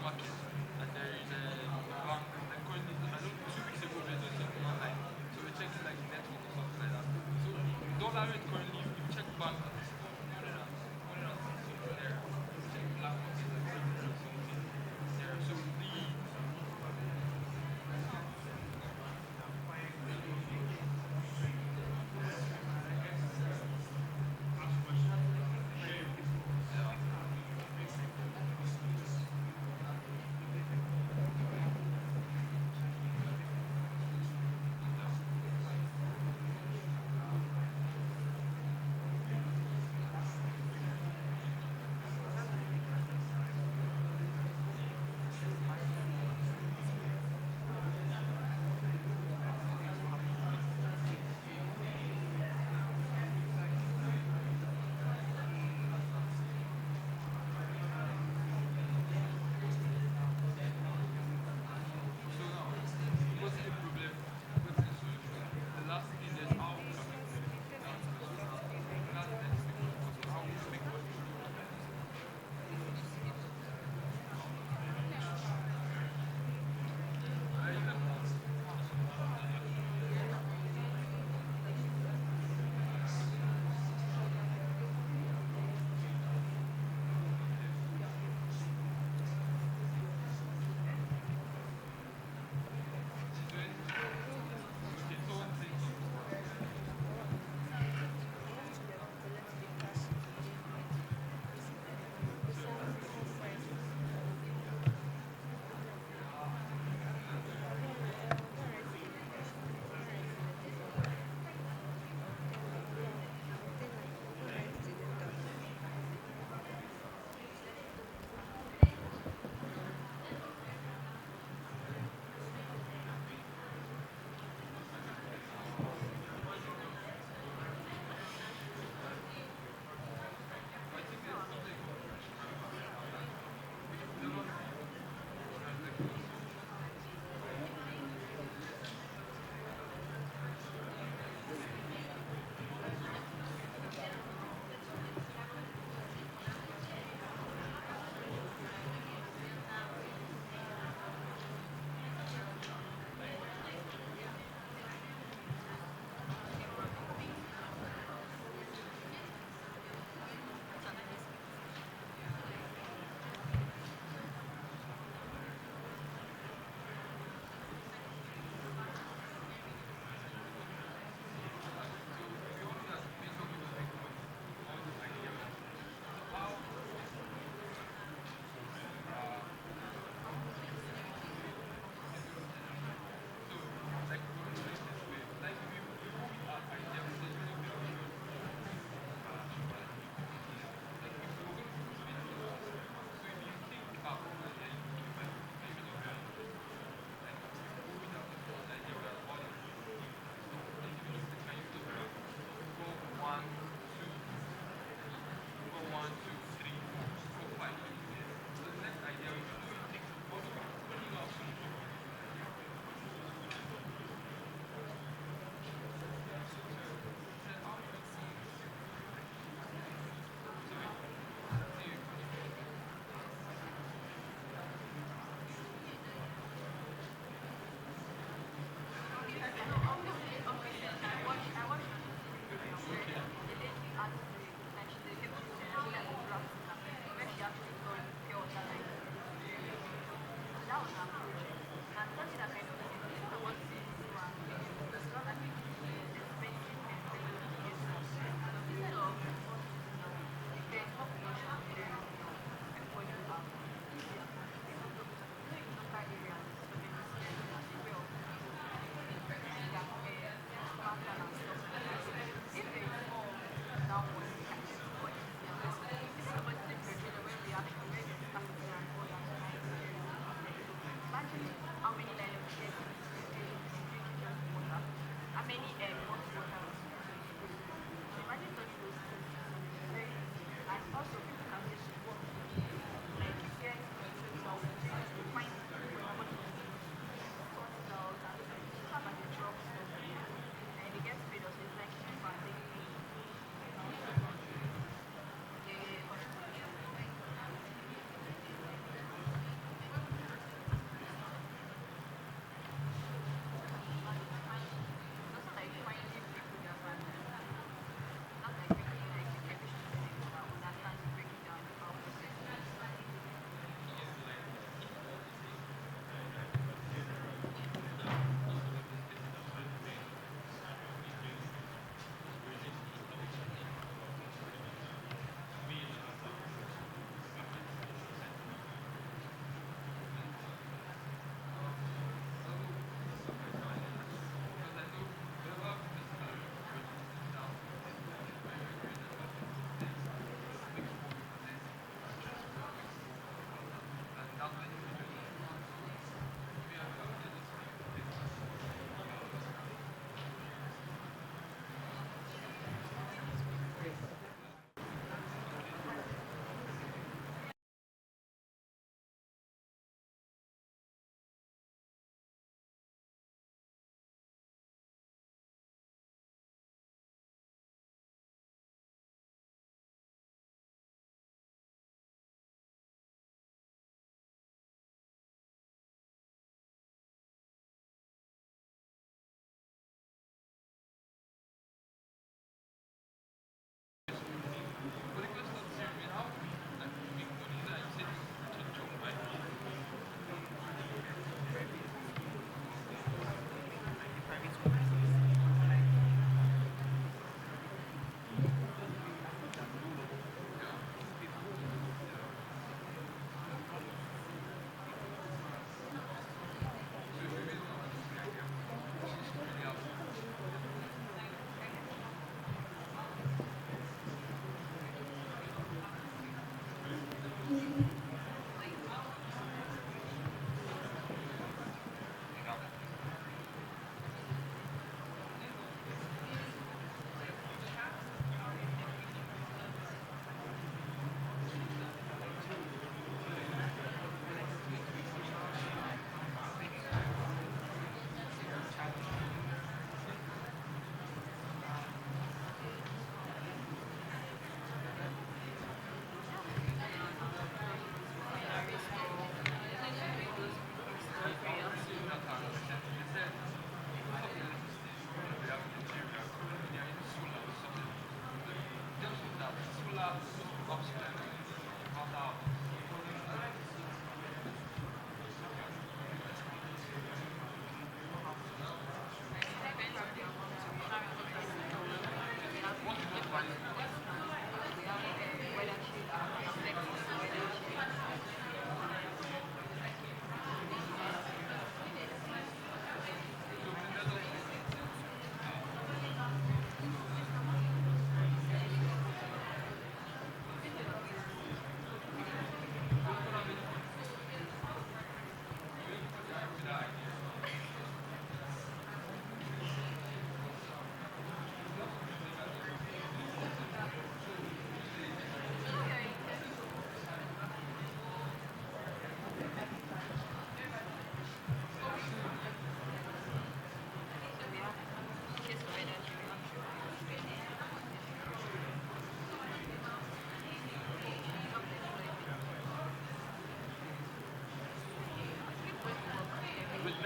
market, and there is a bank, like currently, I don't know, 2 weeks ago there's something online. So we checked like network or something like that. So dollar rate currently, if you check bank, it's 460 there. You check black market, like 700 something there. So the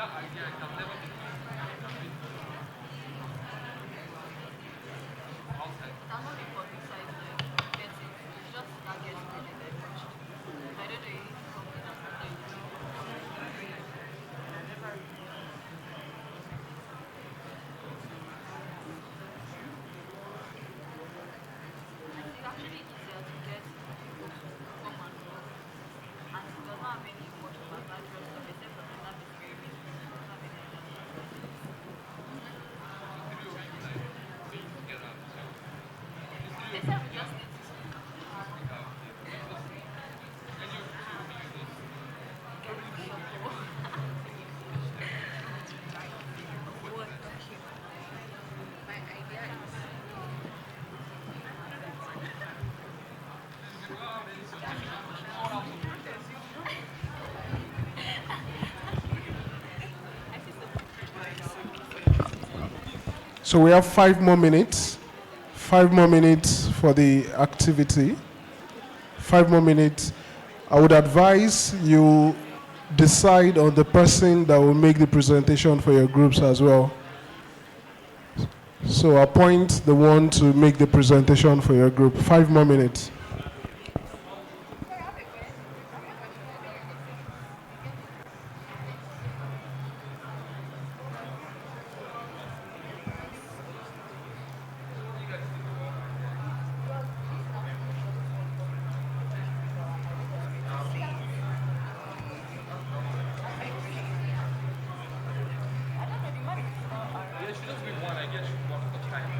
that idea can never be fixed. It can be outside. So we have 5 more minutes. 5 more minutes for the activity. 5 more minutes. I would advise you decide on the person that will make the presentation for your groups as well. So appoint the one to make the presentation for your group. 5 more minutes. Yeah, it should just be one. I guess one at a time.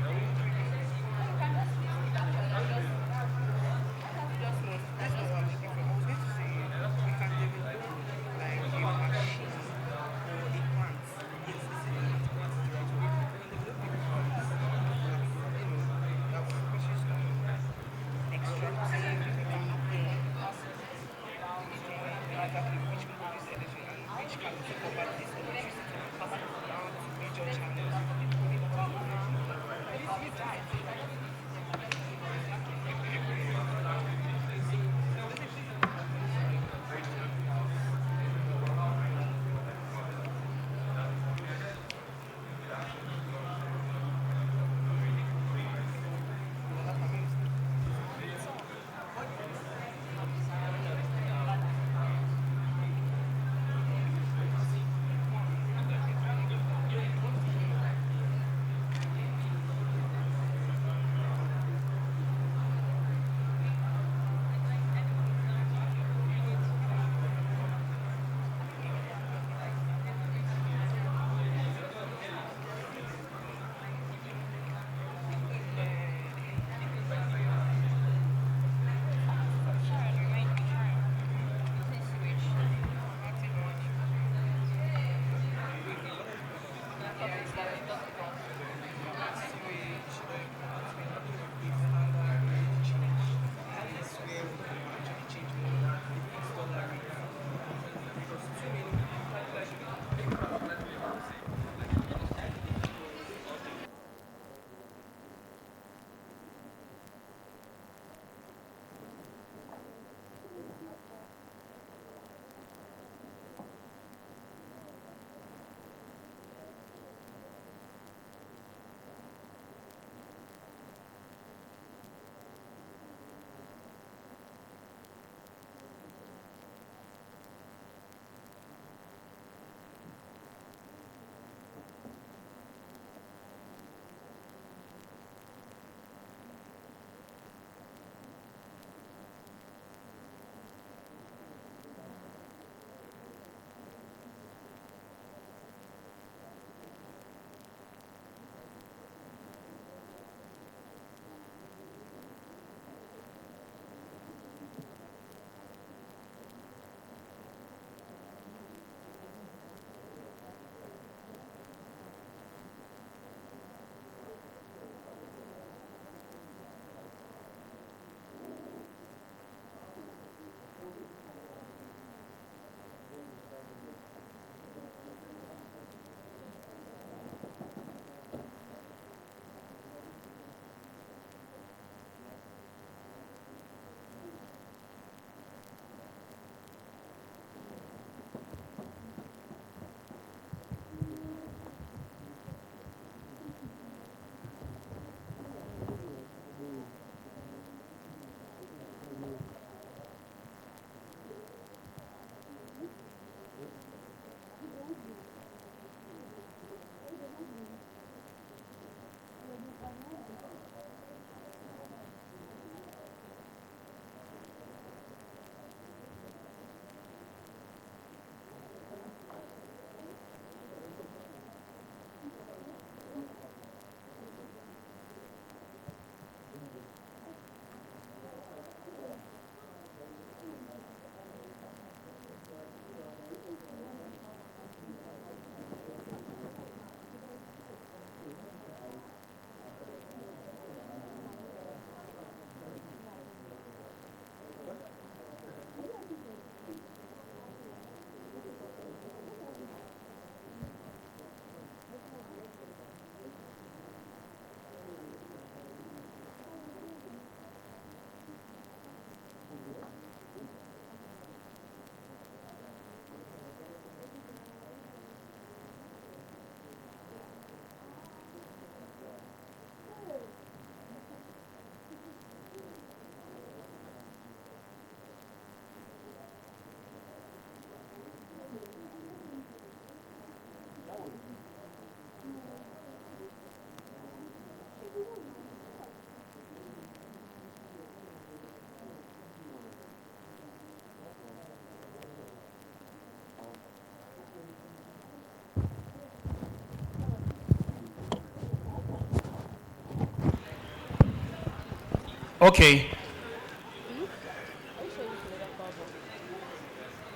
Okay.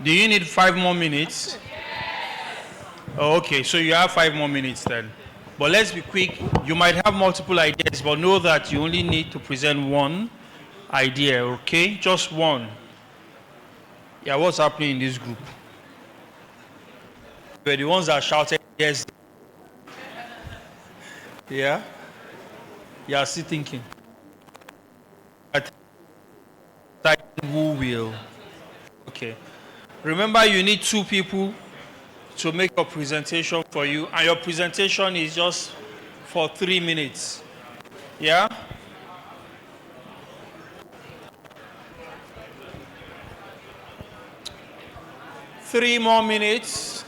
Do you need 5 more minutes? Oh, okay, so you have 5 more minutes then. But let's be quick. You might have multiple ideas, but know that you only need to present one idea, okay? Just one. Yeah, what's happening in this group? We're the ones that shouted yes. Yeah? You are still thinking. Who will? Okay. Remember, you need 2 people to make a presentation for you, and your presentation is just for 3 minutes. Yeah? Three more minutes.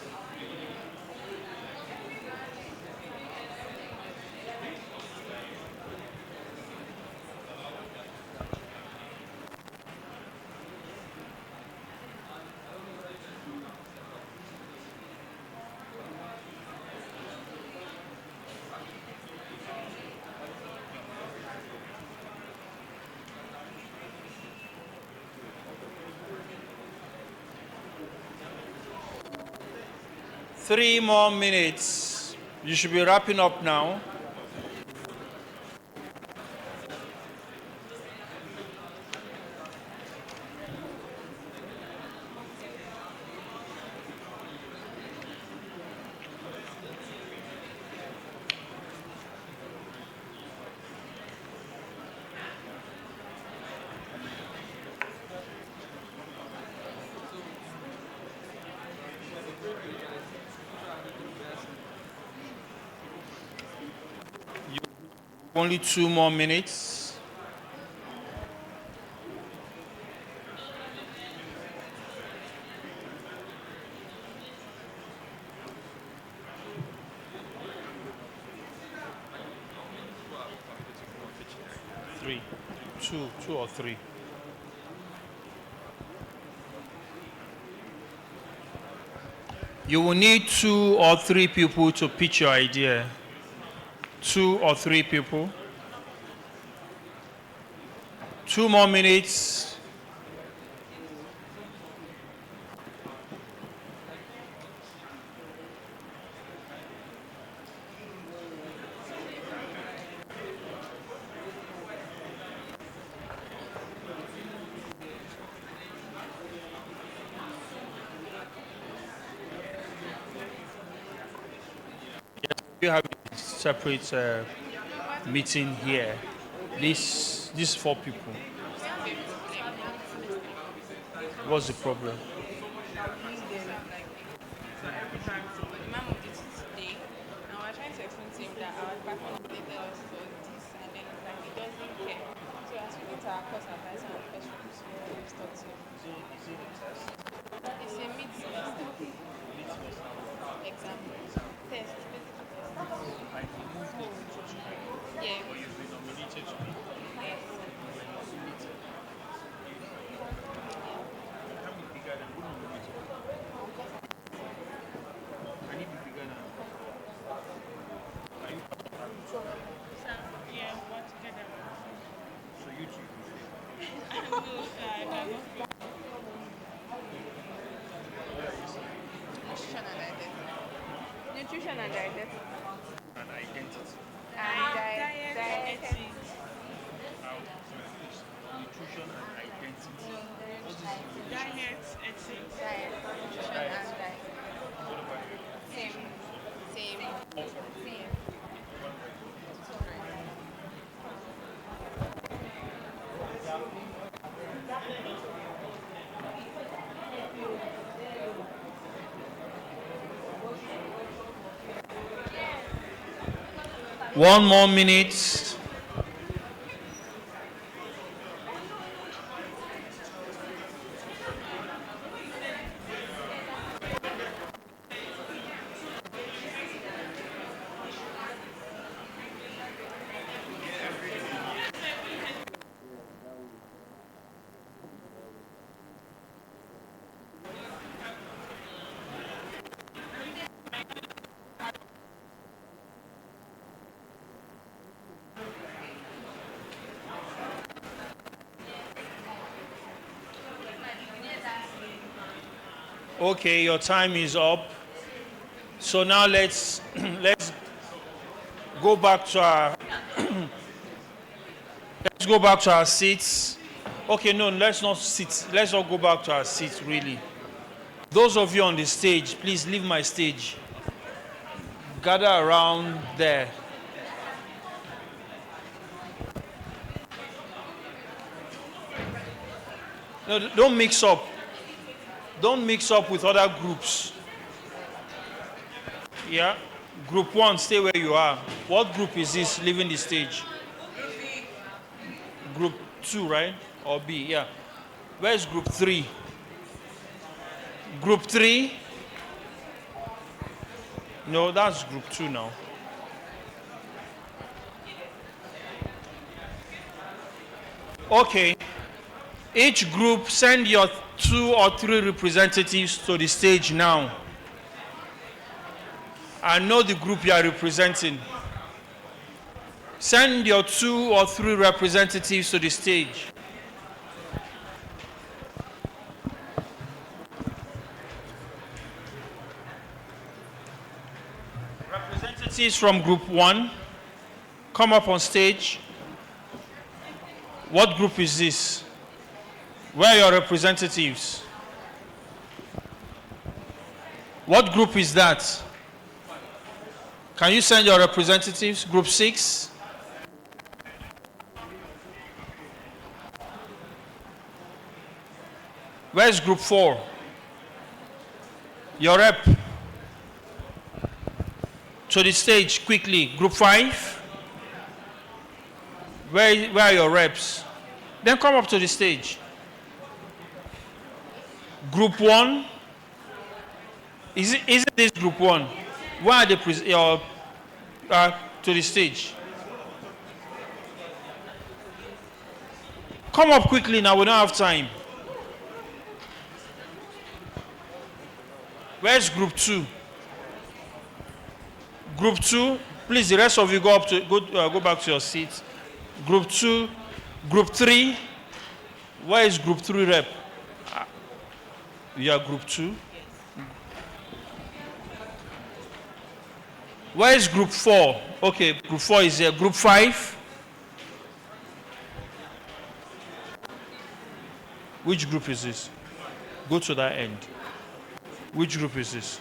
Three more minutes. You should be wrapping up now. Only 2 more minutes. Three. Two or three. You will need 2 or 3 people to pitch your idea. 2 or 3 people. 2 more minutes. You have a separate meeting here. These 4 people. What's the problem? Nutrition and dietetics. And identity. Dietetics. Nutrition and identity. Diet, ethics. Diet, nutrition and diet. Same. 1 more minute. Okay, your time is up. So now let's let's go back to our let's go back to our seats. Okay, no, let's not sit. Let's not go back to our seats, really. Those of you on the stage, please leave my stage. Gather around there. No, don't mix up. Don't mix up with other groups. Yeah? Group 1, stay where you are. What group is this leaving the stage? Group 2, right? Or B, yeah. Where's group 3? Group 3? No, that's group 2 now. Okay. Each group send your 2 or 3 representatives to the stage now. I know the group you are representing. Send your 2 or 3 representatives to the stage. Representatives from group 1, come up on stage. What group is this? Where are your representatives? What group is that? Can you send your representatives? Group 6? Where's group 4? Your rep. To the stage, quickly. Group 5? Where are your reps? Then come up to the stage. Group 1? Isn't this group 1? Where are the to the stage? Come up quickly now, we don't have time. Where's group 2? Group 2, please, the rest of you go back to your seats. Group 2, group 3. Where is group 3 rep? You are group 2. Where is group 4? Okay, group 4 is here. Group 5? Which group is this? Go to that end. Which group is this?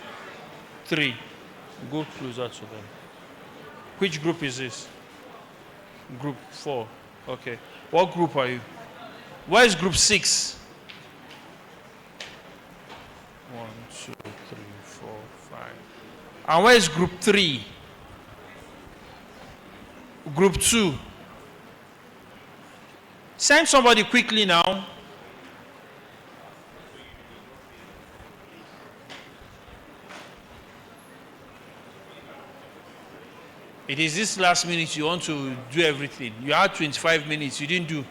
3. Go closer to them. Which group is this? Group 4. Okay. What group are you? Where is group 6? 1, 2, 3, 4, 5. And where is group 3? Group 2. Send somebody quickly now. It is this last minute you want to do everything. You had 25 minutes, you didn't do.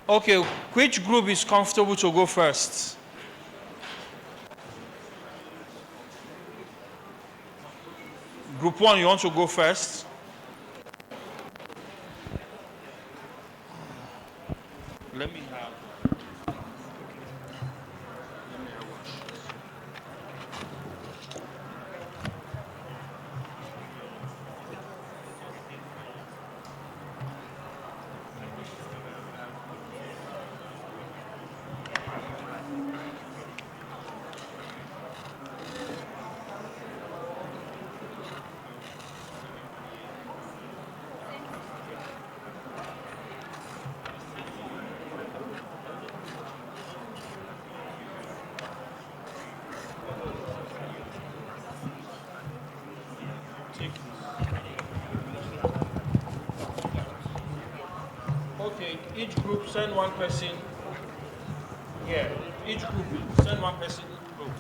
Okay, which group is comfortable to go first? Group 1, you want to go first? Let me have. Okay, each group send one person here. Each group send one person each group.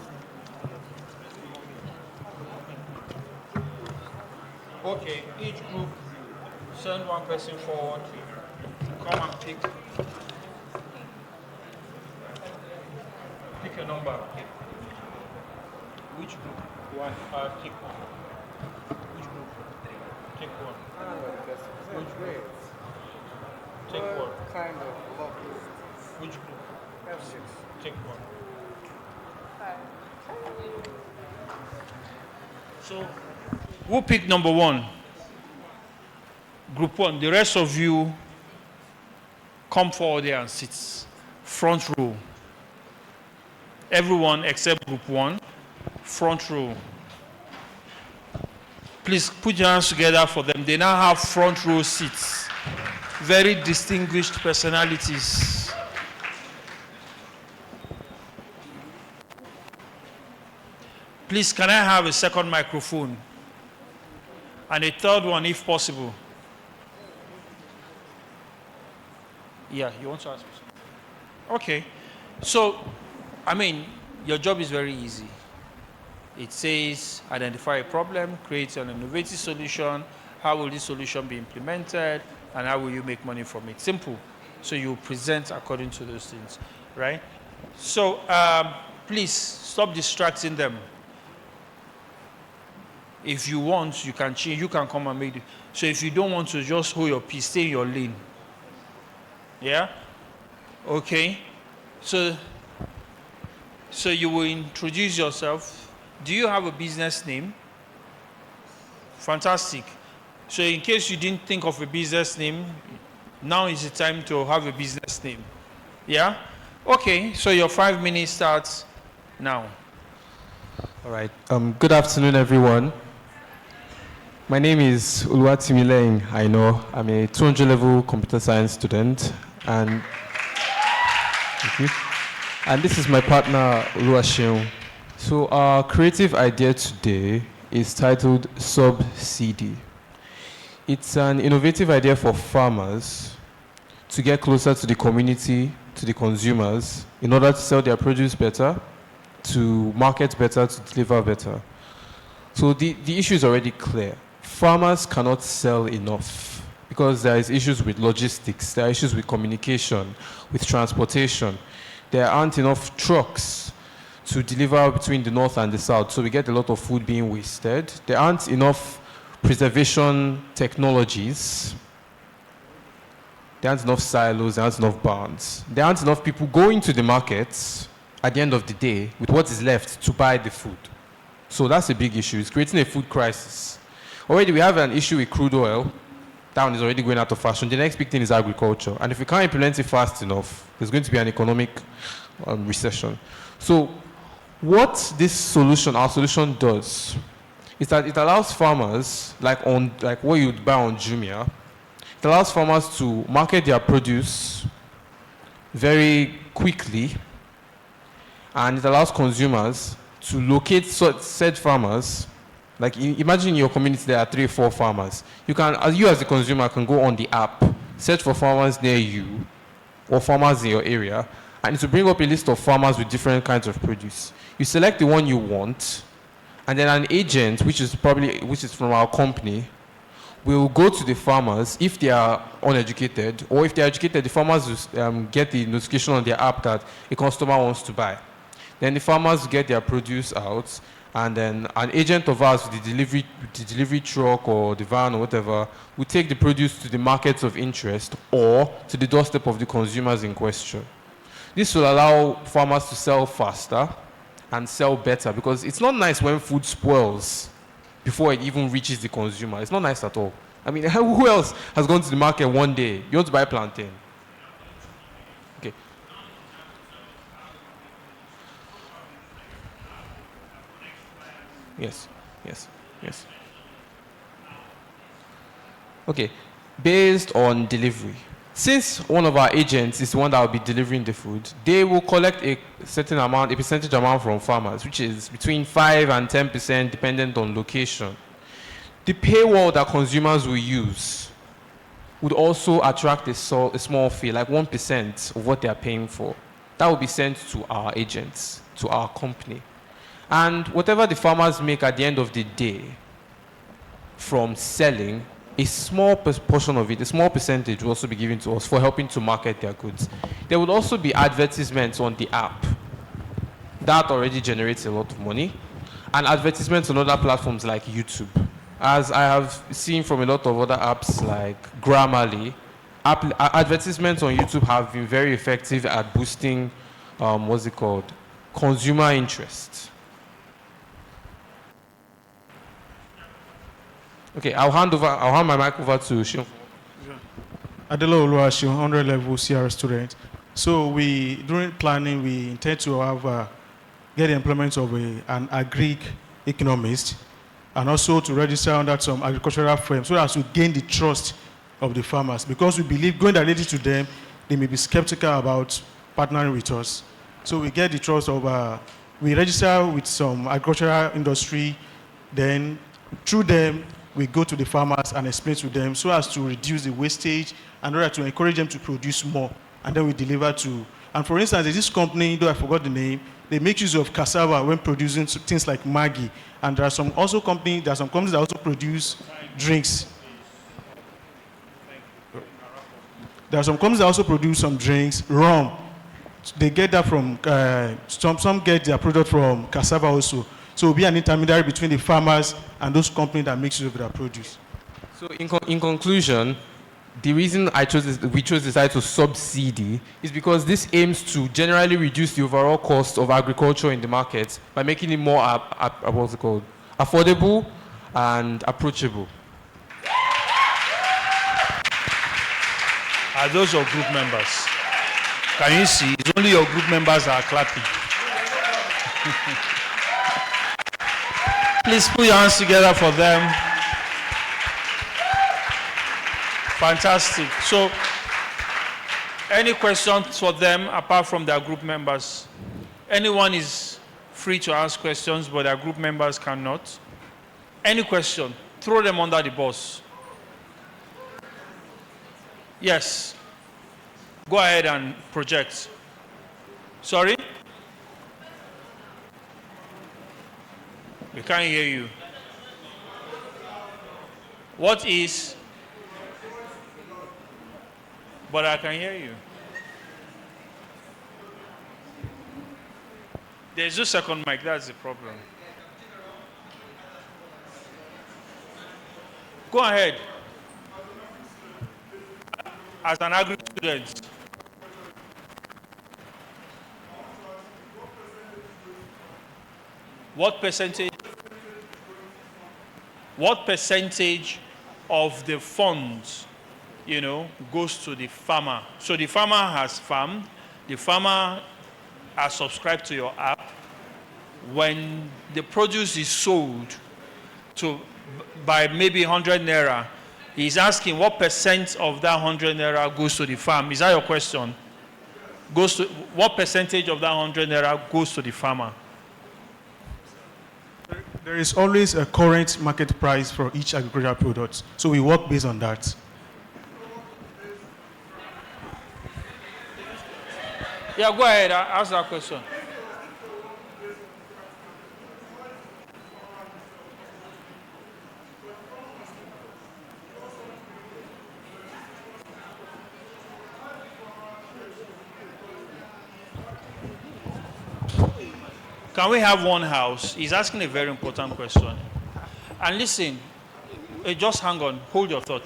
Okay, each group send one person forward. Come and pick a number. Which group? One. Pick one. Which group? Pick one. Which group? Take one. Kind of. Love. Which group? F6. Take one. So, who picked number one? Group one. The rest of you come forward there and sit. Front row. Everyone except group one. Front row. Please put your hands together for them. They now have front row seats. Very distinguished personalities. Please, can I have a second microphone? And a third one, if possible. Yeah, you want to ask me something? Okay. So, I mean, your job is very easy. It says, identify a problem, create an innovative solution, how will this solution be implemented, and how will you make money from it? Simple. So you present according to those things, right? So, please, stop distracting them. If you want, you can change, you can come and make it. So if you don't want to, just hold your peace, stay in your lane. Yeah? Okay. So you will introduce yourself. Do you have a business name? Fantastic. So in case you didn't think of a business name, now is the time to have a business name. Yeah? Okay, so your 5 minutes starts now. All right. Good afternoon, everyone. My name is Uluwatimileng. I know I'm a 200 level computer science student, and thank you. And this is my partner, Uluwasheun. So our creative idea today is titled Subsidy. It's an innovative idea for farmers to get closer to the community, to the consumers, in order to sell their produce better, to market better, to deliver better. So the issue is already clear. Farmers cannot sell enough because there is issues with logistics, there are issues with communication, with transportation. There aren't enough trucks to deliver between the north and the south, so we get a lot of food being wasted. There aren't enough preservation technologies. There aren't enough silos, there aren't enough barns. There aren't enough people going to the markets at the end of the day with what is left to buy the food. So that's a big issue. It's creating a food crisis. Already we have an issue with crude oil. That one is already going out of fashion. The next big thing is agriculture. And if we can't implement it fast enough, there's going to be an economic recession. So what this solution, our solution does, is that it allows farmers, like what you'd buy on Jumia, it allows farmers to market their produce very quickly, and it allows consumers to locate said farmers. Like imagine in your community there are 3 or 4 farmers. You as a consumer can go on the app, search for farmers near you or farmers in your area, and it will bring up a list of farmers with different kinds of produce. You select the one you want, and then an agent, which is from our company, will go to the farmers if they are uneducated, or if they are educated, the farmers will get the notification on their app that a customer wants to buy. Then the farmers get their produce out, and then an agent of ours with the delivery truck or the van or whatever will take the produce to the markets of interest or to the doorstep of the consumers in question. This will allow farmers to sell faster and sell better, because it's not nice when food spoils before it even reaches the consumer. It's not nice at all. I mean, who else has gone to the market one day? You want to buy plantain. Okay. Yes. Okay. Based on delivery. Since one of our agents is the one that will be delivering the food, they will collect a certain amount, a percentage amount from farmers, which is between 5 and 10% dependent on location. The paywall that consumers will use would also attract a small fee, like 1% of what they are paying for. That will be sent to our agents, to our company. And whatever the farmers make at the end of the day from selling, a small portion of it, a small percentage will also be given to us for helping to market their goods. There would also be advertisements on the app. That already generates a lot of money. And advertisements on other platforms like YouTube. As I have seen from a lot of other apps like Grammarly, advertisements on YouTube have been very effective at boosting, consumer interest. Okay, I'll hand my mic over to Shion. Adelo Oluwaseun, 100 level CR student. So during planning, we intend to have get the employment of an agri economist, and also to register under some agricultural firms so as to gain the trust of the farmers. Because we believe going directly to them, they may be skeptical about partnering with us. So we get the trust of, we register with some agricultural industry, then through them, we go to the farmers and explain to them so as to reduce the wastage and in order to encourage them to produce more. And then we deliver to, and for instance, this company, though I forgot the name, they make use of cassava when producing things like Maggi. And there are some companies that also produce drinks. There are some companies that also produce some drinks, rum. They get that from, some get their product from cassava also. So we'll be an intermediary between the farmers and those companies that make use of their produce. So in conclusion, the reason we chose this title subsidy is because this aims to generally reduce the overall cost of agriculture in the market by making it more affordable and approachable. Are those your group members? Can you see? It's only your group members that are clapping. Please put your hands together for them. Fantastic. So, any questions for them apart from their group members? Anyone is free to ask questions, but their group members cannot. Any question? Throw them under the bus. Yes. Go ahead and project. Sorry? We can't hear you. What is? But I can hear you. There's no second mic, that's the problem. Go ahead. As an agri student. What percentage of the funds, goes to the farmer? So the farmer has farmed, the farmer has subscribed to your app. When the produce is sold by maybe 100 naira, he's asking what percent of that 100 naira goes to the farm. Is that your question? What percentage of that 100 naira goes to the farmer? There is always a current market price for each agricultural product, so we work based on that. Yeah, go ahead, ask that question. Can we have one house? He's asking a very important question. And listen, just hang on, hold your thought.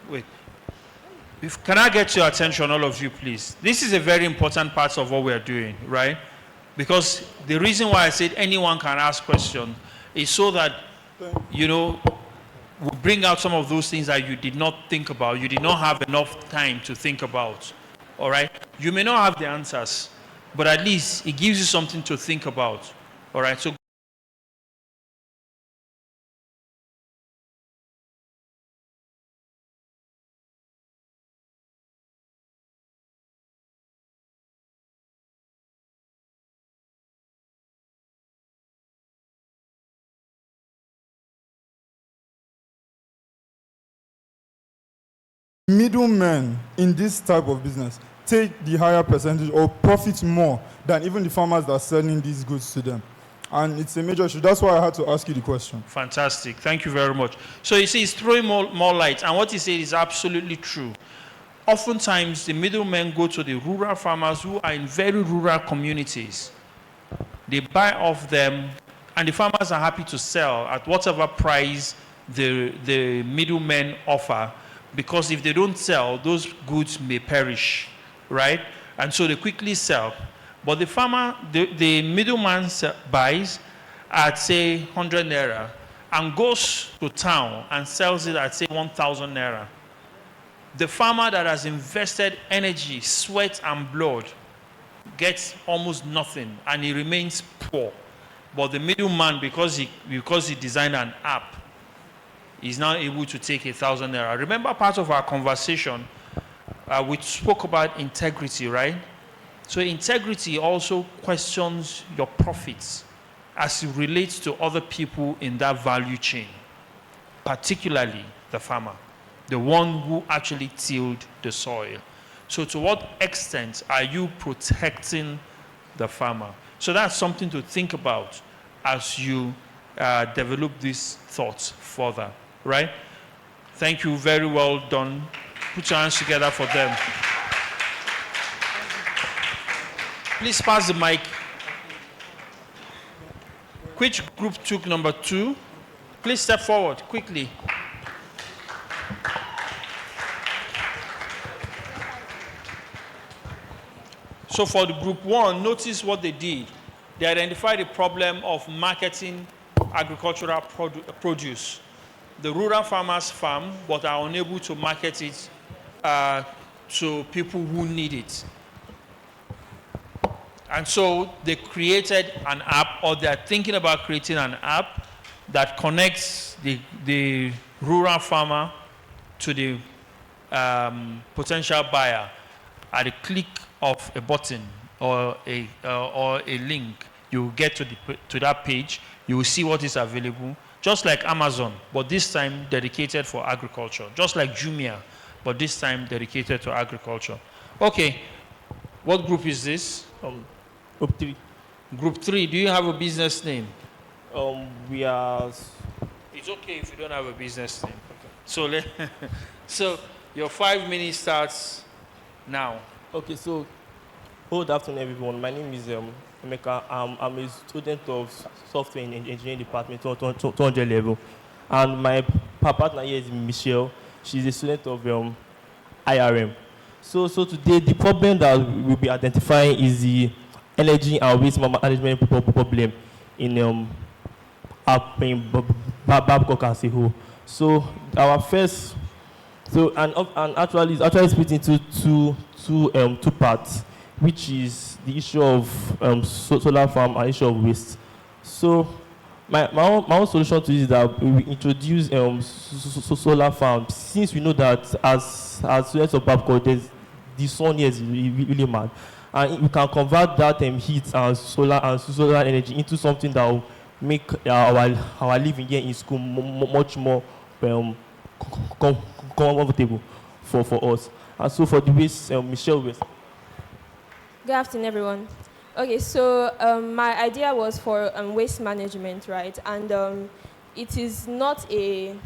Wait. Can I get your attention, all of you, please? This is a very important part of what we're doing, right? Because the reason why I said anyone can ask questions is so that, we bring out some of those things that you did not think about. You did not have enough time to think about, all right? You may not have the answers, but at least it gives you something to think about, all right? So middlemen in this type of business take the higher percentage or profit more than even the farmers that are selling these goods to them. And it's a major issue. That's why I had to ask you the question. fantastic. Thank you very much. So you see, it's throwing more light. And what he said is absolutely true. Oftentimes, the middlemen go to the rural farmers who are in very rural communities. They buy off them, and the farmers are happy to sell at whatever price the middlemen offer. because if they don't sell, those goods may perish, right? And so they quickly sell. But the farmer, the middleman buys at, say, 100 naira and goes to town and sells it at, say, 1,000 naira. The farmer that has invested energy, sweat, and blood gets almost nothing, and he remains poor. But the middleman, because he designed an app, is now able to take 1,000 naira. Remember part of our conversation, we spoke about integrity, right? So integrity also questions your profits as it relates to other people in that value chain, particularly the farmer, the one who actually tilled the soil. So to what extent are you protecting the farmer? So that's something to think about as you develop these thoughts further, right? Thank you, very well done. Put your hands together for them. Please pass the mic. Which group took number 2? Please step forward quickly. So for the group 1, notice what they did. They identified the problem of marketing agricultural produce. The rural farmers farm, but are unable to market it to people who need it. And so they created an app, or they're thinking about creating an app that connects the rural farmer to the potential buyer at a click of a button or a link. You will get to that page. You will see what is available, just like Amazon, but this time dedicated for agriculture. Just like Jumia, but this time dedicated to agriculture. Okay, what group is this? Group 3. Group 3, do you have a business name? We are... It's okay if you don't have a business name. Okay. So your 5 minutes starts now. Okay, so good afternoon, everyone. My name is Emeka. I'm a student of software engineering department, 200 level. And my partner here is Michelle. She's a student of IRM. So today, the problem that we'll be identifying is the energy and waste management problem in Babcock as a whole. So our first, and actually it's split into two parts, which is the issue of solar farm and issue of waste. So my own solution to this is that we introduce solar farms, since we know that as students of Babcock, the sun here is really mad. And we can convert that heat and solar energy into something that will make our living here in school much more comfortable for us. And so for the waste, Michelle West. Good afternoon, everyone. Okay, so my idea was for waste management, right? And it is not a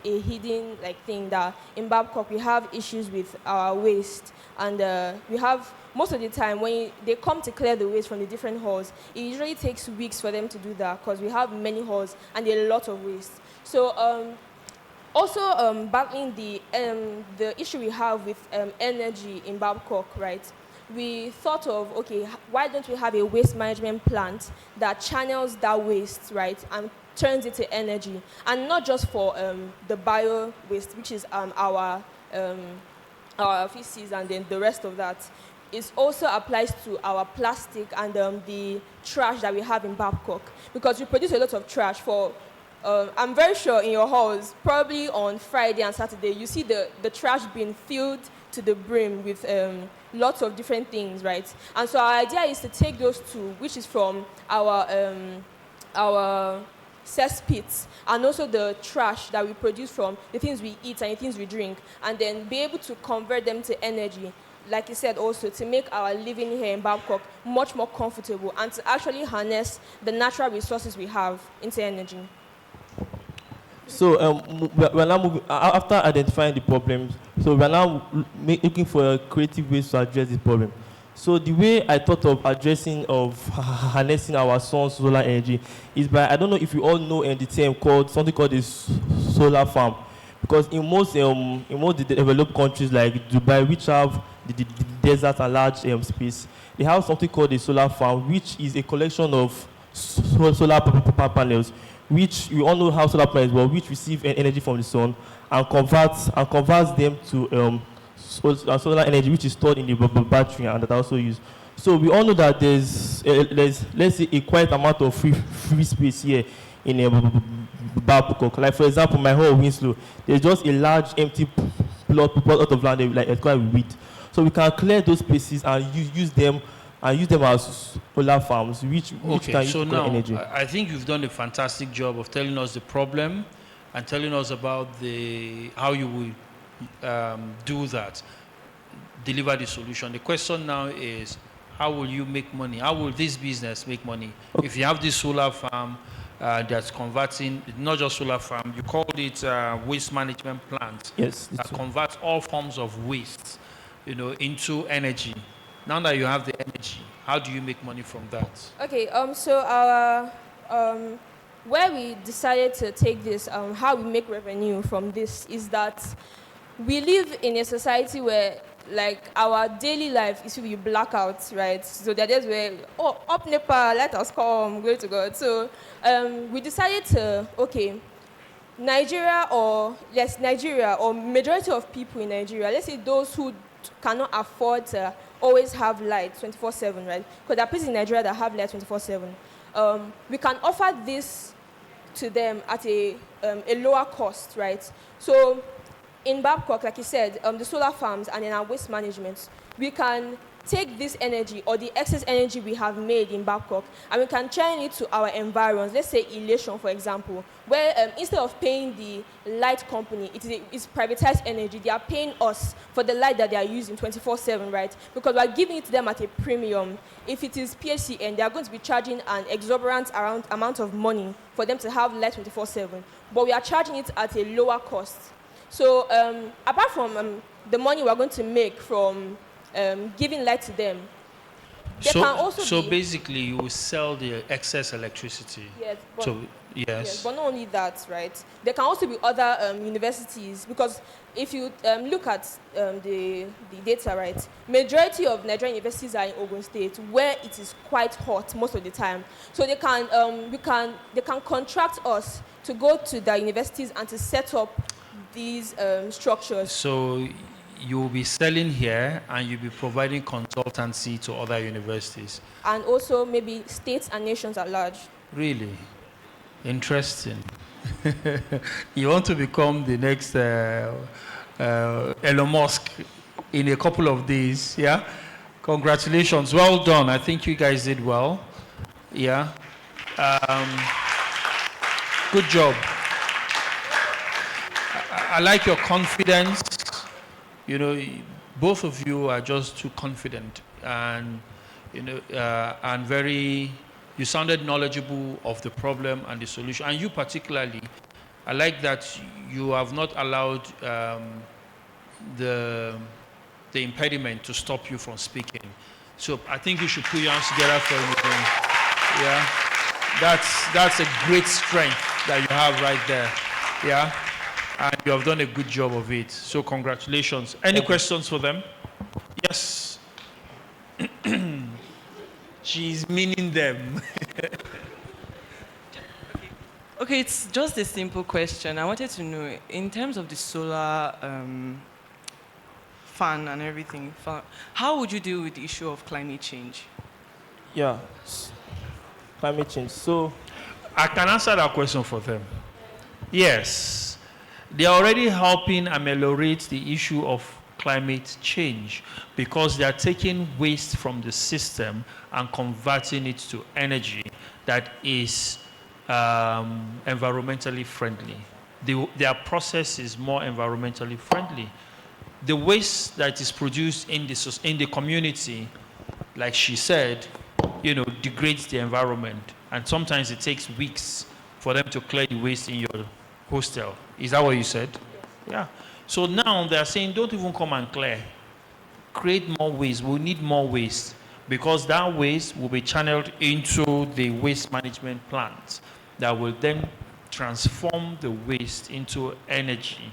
hidden thing that in Babcock we have issues with our waste, and we have most of the time when they come to clear the waste from the different halls, it usually takes weeks for them to do that because we have many halls and there are a lot of waste. So also battling the issue we have with energy in Babcock, right? We thought of, okay, why don't we have a waste management plant that channels that waste, right, and turns it to energy, and not just for the bio waste, which is our feces and then the rest of that. It also applies to our plastic and the trash that we have in Babcock, because we produce a lot of trash for, I'm very sure in your halls, probably on Friday and Saturday, you see the trash being filled to the brim with lots of different things, right? And so our idea is to take those two, which is from our cesspits, and also the trash that we produce from the things we eat and the things we drink, and then be able to convert them to energy, like you said, also to make our living here in Babcock much more comfortable and to actually harness the natural resources we have into energy. So we're now moving, after identifying the problems, so we're now looking for creative ways to address this problem. So the way I thought of addressing, of harnessing our sun's solar energy is by, I don't know if you all know the term called, something called a solar farm. because in most developed countries like Dubai, which have the desert and large space, they have something called a solar farm, which is a collection of solar panels, which we all know how solar panels work, which receive energy from the sun and converts them to solar energy, which is stored in the battery and that are also used. So we all know that there's let's say a quite amount of free space here in Babcock. Like for example, my whole Winslow, there's just a large empty plot out of land like it's quite with. So we can clear those spaces and use them as solar farms, which Okay, can so use now energy. I think you've done a fantastic job of telling us the problem and telling us about how you will do that, deliver the solution. The question now is, how will you make money? How will this business make money? Okay. If you have this solar farm that's converting, not just solar farm, you called it waste management plant. Yes, That it's converts all forms of waste, into energy. Now that you have the energy, how do you make money from that? Okay, so our where we decided to take this, how we make revenue from this is that we live in a society where, like, our daily life is to be blackouts, right? So there are days where, up Nepal, let us come, glory to God. So we decided to, Nigeria or majority of people in Nigeria, let's say those who cannot afford to always have light 24/7, right? Because there are places in Nigeria that have light 24/7. We can offer this to them at a lower cost, right? So in Babcock, like you said, the solar farms and in our waste management, we can take this energy or the excess energy we have made in Babcock and we can channel it to our environs. Let's say Elation, for example, where instead of paying the light company, it's privatized energy. They are paying us for the light that they are using 24/7, right? Because we are giving it to them at a premium. If it is PHCN, they are going to be charging an exorbitant amount of money for them to have light 24/7. But we are charging it at a lower cost. So apart from the money we are going to make from giving light to them, they can also basically you will sell the excess electricity. Yes, but, yes. But not only that, right? There can also be other universities, because if you look at the data, right, majority of Nigerian universities are in Ogun State, where it is quite hot most of the time. So they can contract us to go to the universities and to set up these structures. So you will be selling here and you'll be providing consultancy to other universities. And also maybe states and nations at large. Really? Interesting. You want to become the next Elon Musk in a couple of days, yeah? Congratulations, well done. I think you guys did well, yeah? Good job. I like your confidence. Both of you are just too confident and, and you sounded knowledgeable of the problem and the solution. And you particularly, I like that you have not allowed the impediment to stop you from speaking. So I think you should put your hands together for anything. Yeah, that's a great strength that you have right there. Yeah. And you have done a good job of it. So congratulations. Any questions for them? Yes. She's meaning them. Okay, it's just a simple question. I wanted to know, in terms of the solar fan and everything, how would you deal with the issue of climate change? Yeah, climate change. So I can answer that question for them. Yes. They are already helping ameliorate the issue of climate change because they are taking waste from the system and converting it to energy that is environmentally friendly. Their process is more environmentally friendly. The waste that is produced in the community, like she said, degrades the environment. And sometimes it takes weeks for them to clear the waste in your hostel. Is that what you said? Yeah. So now they are saying, don't even come and clear. Create more waste. We'll need more waste because that waste will be channeled into the waste management plant that will then transform the waste into energy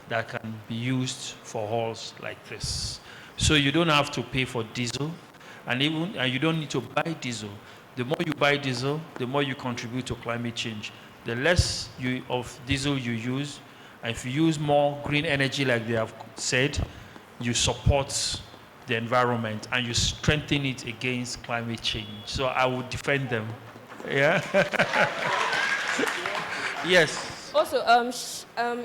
that can be used for halls like this. So you don't have to pay for diesel, and you don't need to buy diesel. The more you buy diesel, the more you contribute to climate change. The less of diesel you use, and if you use more green energy like they have said, you support the environment and you strengthen it against climate change. So I would defend them. Yeah? Yes. Also,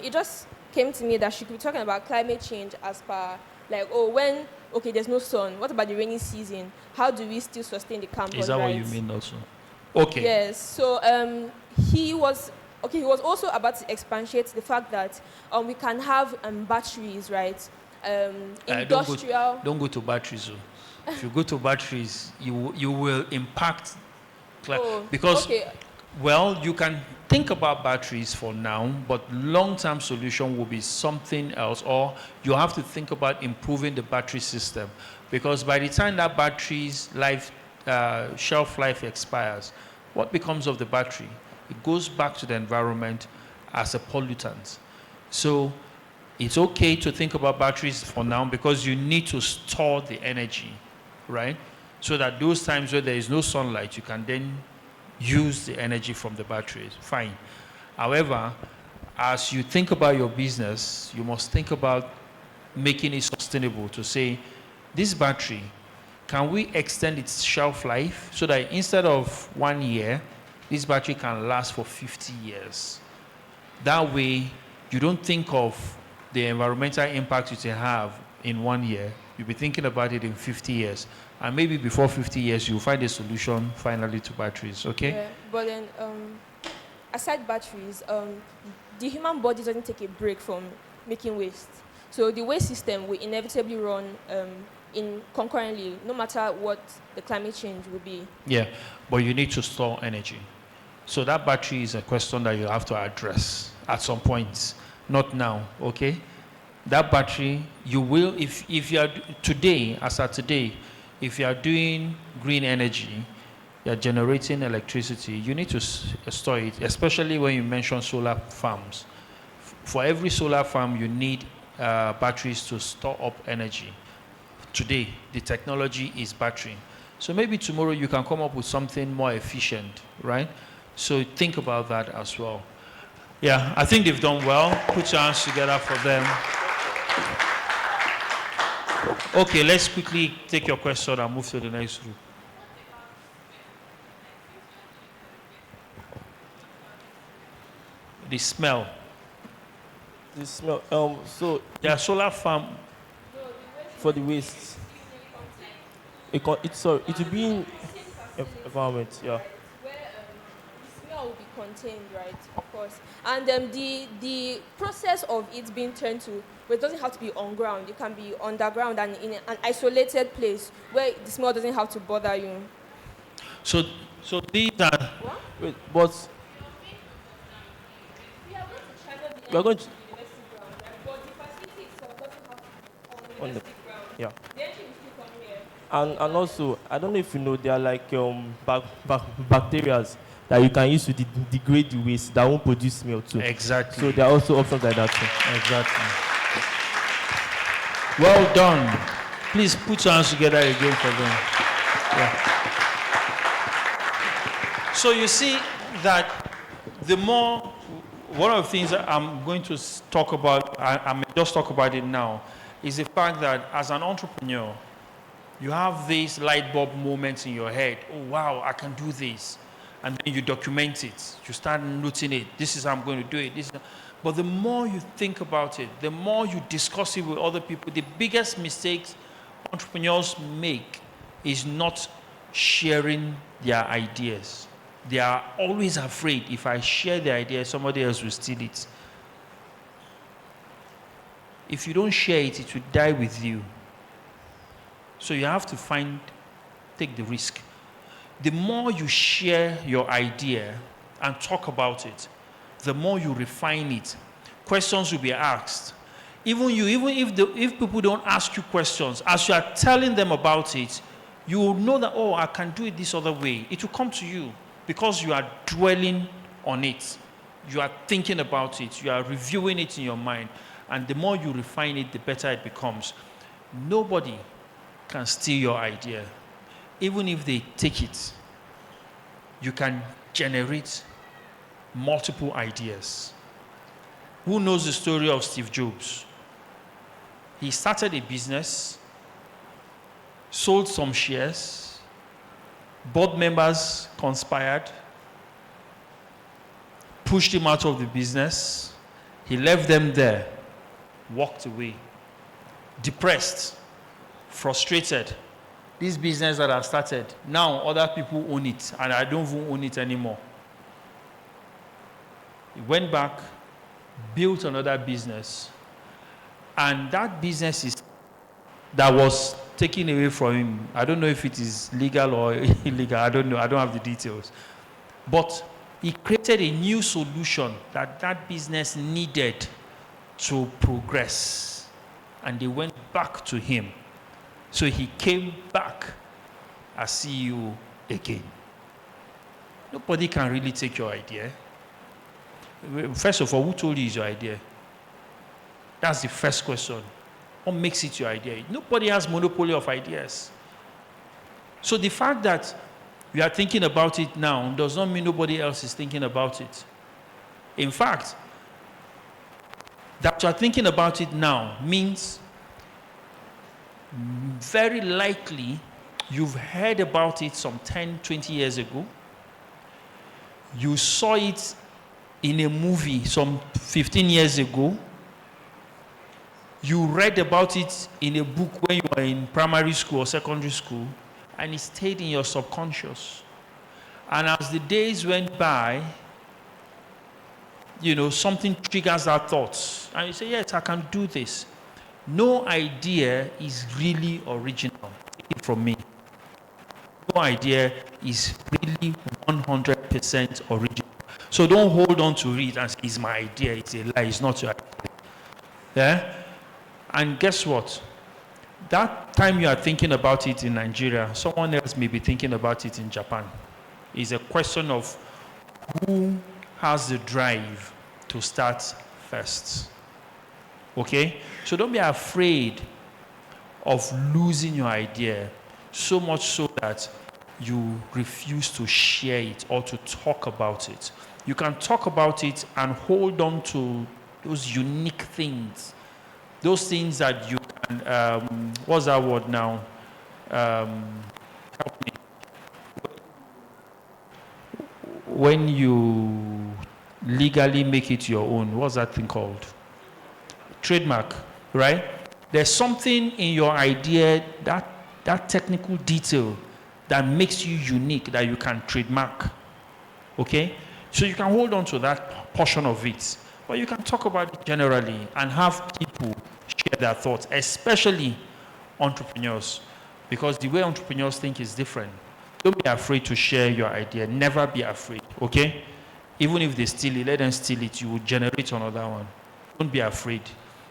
it just came to me that she could be talking about climate change as per, like, okay, there's no sun. What about the rainy season? How do we still sustain the campus? Is that right? what you mean also? Okay. Yes. So he was also about to expatiate the fact that we can have batteries, right? Industrial. Don't go to batteries. Oh. If you go to batteries, you will impact. Because, okay. Well, you can think about batteries for now, but long-term solution will be something else, or you have to think about improving the battery system, because by the time that battery's shelf life expires, what becomes of the battery? It goes back to the environment as a pollutant. So it's okay to think about batteries for now because you need to store the energy, right? So that those times where there is no sunlight, you can then use the energy from the batteries. Fine. However, as you think about your business, you must think about making it sustainable to say, this battery, can we extend its shelf life so that instead of 1 year, this battery can last for 50 years? That way, you don't think of the environmental impact it will have in 1 year. You'll be thinking about it in 50 years. And maybe before 50 years, you'll find a solution finally to batteries, okay? Yeah, but then aside batteries, the human body doesn't take a break from making waste. So the waste system will inevitably run in concurrently, no matter what the climate change will be. Yeah, but you need to store energy. So that battery is a question that you have to address at some point, not now, okay? That battery, you will, if you are today, as of today, if you are doing green energy, you are generating electricity, you need to store it, especially when you mention solar farms. For every solar farm, you need batteries to store up energy. Today, the technology is battery. So maybe tomorrow you can come up with something more efficient, right? So think about that as well. Yeah, I think they've done well. Put your hands together for them. Okay, let's quickly take your question and move to the next group. The smell. The smell. So the solar farm for the waste. It will be in environment, yeah. Will be contained, right? Of course. And the process of it being turned to, well, it doesn't have to be on ground. It can be underground and in an isolated place where the smell doesn't have to bother you. So these are. What? Wait, but we are going to. But the facility itself doesn't have to be on the ground. Yeah. The engine will still come here. And also, I don't know if you know, there are like bacteria that you can use to degrade the waste that won't produce smell too. Exactly. So there are also options like that too. Exactly. Well done. Please put your hands together again for them. Yeah. So you see that the more, one of the things that I'm going to talk about, I may just talk about it now, is the fact that as an entrepreneur, you have these light bulb moments in your head. Oh, wow, I can do this. And then you document it. You start noting it. This is how I'm going to do it. But the more you think about it, the more you discuss it with other people, the biggest mistakes entrepreneurs make is not sharing their ideas. They are always afraid if I share the idea, somebody else will steal it. If you don't share it, it will die with you. So you have to take the risk. The more you share your idea and talk about it, the more you refine it. Questions will be asked. Even if people don't ask you questions, as you are telling them about it, you will know that, oh, I can do it this other way. It will come to you because you are dwelling on it. You are thinking about it. You are reviewing it in your mind. And the more you refine it, the better it becomes. Nobody can steal your idea. Even if they take it, you can generate multiple ideas. Who knows the story of Steve Jobs? He started a business, sold some shares, board members conspired, pushed him out of the business. He left them there, walked away, depressed, frustrated. This business that I started, now other people own it, and I don't even own it anymore. He went back, built another business, and that business that was taken away from him, I don't know if it is legal or illegal, I don't know, I don't have the details. But he created a new solution that business needed to progress. And they went back to him. So he came back as CEO again. Nobody can really take your idea. First of all, who told you it's your idea? That's the first question. What makes it your idea? Nobody has monopoly of ideas. So the fact that you are thinking about it now does not mean nobody else is thinking about it. In fact, that you are thinking about it now means very likely you've heard about it some 10, 20 years ago. You saw it in a movie some 15 years ago. You read about it in a book when you were in primary school or secondary school, and it stayed in your subconscious. And as the days went by, something triggers that thought. And you say, yes, I can do this. No idea is really original. Take it from me. No idea is really 100% original. So don't hold on to it and say, it's my idea. It's a lie. It's not your idea. Yeah? And guess what? That time you are thinking about it in Nigeria, someone else may be thinking about it in Japan. It's a question of who has the drive to start first. Okay? So don't be afraid of losing your idea, so much so that you refuse to share it or to talk about it. You can talk about it and hold on to those unique things. Those things that you can, what's that word now? Help me. When you legally make it your own, what's that thing called? Trademark, right? There's something in your idea, that technical detail that makes you unique that you can trademark, okay? So you can hold on to that portion of it, but you can talk about it generally and have people share their thoughts, especially entrepreneurs, because the way entrepreneurs think is different. Don't be afraid to share your idea. Never be afraid, okay? Even if they steal it, let them steal it. You will generate another one. Don't be afraid.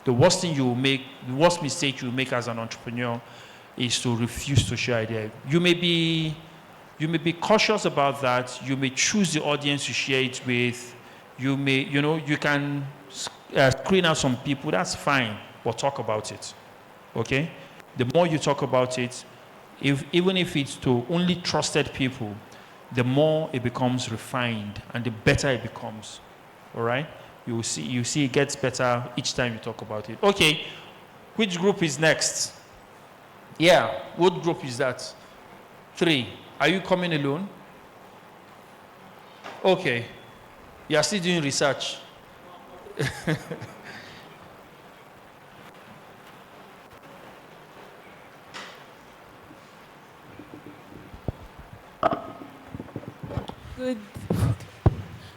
The worst thing you will make, the worst mistake you will make as an entrepreneur is to refuse to share idea. You may be cautious about that. You may choose the audience you share it with. You may, you can screen out some people. That's fine, but talk about it, okay? The more you talk about it, even if it's to only trusted people, the more it becomes refined and the better it becomes, all right? You see it gets better each time you talk about it. Okay, which group is next? Yeah, what group is that? 3. Are you coming alone? Okay, you are still doing research.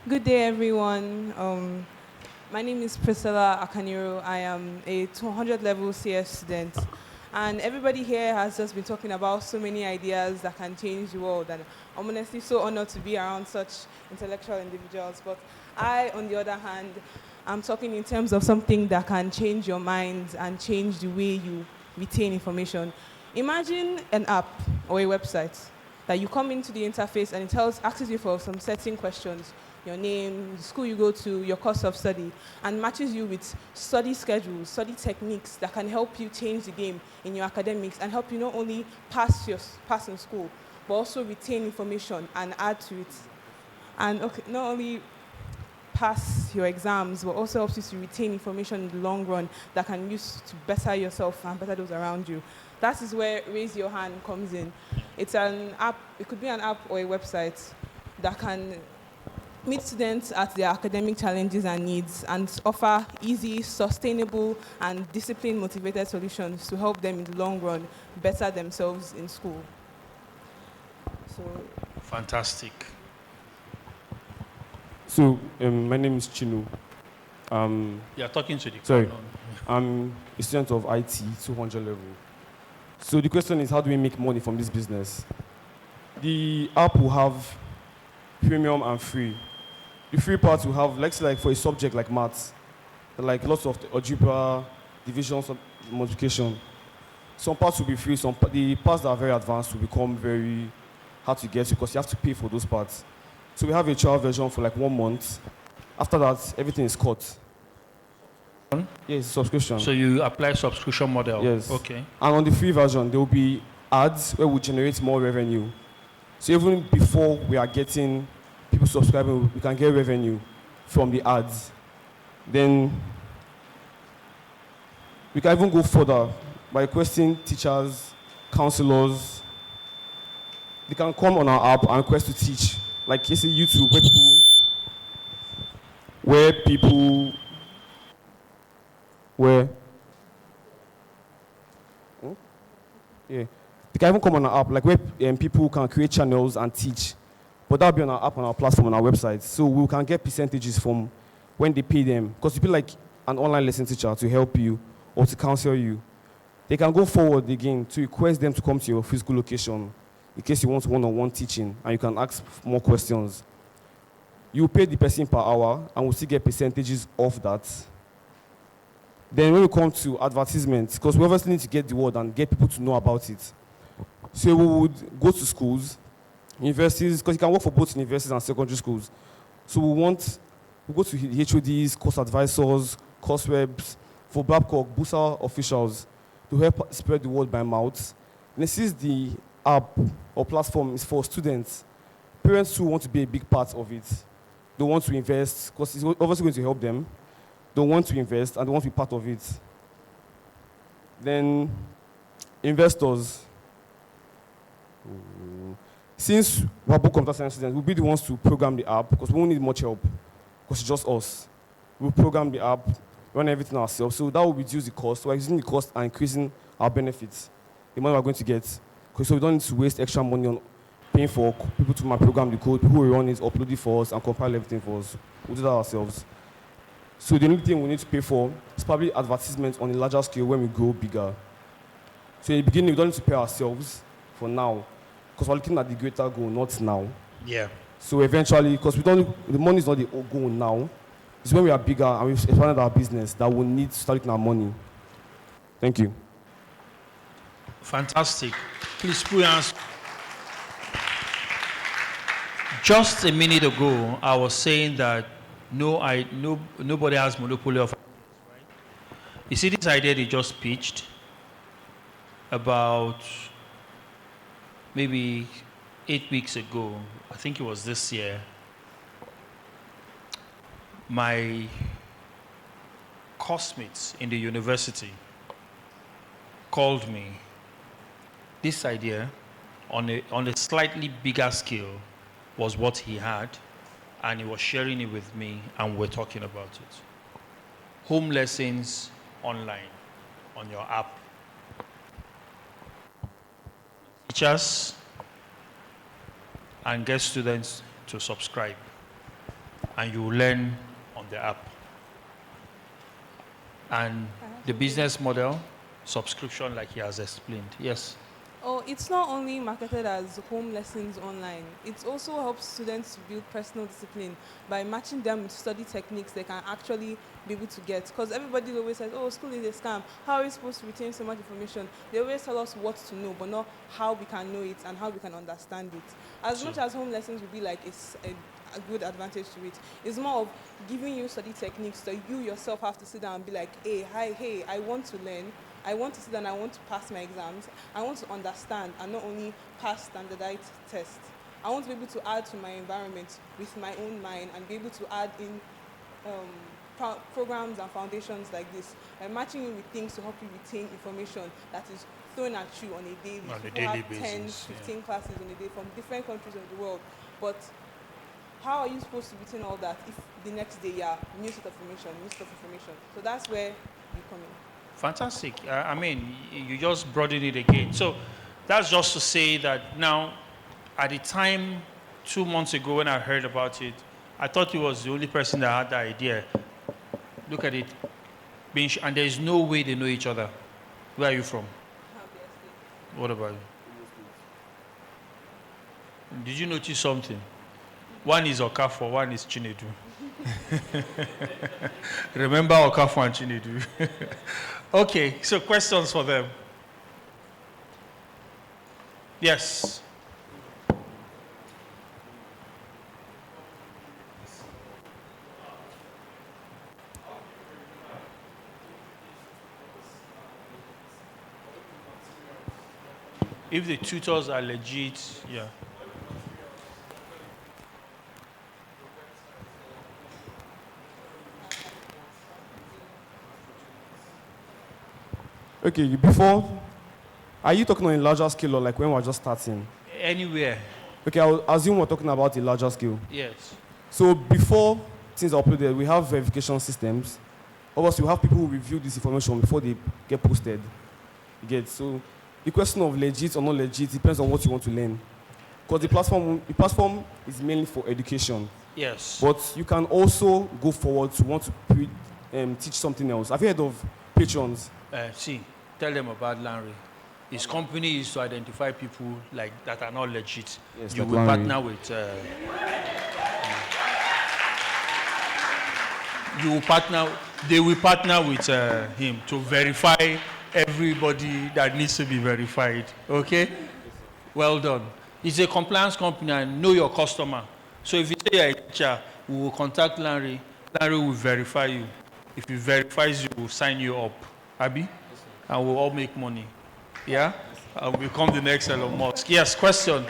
Good day, everyone. My name is Priscilla Akaniro. I am a 200 level CS student. And everybody here has just been talking about so many ideas that can change the world. And I'm honestly so honored to be around such intellectual individuals. But I, on the other hand, I'm talking in terms of something that can change your mind and change the way you retain information. Imagine an app or a website that you come into the interface and it asks you for some certain questions. your name, the school you go to, your course of study, and matches you with study schedules, study techniques that can help you change the game in your academics and help you not only pass in school, but also retain information and add to it. And not only pass your exams, but also helps you to retain information in the long run that can use to better yourself and better those around you. That is where Raise Your Hand comes in. It's an app, it could be an app or a website that can meet students at their academic challenges and needs and offer easy, sustainable, and discipline-motivated solutions to help them in the long run better themselves in school. So, fantastic. So, my name is Chino. You're talking to the sorry, crowd. I'm a student of IT 200 level. So the question is, how do we make money from this business? The app will have premium and free. The free part will have, like for a subject like maths, like lots of algebra, division, multiplication. Some parts will be free. The parts that are very advanced will become very hard to get because you have to pay for those parts. So we have a trial version for like 1 month. After that, everything is cut. Yes, subscription. So you apply subscription model? Yes. Okay. And on the free version, there will be ads where we generate more revenue. So even before we are getting people subscribing, we can get revenue from the ads. Then we can even go further by requesting teachers, counselors. They can come on our app and request to teach. Like you see YouTube, yeah. They can even come on our app, like where people can create channels and teach. But that'll be on our app, on our platform, on our website. So we can get percentages from when they pay them. Because you'll be like an online lesson teacher to help you or to counsel you. They can go forward again to request them to come to your physical location in case you want one-on-one teaching and you can ask more questions. You pay the person per hour and we'll still get percentages of that. Then when we come to advertisements, because we obviously need to get the word and get people to know about it. So we would go to schools, universities, because you can work for both universities and secondary schools. So we go to the HODs, course advisors, course reps, for Babcock, Busa officials to help spread the word by mouth. And this is the app or platform is for students. Parents who want to be a big part of it. They want to invest, because it's obviously going to help them. They want to invest and they want to be part of it. Then investors. Since we're both computer science students, we'll be the ones to program the app because we won't need much help because it's just us. We'll program the app, run everything ourselves. So that will reduce the cost. We're reducing the cost and increasing our benefits, the money we're going to get. So we don't need to waste extra money on paying for people to program the code, people who run it, upload it for us, and compile everything for us. We'll do that ourselves. So the only thing we need to pay for is probably advertisements on a larger scale when we grow bigger. So in the beginning, we don't need to pay ourselves for now, because we're looking at the greater goal, not now. Yeah. So eventually, because the money is not the goal now, it's when we are bigger and we've expanded our business that we'll need to start looking at money. Thank you. Fantastic. Please put your hands. Just a minute ago, I was saying that nobody has monopoly of ideas, right? You see this idea they just pitched about maybe 8 weeks ago, I think it was this year, my classmates in the university called me. This idea on a slightly bigger scale was what he had, and he was sharing it with me, and we're talking about it. Home lessons online on your app. Teachers and get students to subscribe, and you learn on the app. And the business model, subscription, like he has explained. Yes. Oh, it's not only marketed as home lessons online. It also helps students to build personal discipline by matching them with study techniques they can actually be able to get. Because everybody always says, oh, school is a scam. How are we supposed to retain so much information? They always tell us what to know, but not how we can know it and how we can understand it. As much as home lessons would be like a good advantage to it. It's more of giving you study techniques that you yourself have to sit down and be like, hey, I want to learn. I want to sit down, I want to pass my exams. I want to understand and not only pass standardized tests. I want to be able to add to my environment with my own mind and be able to add in programs and foundations like this. By matching you with things to help you retain information that is thrown at you on a daily. People have 10, 15 classes on a day from different countries of the world. But how are you supposed to retain all that if the next day, new set of information? So that's where you come in. Fantastic. I mean, you just broadened it again. So that's just to say that now, at the time, 2 months ago when I heard about it, I thought he was the only person that had the idea. Look at it. And there is no way they know each other. Where are you from? What about you? Did you notice something? One is Okafor, one is Chinedu. Remember Okafor and Chinedu. Okay, so questions for them. Yes. If the tutors are legit, yeah. Okay, before, are you talking on a larger scale or like when we're just starting? Anywhere. Okay, I'll assume we're talking about a larger scale. Yes. So before things are uploaded, we have verification systems. Obviously, we have people who review this information before they get posted. You get, so the question of legit or not legit depends on what you want to learn. Because the platform is mainly for education. Yes. But you can also go forward to want to teach something else. Have you heard of patrons? Tell them about Larry. His company is to identify people like that are not legit. Yes, you like will Larry. partner with. They will partner with him to verify everybody that needs to be verified. Okay? Well done. It's a compliance company and know your customer. So if you say you're a teacher, we will contact Larry. Larry will verify you. If he verifies you, we'll sign you up. Abby? And we'll all make money. Yeah? And we'll become the next Elon Musk. Yes, question.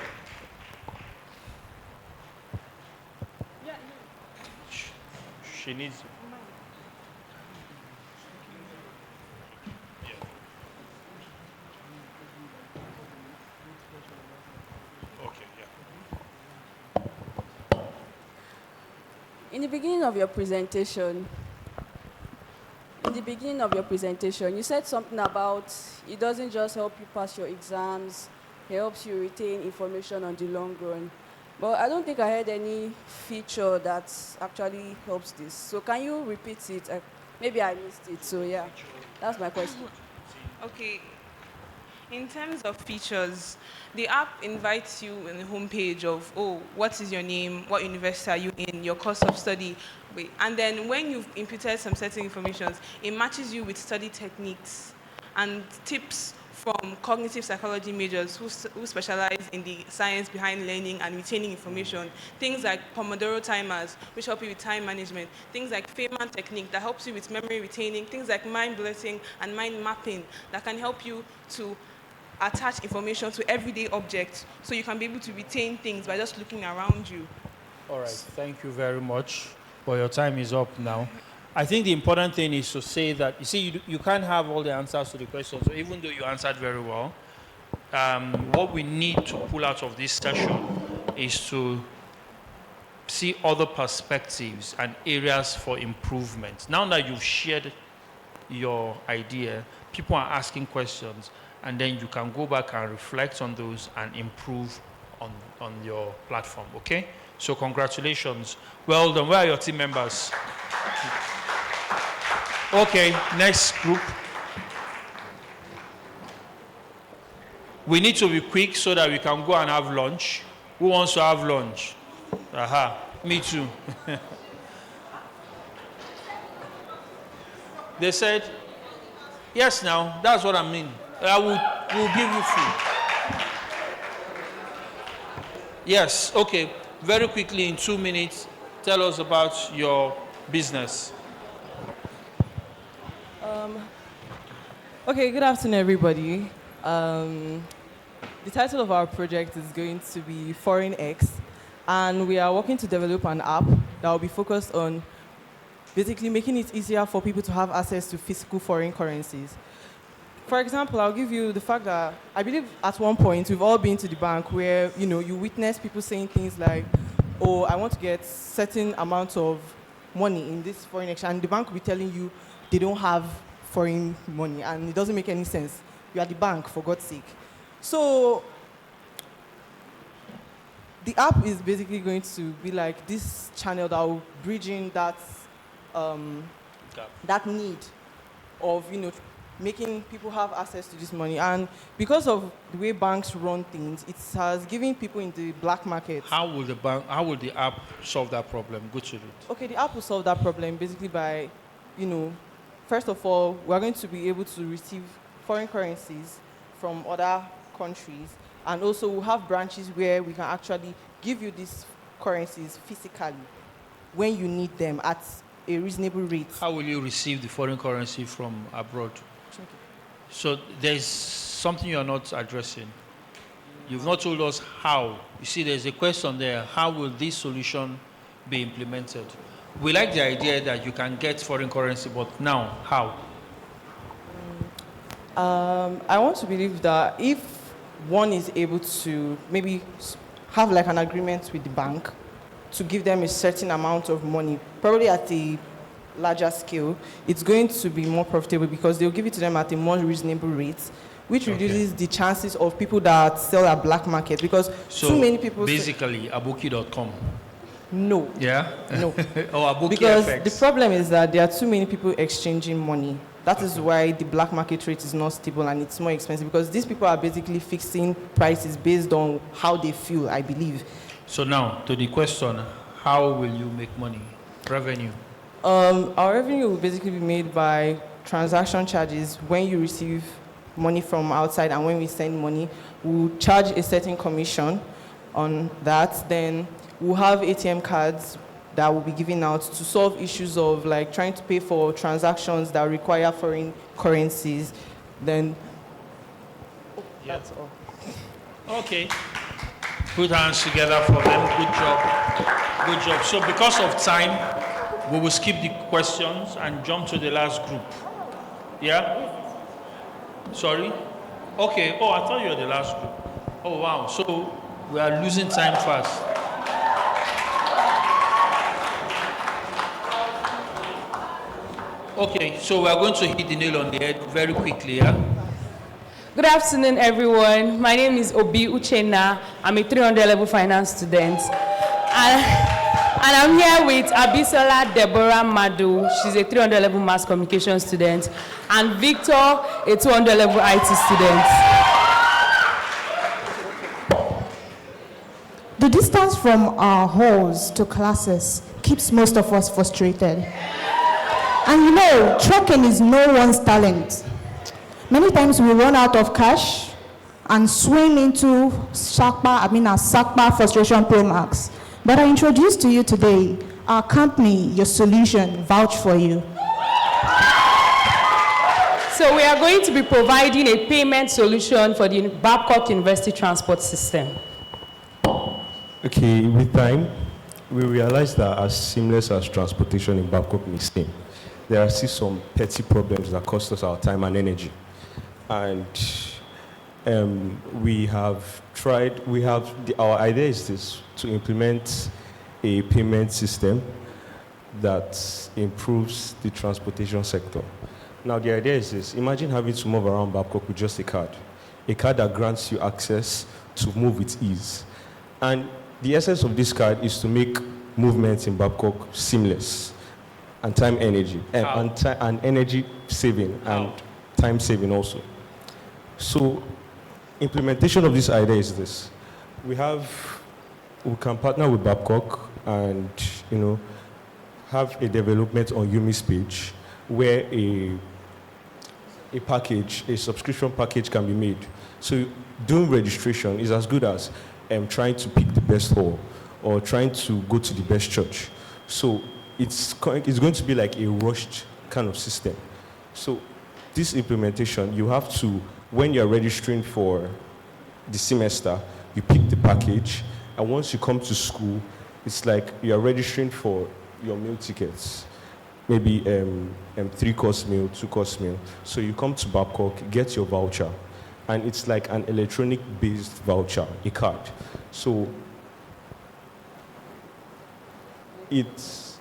She needs you. In the beginning of your presentation, you said something about it doesn't just help you pass your exams, it helps you retain information on the long run. But I don't think I heard any feature that actually helps this. So can you repeat it? Maybe I missed it. So yeah, that's my question. Okay. In terms of features, the app invites you on the homepage of, what is your name, what university are you in, your course of study. And then when you've inputted some certain information, it matches you with study techniques and tips from cognitive psychology majors who specialize in the science behind learning and retaining information. Things like Pomodoro timers, which help you with time management. Things like Feynman technique that helps you with memory retaining. Things like mind bulleting and mind mapping that can help you to attach information to everyday objects so you can be able to retain things by just looking around you. All right, thank you very much. But your time is up now. I think the important thing is to say that, you see, you can't have all the answers to the questions, so even though you answered very well, what we need to pull out of this session is to see other perspectives and areas for improvement. Now that you've shared your idea, people are asking questions, and then you can go back and reflect on those and improve on your platform, okay? So congratulations. Well done. Where are your team members? Okay, next group. We need to be quick so that we can go and have lunch. Who wants to have lunch? Aha, me too. They said, yes now, that's what I mean. We'll give you food. Yes, okay. very quickly in 2 minutes, tell us about your business. Okay, good afternoon, everybody. The title of our project is going to be Foreign X, and we are working to develop an app that will be focused on basically making it easier for people to have access to physical foreign currencies. For example, I'll give you the fact that I believe at one point we've all been to the bank where you witness people saying things like, "Oh, I want to get certain amount of money in this foreign exchange," and the bank will be telling you they don't have foreign money, and it doesn't make any sense. You are the bank, for God's sake. So the app is basically going to be like this channel that will bridge in that that need of making people have access to this money. And because of the way banks run things, it has given people in the black market. How will the app solve that problem? Go to it. Okay, the app will solve that problem basically by, first of all, we're going to be able to receive foreign currencies from other countries, and also we'll have branches where we can actually give you these currencies physically when you need them at a reasonable rate. How will you receive the foreign currency from abroad? So there's something you're not addressing. You've not told us how. You see, there's a question there. How will this solution be implemented? We like the idea that you can get foreign currency, but now, how? I want to believe that if one is able to maybe have like an agreement with the bank to give them a certain amount of money, probably at a larger scale, it's going to be more profitable because they'll give it to them at a more reasonable rate, which reduces the chances of people that sell at black market, because too many people basically aboki.com. No. Yeah? No. Or Aboki because FX. the problem is that there are too many people exchanging money. That is why the black market rate is not stable and it's more expensive, because these people are basically fixing prices based on how they feel, I believe. So now, to the question, how will you make money? Revenue? Our revenue will basically be made by transaction charges. When you receive money from outside and when we send money, we'll charge a certain commission on that. Then we'll have ATM cards that will be given out to solve issues of like trying to pay for transactions that require foreign currencies. Then that's all. Okay. Put hands together for them. Good job. Good job. So because of time, we will skip the questions and jump to the last group. Yeah? Sorry? Okay. Oh, I thought you were the last group. Oh, wow. So we are losing time fast. Okay, so we are going to hit the nail on the head very quickly, yeah? Good afternoon, everyone. My name is Obi Uchenna. I'm a 300 level finance student. And I'm here with Abisola Deborah Madu. She's a 300 level mass communication student. And Victor, a 200 level IT student. The distance from our halls to classes keeps most of us frustrated. And trucking is no one's talent. Many times we run out of cash and swim into SACPA Frustration Pro Max. But I introduce to you today our company, your solution, vouch for you. So we are going to be providing a payment solution for the Babcock University transport system. Okay, with time, we realized that as seamless as transportation in Babcock may seem, there are still some petty problems that cost us our time and energy. And we have tried, our idea is this, to implement a payment system that improves the transportation sector. Now the idea is this, imagine having to move around Babcock with just a card that grants you access to move with ease. And the essence of this card is to make movements in Babcock seamless and and energy saving and time saving also. So implementation of this idea is this. We can partner with Babcock and have a development on Yumi's page where a subscription package can be made. So doing registration is as good as trying to pick the best hall or trying to go to the best church. So it's going to be like a rushed kind of system. So this implementation, you have to, when you're registering for the semester, you pick the package, and once you come to school, it's like you're registering for your meal tickets. Maybe 3-course meal, 2-course meal. So you come to Babcock, get your voucher, and it's like an electronic-based voucher, a card. So it's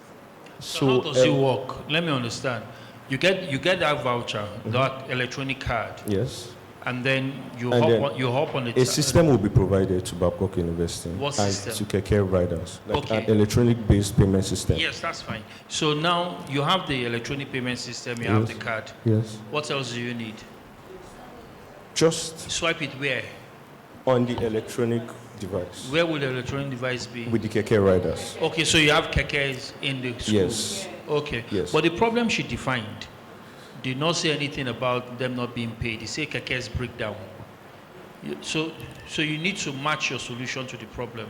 So how does it work? Let me understand. You get that voucher, that electronic card. Yes. And then you And hop on it. A system will be provided to Babcock University. What and system? to Keke riders, like Okay. an electronic-based payment system. Yes, that's fine. So now you have the electronic payment system, you have the card. Yes. What else do you need? Just Swipe it where? on the electronic device Where will the electronic device be? with the Keke riders. Okay, so you have kekes in the school. Yes. Okay. Yes. But the problem she defined did not say anything about them not being paid. They say kekes break down. So you need to match your solution to the problem.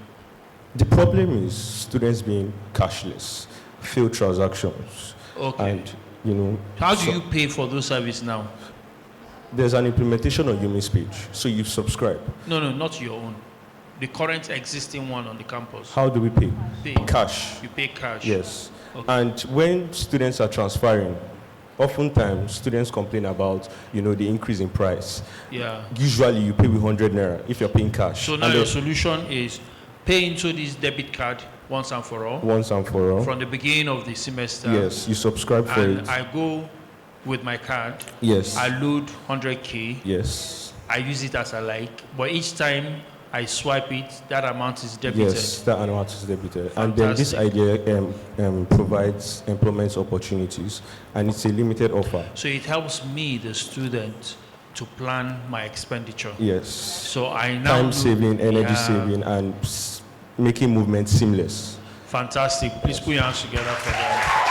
The problem is students being cashless, failed transactions. Okay. And, How do you pay for those services now? there's an implementation on Yumi's page, so you subscribe. No, not your own. The current existing one on the campus. How do we pay? Pay. Cash. You pay cash. Yes. Okay. And when students are transferring, oftentimes students complain about, the increase in price. Yeah. Usually you pay with 100 naira if you're paying cash. So now And your then solution is pay into this debit card once and for all. Once and for all. From the beginning of the semester. Yes, you subscribe for and it. I go with my card. Yes. I load 100K. Yes. I use it as I like. But each time I swipe it, that amount is debited. Yes, that amount is debited. And then this Fantastic. idea provides employment opportunities, and it's a limited offer. So it helps me, the student, to plan my expenditure. Yes. So I now Time know- saving, energy Yeah. saving, and making movement seamless. Fantastic. Please put your hands together for that.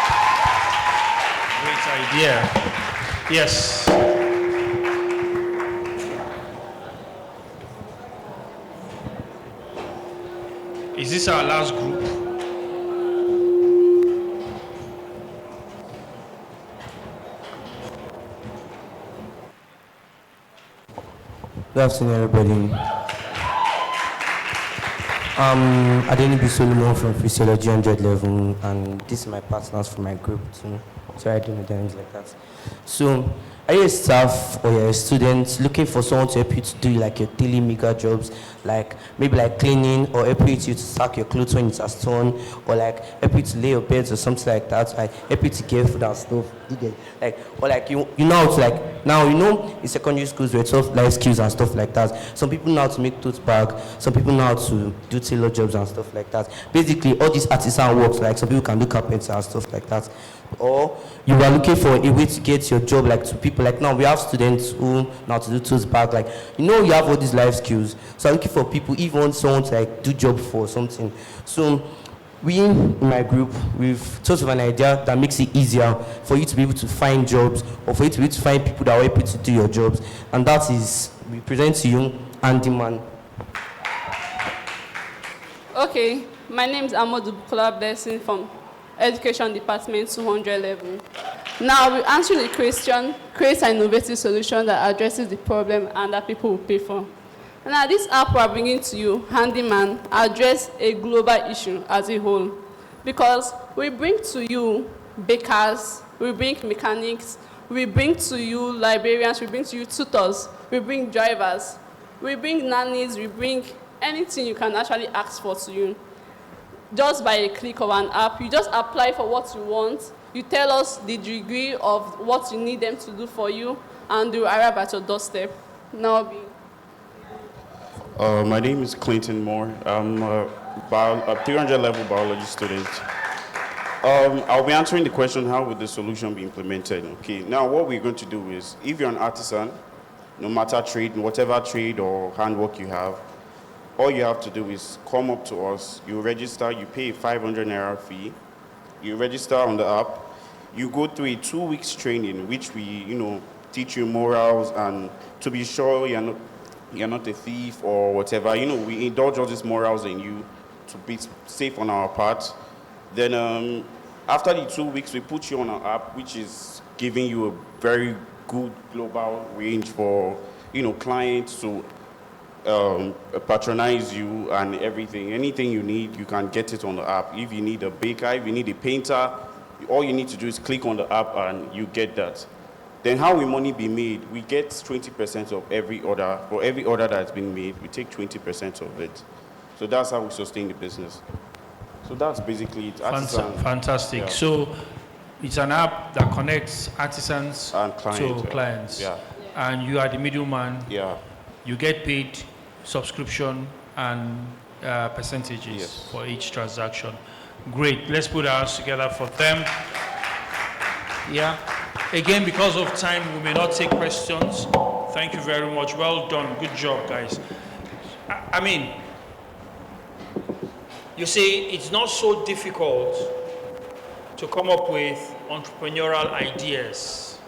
Great idea. Yes. Is this our last group? Good afternoon, everybody. Adenibi Solomon from Physiology 100 level, and this is my partners for my group too. So I don't know things like that. So, are you a staff or you're a student looking for someone to help you to do like your daily mega jobs, like maybe like cleaning, or help you to sack your clothes when it's a torn, or like help you to lay your beds or something like that, like help you to get food and stuff, like, or like you know how to like, now in secondary schools where it's all life skills and stuff like that. Some people know how to make tote bag, some people know how to do tailor jobs and stuff like that. Basically all these artisan works, like some people can do carpenter and stuff like that. Or you are looking for a way to get your job like to people, like now we have students who know how to do tote bag, like you have all these life skills, so I'm looking for people, even someone to like do job for something. So we in my group, we've thought of an idea that makes it easier for you to be able to find jobs, or for you to be able to find people that will help you to do your jobs, and that is, we present to you Andy Man. Okay, my name is Amadou Bukola Blessing from Education Department 200 level. Now we're answering the question, create an innovative solution that addresses the problem and that people will pay for. Now this app we're bringing to you, Handyman, address a global issue as a whole. Because we bring to you bakers, we bring mechanics, we bring to you librarians, we bring to you tutors, we bring drivers, we bring nannies, we bring anything you can actually ask for to you. Just by a click of an app, you just apply for what you want, you tell us the degree of what you need them to do for you, and they will arrive at your doorstep. Now, my name is Clinton Moore. I'm a 300 level biology student. I'll be answering the question, how would the solution be implemented? Okay, now what we're going to do is, if you're an artisan, no matter trade, whatever trade or handwork you have, all you have to do is come up to us, you register, you pay a 500 naira fee, you register on the app, you go through a 2 weeks training, which we, teach you morals and to be sure you're not a thief or whatever. We indulge all these morals in you to be safe on our part. Then after the 2 weeks, we put you on our app, which is giving you a very good global range for clients to patronize you and everything. Anything you need, you can get it on the app. If you need a baker, if you need a painter, all you need to do is click on the app and you get that. Then how will money be made? We get 20% of every order. For every order that's been made, we take 20% of it. So that's how we sustain the business. So that's basically it. Fantastic. Yeah. So it's an app that connects artisans and to clients. Yeah. And you are the middleman. Yeah. You get paid subscription and percentages for each transaction. Great. Let's put our hands together for them. Yeah. Again, because of time, we may not take questions. Thank you very much. Well done. Good job, guys. I mean, you see, it's not so difficult to come up with entrepreneurial ideas,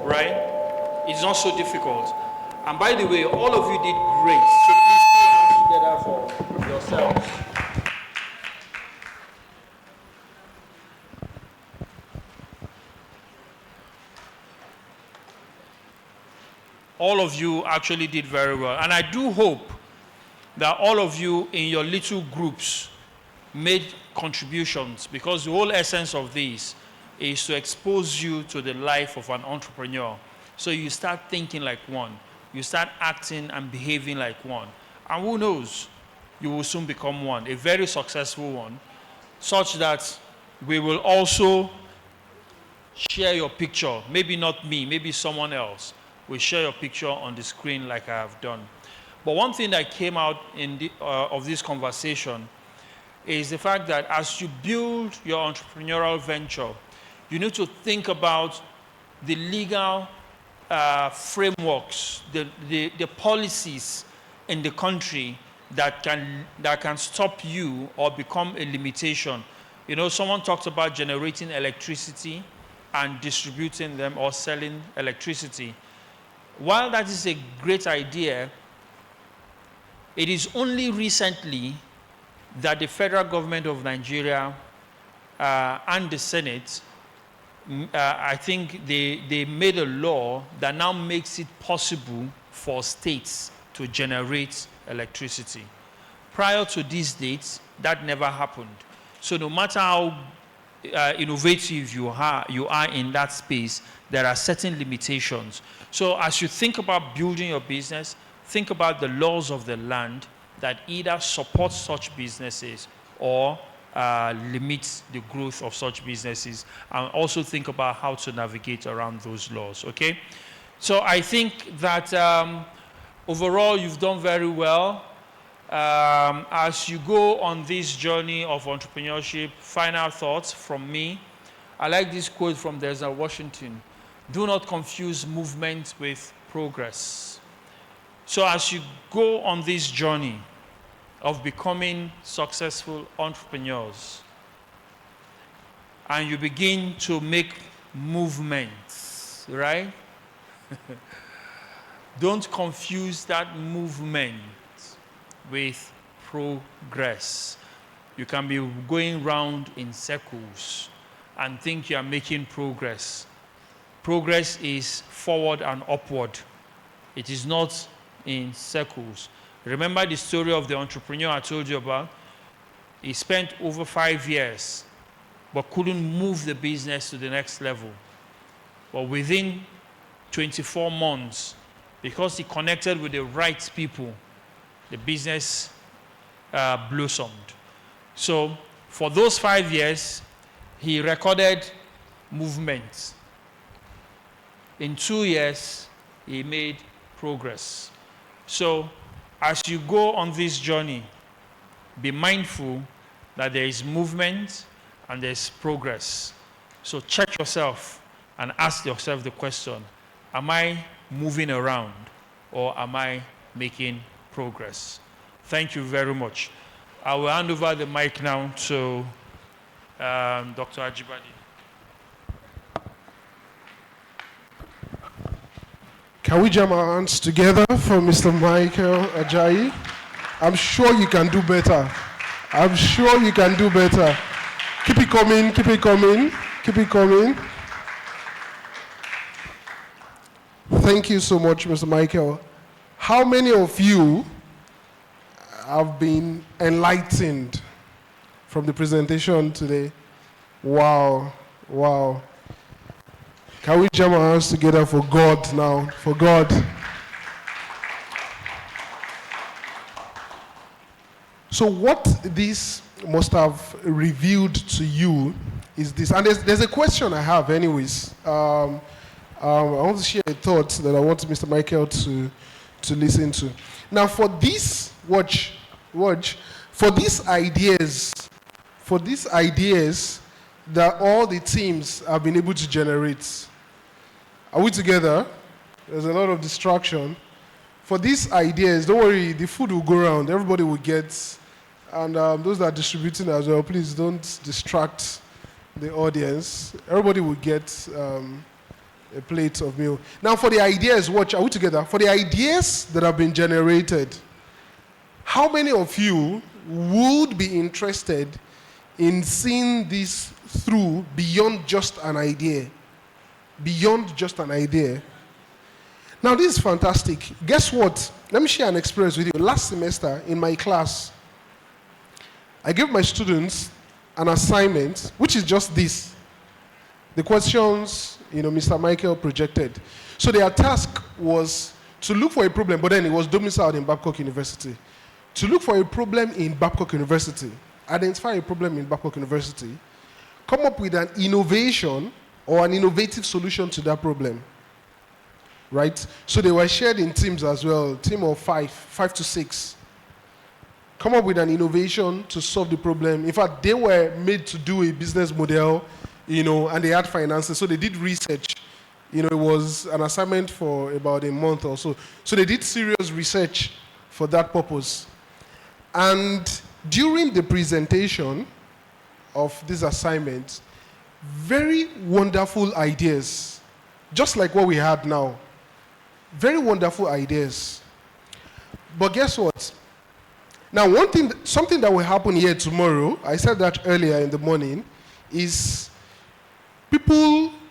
right? It's not so difficult. And by the way, all of you did great. So please put your hands together for yourselves. All of you actually did very well. And I do hope that all of you in your little groups made contributions, because the whole essence of this is to expose you to the life of an entrepreneur. So you start thinking like one. You start acting and behaving like one. And who knows, you will soon become one, a very successful one, such that we will also share your picture. Maybe not me, maybe someone else will share your picture on the screen like I have done. But one thing that came out of this conversation is the fact that as you build your entrepreneurial venture, you need to think about the legal frameworks, the policies in the country that can stop you or become a limitation. Someone talked about generating electricity and distributing them or selling electricity. While that is a great idea, it is only recently that the federal government of Nigeria and the Senate, I think they made a law that now makes it possible for states to generate electricity. Prior to these dates, that never happened. So no matter how innovative you are in that space, there are certain limitations. So as you think about building your business, think about the laws of the land that either support such businesses or limit the growth of such businesses, and also think about how to navigate around those laws, okay? So I think that overall you've done very well. As you go on this journey of entrepreneurship, final thoughts from me. I like this quote from Denzel Washington: "Do not confuse movement with progress." So as you go on this journey of becoming successful entrepreneurs, and you begin to make movements, right? Don't confuse that movement with progress. You can be going round in circles and think you are making progress. Progress is forward and upward. It is not in circles. Remember the story of the entrepreneur I told you about? He spent over 5 years, but couldn't move the business to the next level. But within 24 months, because he connected with the right people, the business blossomed. So for those 5 years, he recorded movements. In 2 years, he made progress. So as you go on this journey, be mindful that there is movement and there's progress. So check yourself and ask yourself the question: am I moving around or am I making progress? Thank you very much. I will hand over the mic now to Dr. Ajibade. Can we jam our hands together for Mr. Michael Ajayi? I'm sure you can do better. I'm sure you can do better. Keep it coming, keep it coming, keep it coming. Thank you so much, Mr. Michael. How many of you have been enlightened from the presentation today? Wow, wow. Can we jam our hands together for God now? For God. So what this must have revealed to you is this, and there's a question I have anyways. I want to share a thought that I want Mr. Michael to listen to. Now for this, watch, for these ideas that all the teams have been able to generate, are we together? There's a lot of distraction. For these ideas, don't worry, the food will go around, everybody will get, and those that are distributing as well, please don't distract the audience. Everybody will get a plate of meal. Now for the ideas, watch, are we together? For the ideas that have been generated, how many of you would be interested in seeing this through beyond just an idea? Beyond just an idea. Now this is fantastic. Guess what? Let me share an experience with you. Last semester in my class, I gave my students an assignment, which is just this. The questions, Mr. Michael projected. So their task was to look for a problem, but then it was domiciled in Babcock University. To look for a problem in Babcock University, identify a problem in Babcock University, come up with an innovation or an innovative solution to that problem. Right? So they were shared in teams as well, team of 5 to 6. Come up with an innovation to solve the problem. In fact, they were made to do a business model, and they had finances, so they did research. It was an assignment for about a month or so. So they did serious research for that purpose. And during the presentation of this assignment, very wonderful ideas, just like what we had now. Very wonderful ideas. But guess what? Now, something that will happen here tomorrow, I said that earlier in the morning, is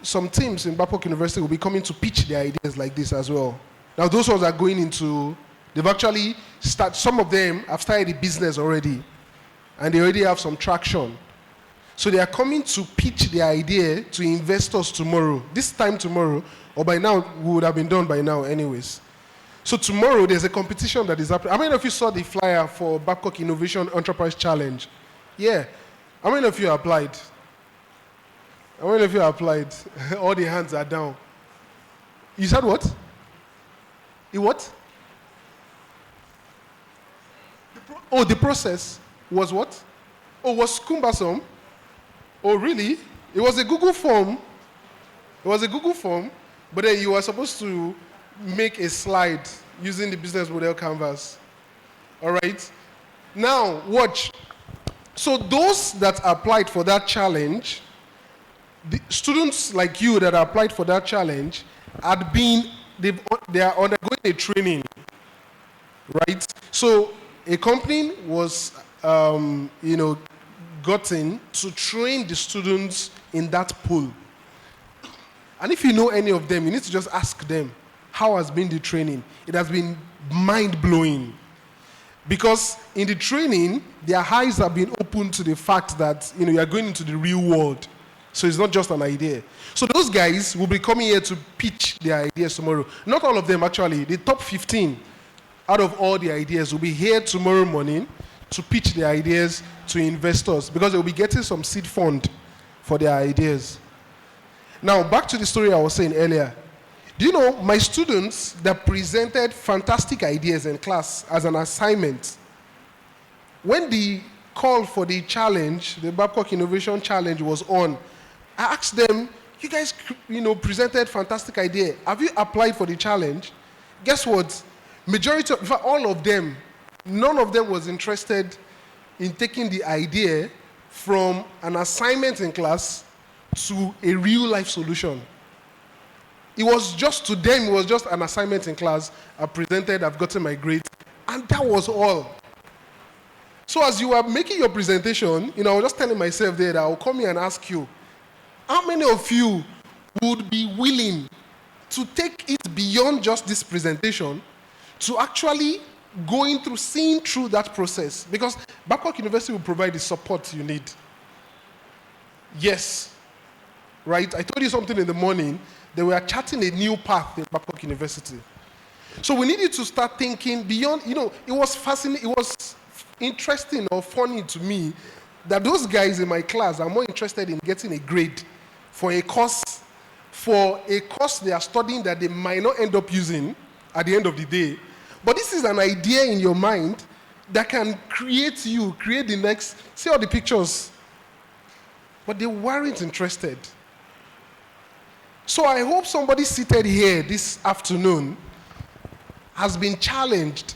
some teams in Babcock University will be coming to pitch their ideas like this as well. Now, those ones are going into, they've actually some of them have started a business already, and they already have some traction. So they are coming to pitch their idea to investors tomorrow. This time tomorrow, or by now, we would have been done by now anyways. So tomorrow, there's a competition that is happening. How many of you saw the flyer for Babcock Innovation Enterprise Challenge? Yeah. How many of you applied? How many of you applied? All the hands are down. You said what? You what? The process was what? Was cumbersome? Oh, really? It was a Google form. It was a Google form, but then you were supposed to make a slide using the business model canvas. All right? Now, watch. So those that applied for that challenge, the students like you that applied for that challenge, they are undergoing a training, right? So a company was, gotten to train the students in that pool. And if you know any of them, you need to just ask them, how has been the training? It has been mind-blowing. Because in the training, their eyes have been opened to the fact that, you are going into the real world. So it's not just an idea. So those guys will be coming here to pitch their ideas tomorrow. Not all of them, actually. The top 15 out of all the ideas will be here tomorrow morning to pitch their ideas to investors because they'll be getting some seed fund for their ideas. Now, back to the story I was saying earlier. Do you know, my students that presented fantastic ideas in class as an assignment, when the call for the challenge, the Babcock Innovation Challenge was on, I asked them, you guys, presented fantastic idea. Have you applied for the challenge? Guess what? Majority of, in fact, all of them, none of them was interested in taking the idea from an assignment in class to a real-life solution. It was just, to them, it was just an assignment in class. I presented, I've gotten my grades, and that was all. So as you were making your presentation, I was just telling myself there that I'll come here and ask you, how many of you would be willing to take it beyond just this presentation to actually seeing through that process? Because Babcock University will provide the support you need. Yes. Right? I told you something in the morning. They were charting a new path in Babcock University. So we needed to start thinking beyond, it was fascinating, it was interesting or funny to me that those guys in my class are more interested in getting a grade for a course they are studying that they might not end up using at the end of the day. But this is an idea in your mind that can create the next, see all the pictures. But they weren't interested. So I hope somebody seated here this afternoon has been challenged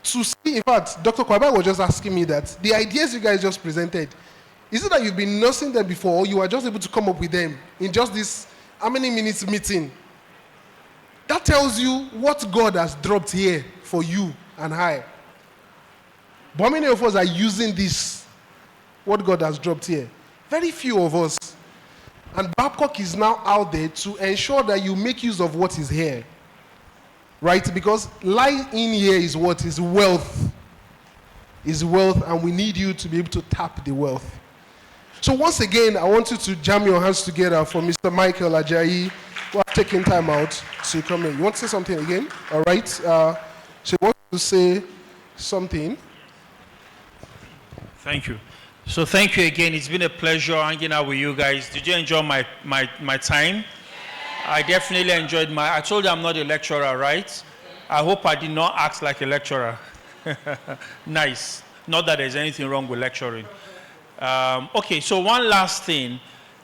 to see. In fact, Dr. Kwaba was just asking me that the ideas you guys just presented, is it that you've been nursing them before, or you are just able to come up with them in just this how many minutes meeting? That tells you what God has dropped here for you and I. But how many of us are using this, what God has dropped here? Very few of us. And Babcock is now out there to ensure that you make use of what is here. Right? Because lying in here is what? Is wealth. Is wealth, and we need you to be able to tap the wealth. So once again, I want you to jam your hands together for Mr. Michael Ajayi, who have taken time out to come in. You want to say something again? All right. So you want to say something? Thank you. So thank you again. It's been a pleasure hanging out with you guys. Did you enjoy my time? I definitely enjoyed I told you I'm not a lecturer, right? I hope I did not act like a lecturer. Nice. Not that there's anything wrong with lecturing. Okay, so one last thing.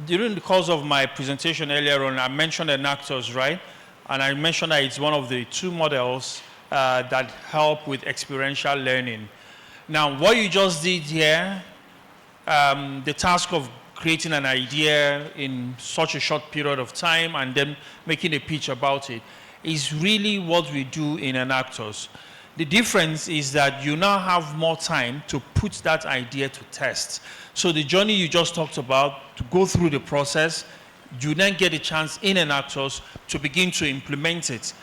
During the course of my presentation earlier on, I mentioned Enactors, right? And I mentioned that it's one of the 2 models that help with experiential learning. Now, what you just did here, the task of creating an idea in such a short period of time and then making a pitch about it is really what we do in Enactors. The difference is that you now have more time to put that idea to test. So the journey you just talked about, to go through the process, you then get a chance in Enactors to begin to implement it,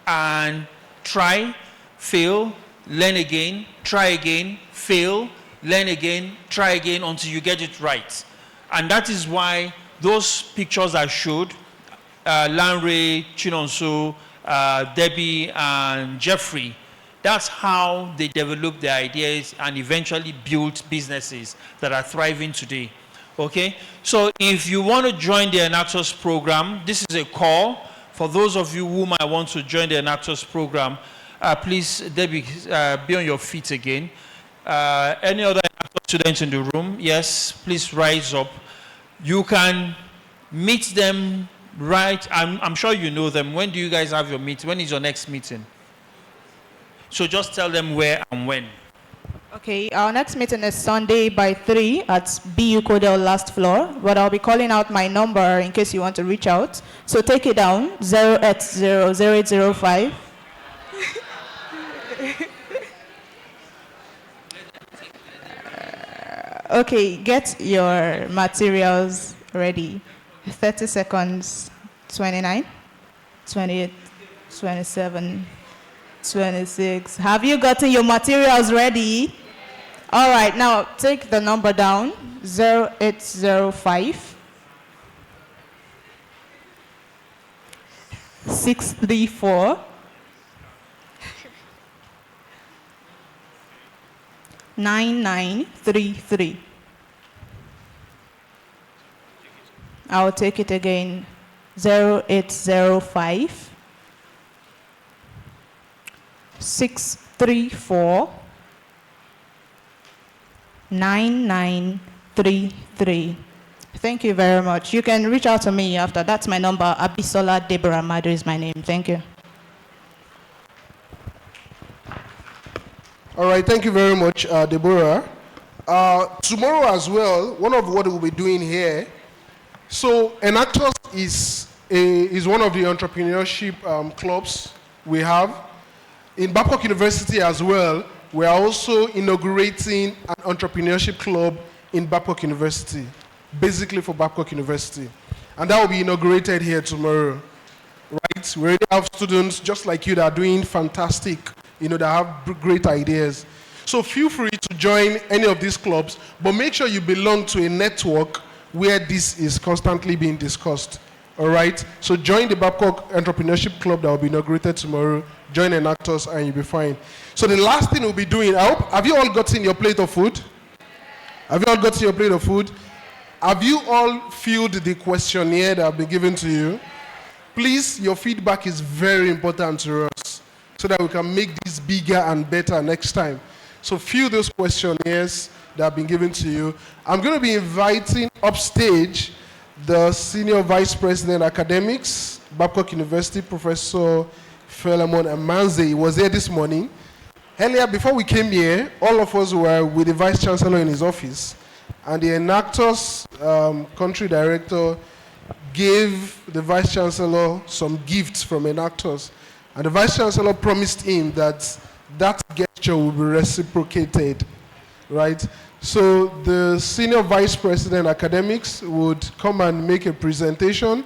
and try, fail, learn again, try again, fail, learn again, try again until you get it right. And that is why those pictures I showed, Lanre, Chinonso, Debbie, and Jeffrey, that's how they developed their ideas and eventually built businesses that are thriving today. Okay? So if you want to join the Enactors program, this is a call. For those of you who might want to join the Enactors program, please, Debbie, be on your feet again. Any other students in the room? Yes, please rise up. You can meet them right. I'm sure you know them. When do you guys have your meeting? When is your next meeting? So just tell them where and when. Okay, our next meeting is Sunday by 3 at BU Codel last floor, but I'll be calling out my number in case you want to reach out. So take it down, 0800805. Okay, get your materials ready. 30 seconds, 29, 28, 27, 26. Have you gotten your materials ready? All right, now take the number down, 0805 634 9933. I'll take it again, 0805 634 9933. Thank you very much. You can reach out to me after. That's my number. Abisola Deborah Madu is my name. Thank you. All right, thank you very much, Deborah. Tomorrow as well, one of what we'll be doing here, so Enactors is one of the entrepreneurship clubs we have. In Babcock University as well, we are also inaugurating an entrepreneurship club in Babcock University, basically for Babcock University. And that will be inaugurated here tomorrow, right? We already have students just like you that are doing fantastic, that have great ideas. So feel free to join any of these clubs, but make sure you belong to a network where this is constantly being discussed. All right? So join the Babcock Entrepreneurship Club that will be inaugurated tomorrow. Join Enactors and you'll be fine. So the last thing we'll be doing, have you all gotten your plate of food? Have you all gotten your plate of food? Have you all filled the questionnaire that have been given to you? Please, your feedback is very important to us so that we can make this bigger and better next time. So fill those questionnaires that have been given to you. I'm going to be inviting upstage the Senior Vice President Academics, Babcock University, Professor Philemon Amanze. He was here this morning. Earlier, before we came here, all of us were with the Vice Chancellor in his office, and the Enactors country director gave the Vice Chancellor some gifts from Enactors, and the Vice Chancellor promised him that that gesture will be reciprocated, right? So the Senior Vice President Academics would come and make a presentation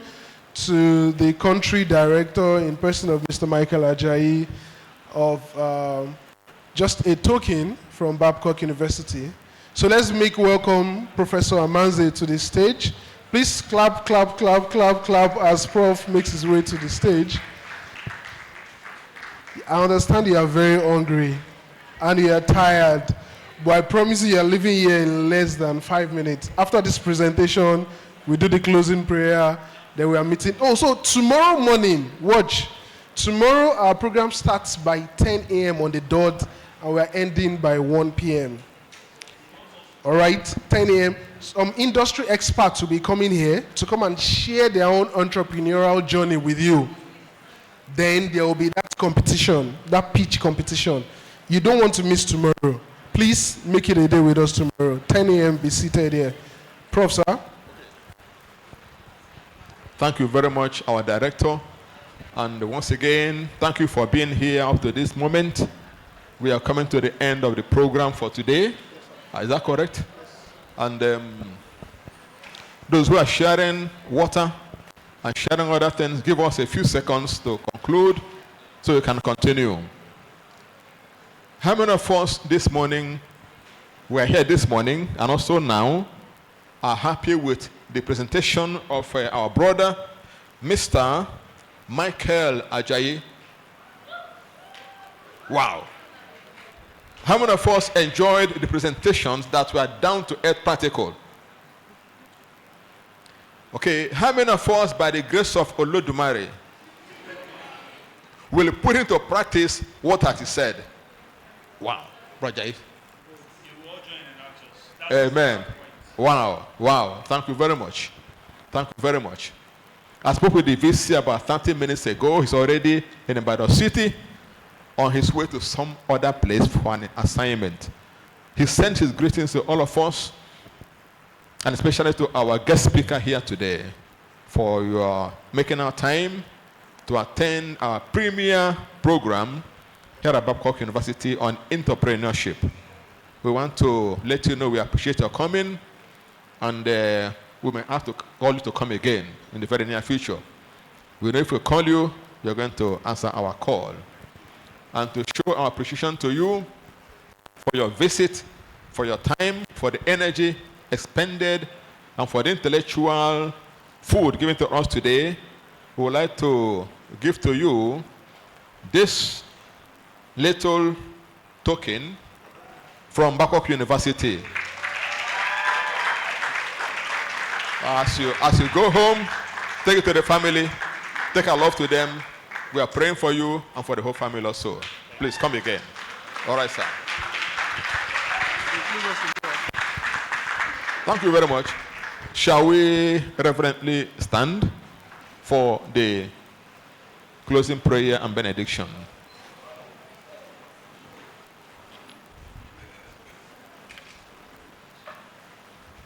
to the country director in person of Mr. Michael Ajayi of just a token from Babcock University. So let's make welcome Professor Amanze to the stage. Please clap, clap, clap, clap, clap as Prof makes his way to the stage. I understand you are very hungry and you are tired, but I promise you are leaving here in less than 5 minutes. After this presentation, we do the closing prayer, then we are meeting. Oh, so tomorrow morning, watch. Tomorrow our program starts by 10 a.m. on the dot, and we are ending by 1 p.m. All right, 10 a.m. Some industry experts will be coming here to come and share their own entrepreneurial journey with you. Then there will be that competition, that pitch competition. You don't want to miss tomorrow. Please make it a day with us tomorrow. 10 a.m. Be seated here. Prof, sir. Thank you very much, our director. And once again, thank you for being here up to this moment. We are coming to the end of the program for today. Is that correct? And those who are sharing water and sharing other things, give us a few seconds to conclude so we can continue. How many of us this morning, we are here this morning and also now, are happy with the presentation of our brother, Mr. Michael Ajayi? Wow. How many of us enjoyed the presentations that were down to earth practical? Okay, how many of us, by the grace of Olodumare, will put into practice what has he said? Wow, Brother Jai. Amen. Wow, wow. Thank you very much. Thank you very much. I spoke with the VC about 30 minutes ago. He's already in Ibadan City on his way to some other place for an assignment. He sent his greetings to all of us, and especially to our guest speaker here today, for your making our time to attend our premier program here at Babcock University on entrepreneurship. We want to let you know we appreciate your coming, and we may have to call you to come again in the very near future. We know if we call you, you're going to answer our call. And to show our appreciation to you for your visit, for your time, for the energy expended, and for the intellectual food given to us today, we would like to give to you this little token from Babcock University. As you go home, take it to the family, take our love to them. We are praying for you and for the whole family also. Please come again. All right, sir. Thank you very much. Shall we reverently stand for the closing prayer and benediction?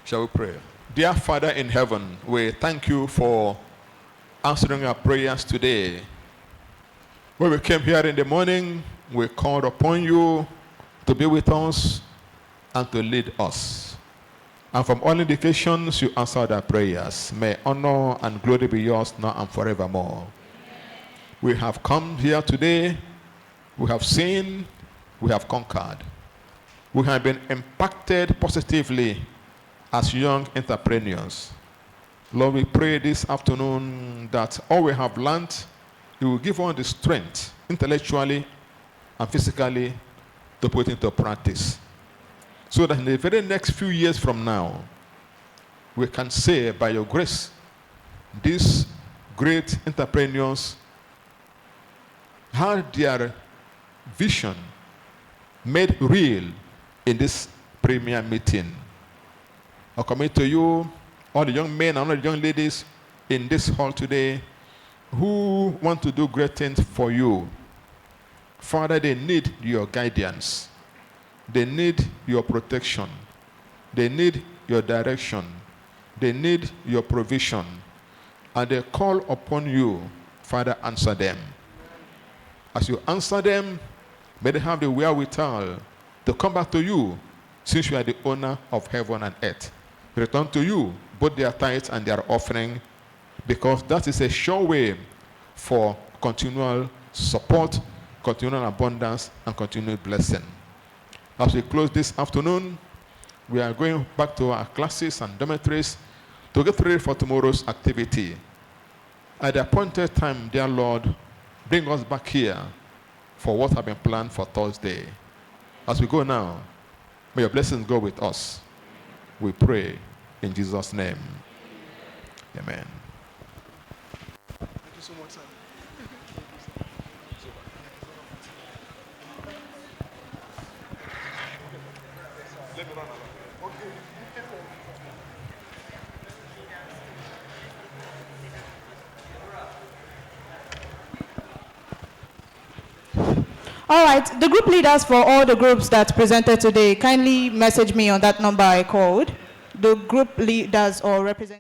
Shall we pray? Dear Father in heaven, we thank you for answering our prayers today. When we came here in the morning, we called upon you to be with us and to lead us. And from all indications, you answered our prayers. May honor and glory be yours now and forevermore. We have come here today. We have seen. We have conquered. We have been impacted positively as young entrepreneurs. Lord, we pray this afternoon that all we have learned, you will give us the strength, intellectually and physically, to put into practice. So that in the very next few years from now, we can say, by your grace, these great entrepreneurs had their vision made real in this premier meeting. I commit to you all the young men and all the young ladies in this hall today who want to do great things for you. Father, they need your guidance. They need your protection. They need your direction. They need your provision. And they call upon you. Father, answer them. As you answer them, may they have the wherewithal to come back to you, since you are the owner of heaven and earth. Return to you both their tithes and their offering, because that is a sure way for continual support, continual abundance, and continual blessing. As we close this afternoon, we are going back to our classes and dormitories to get ready for tomorrow's activity. At the appointed time, dear Lord, bring us back here for what has been planned for Thursday. As we go now, may your blessings go with us. We pray in Jesus' name. Amen. Thank you so much, sir. All right, the group leaders for all the groups that presented today, kindly message me on that number I called. The group leaders or representatives.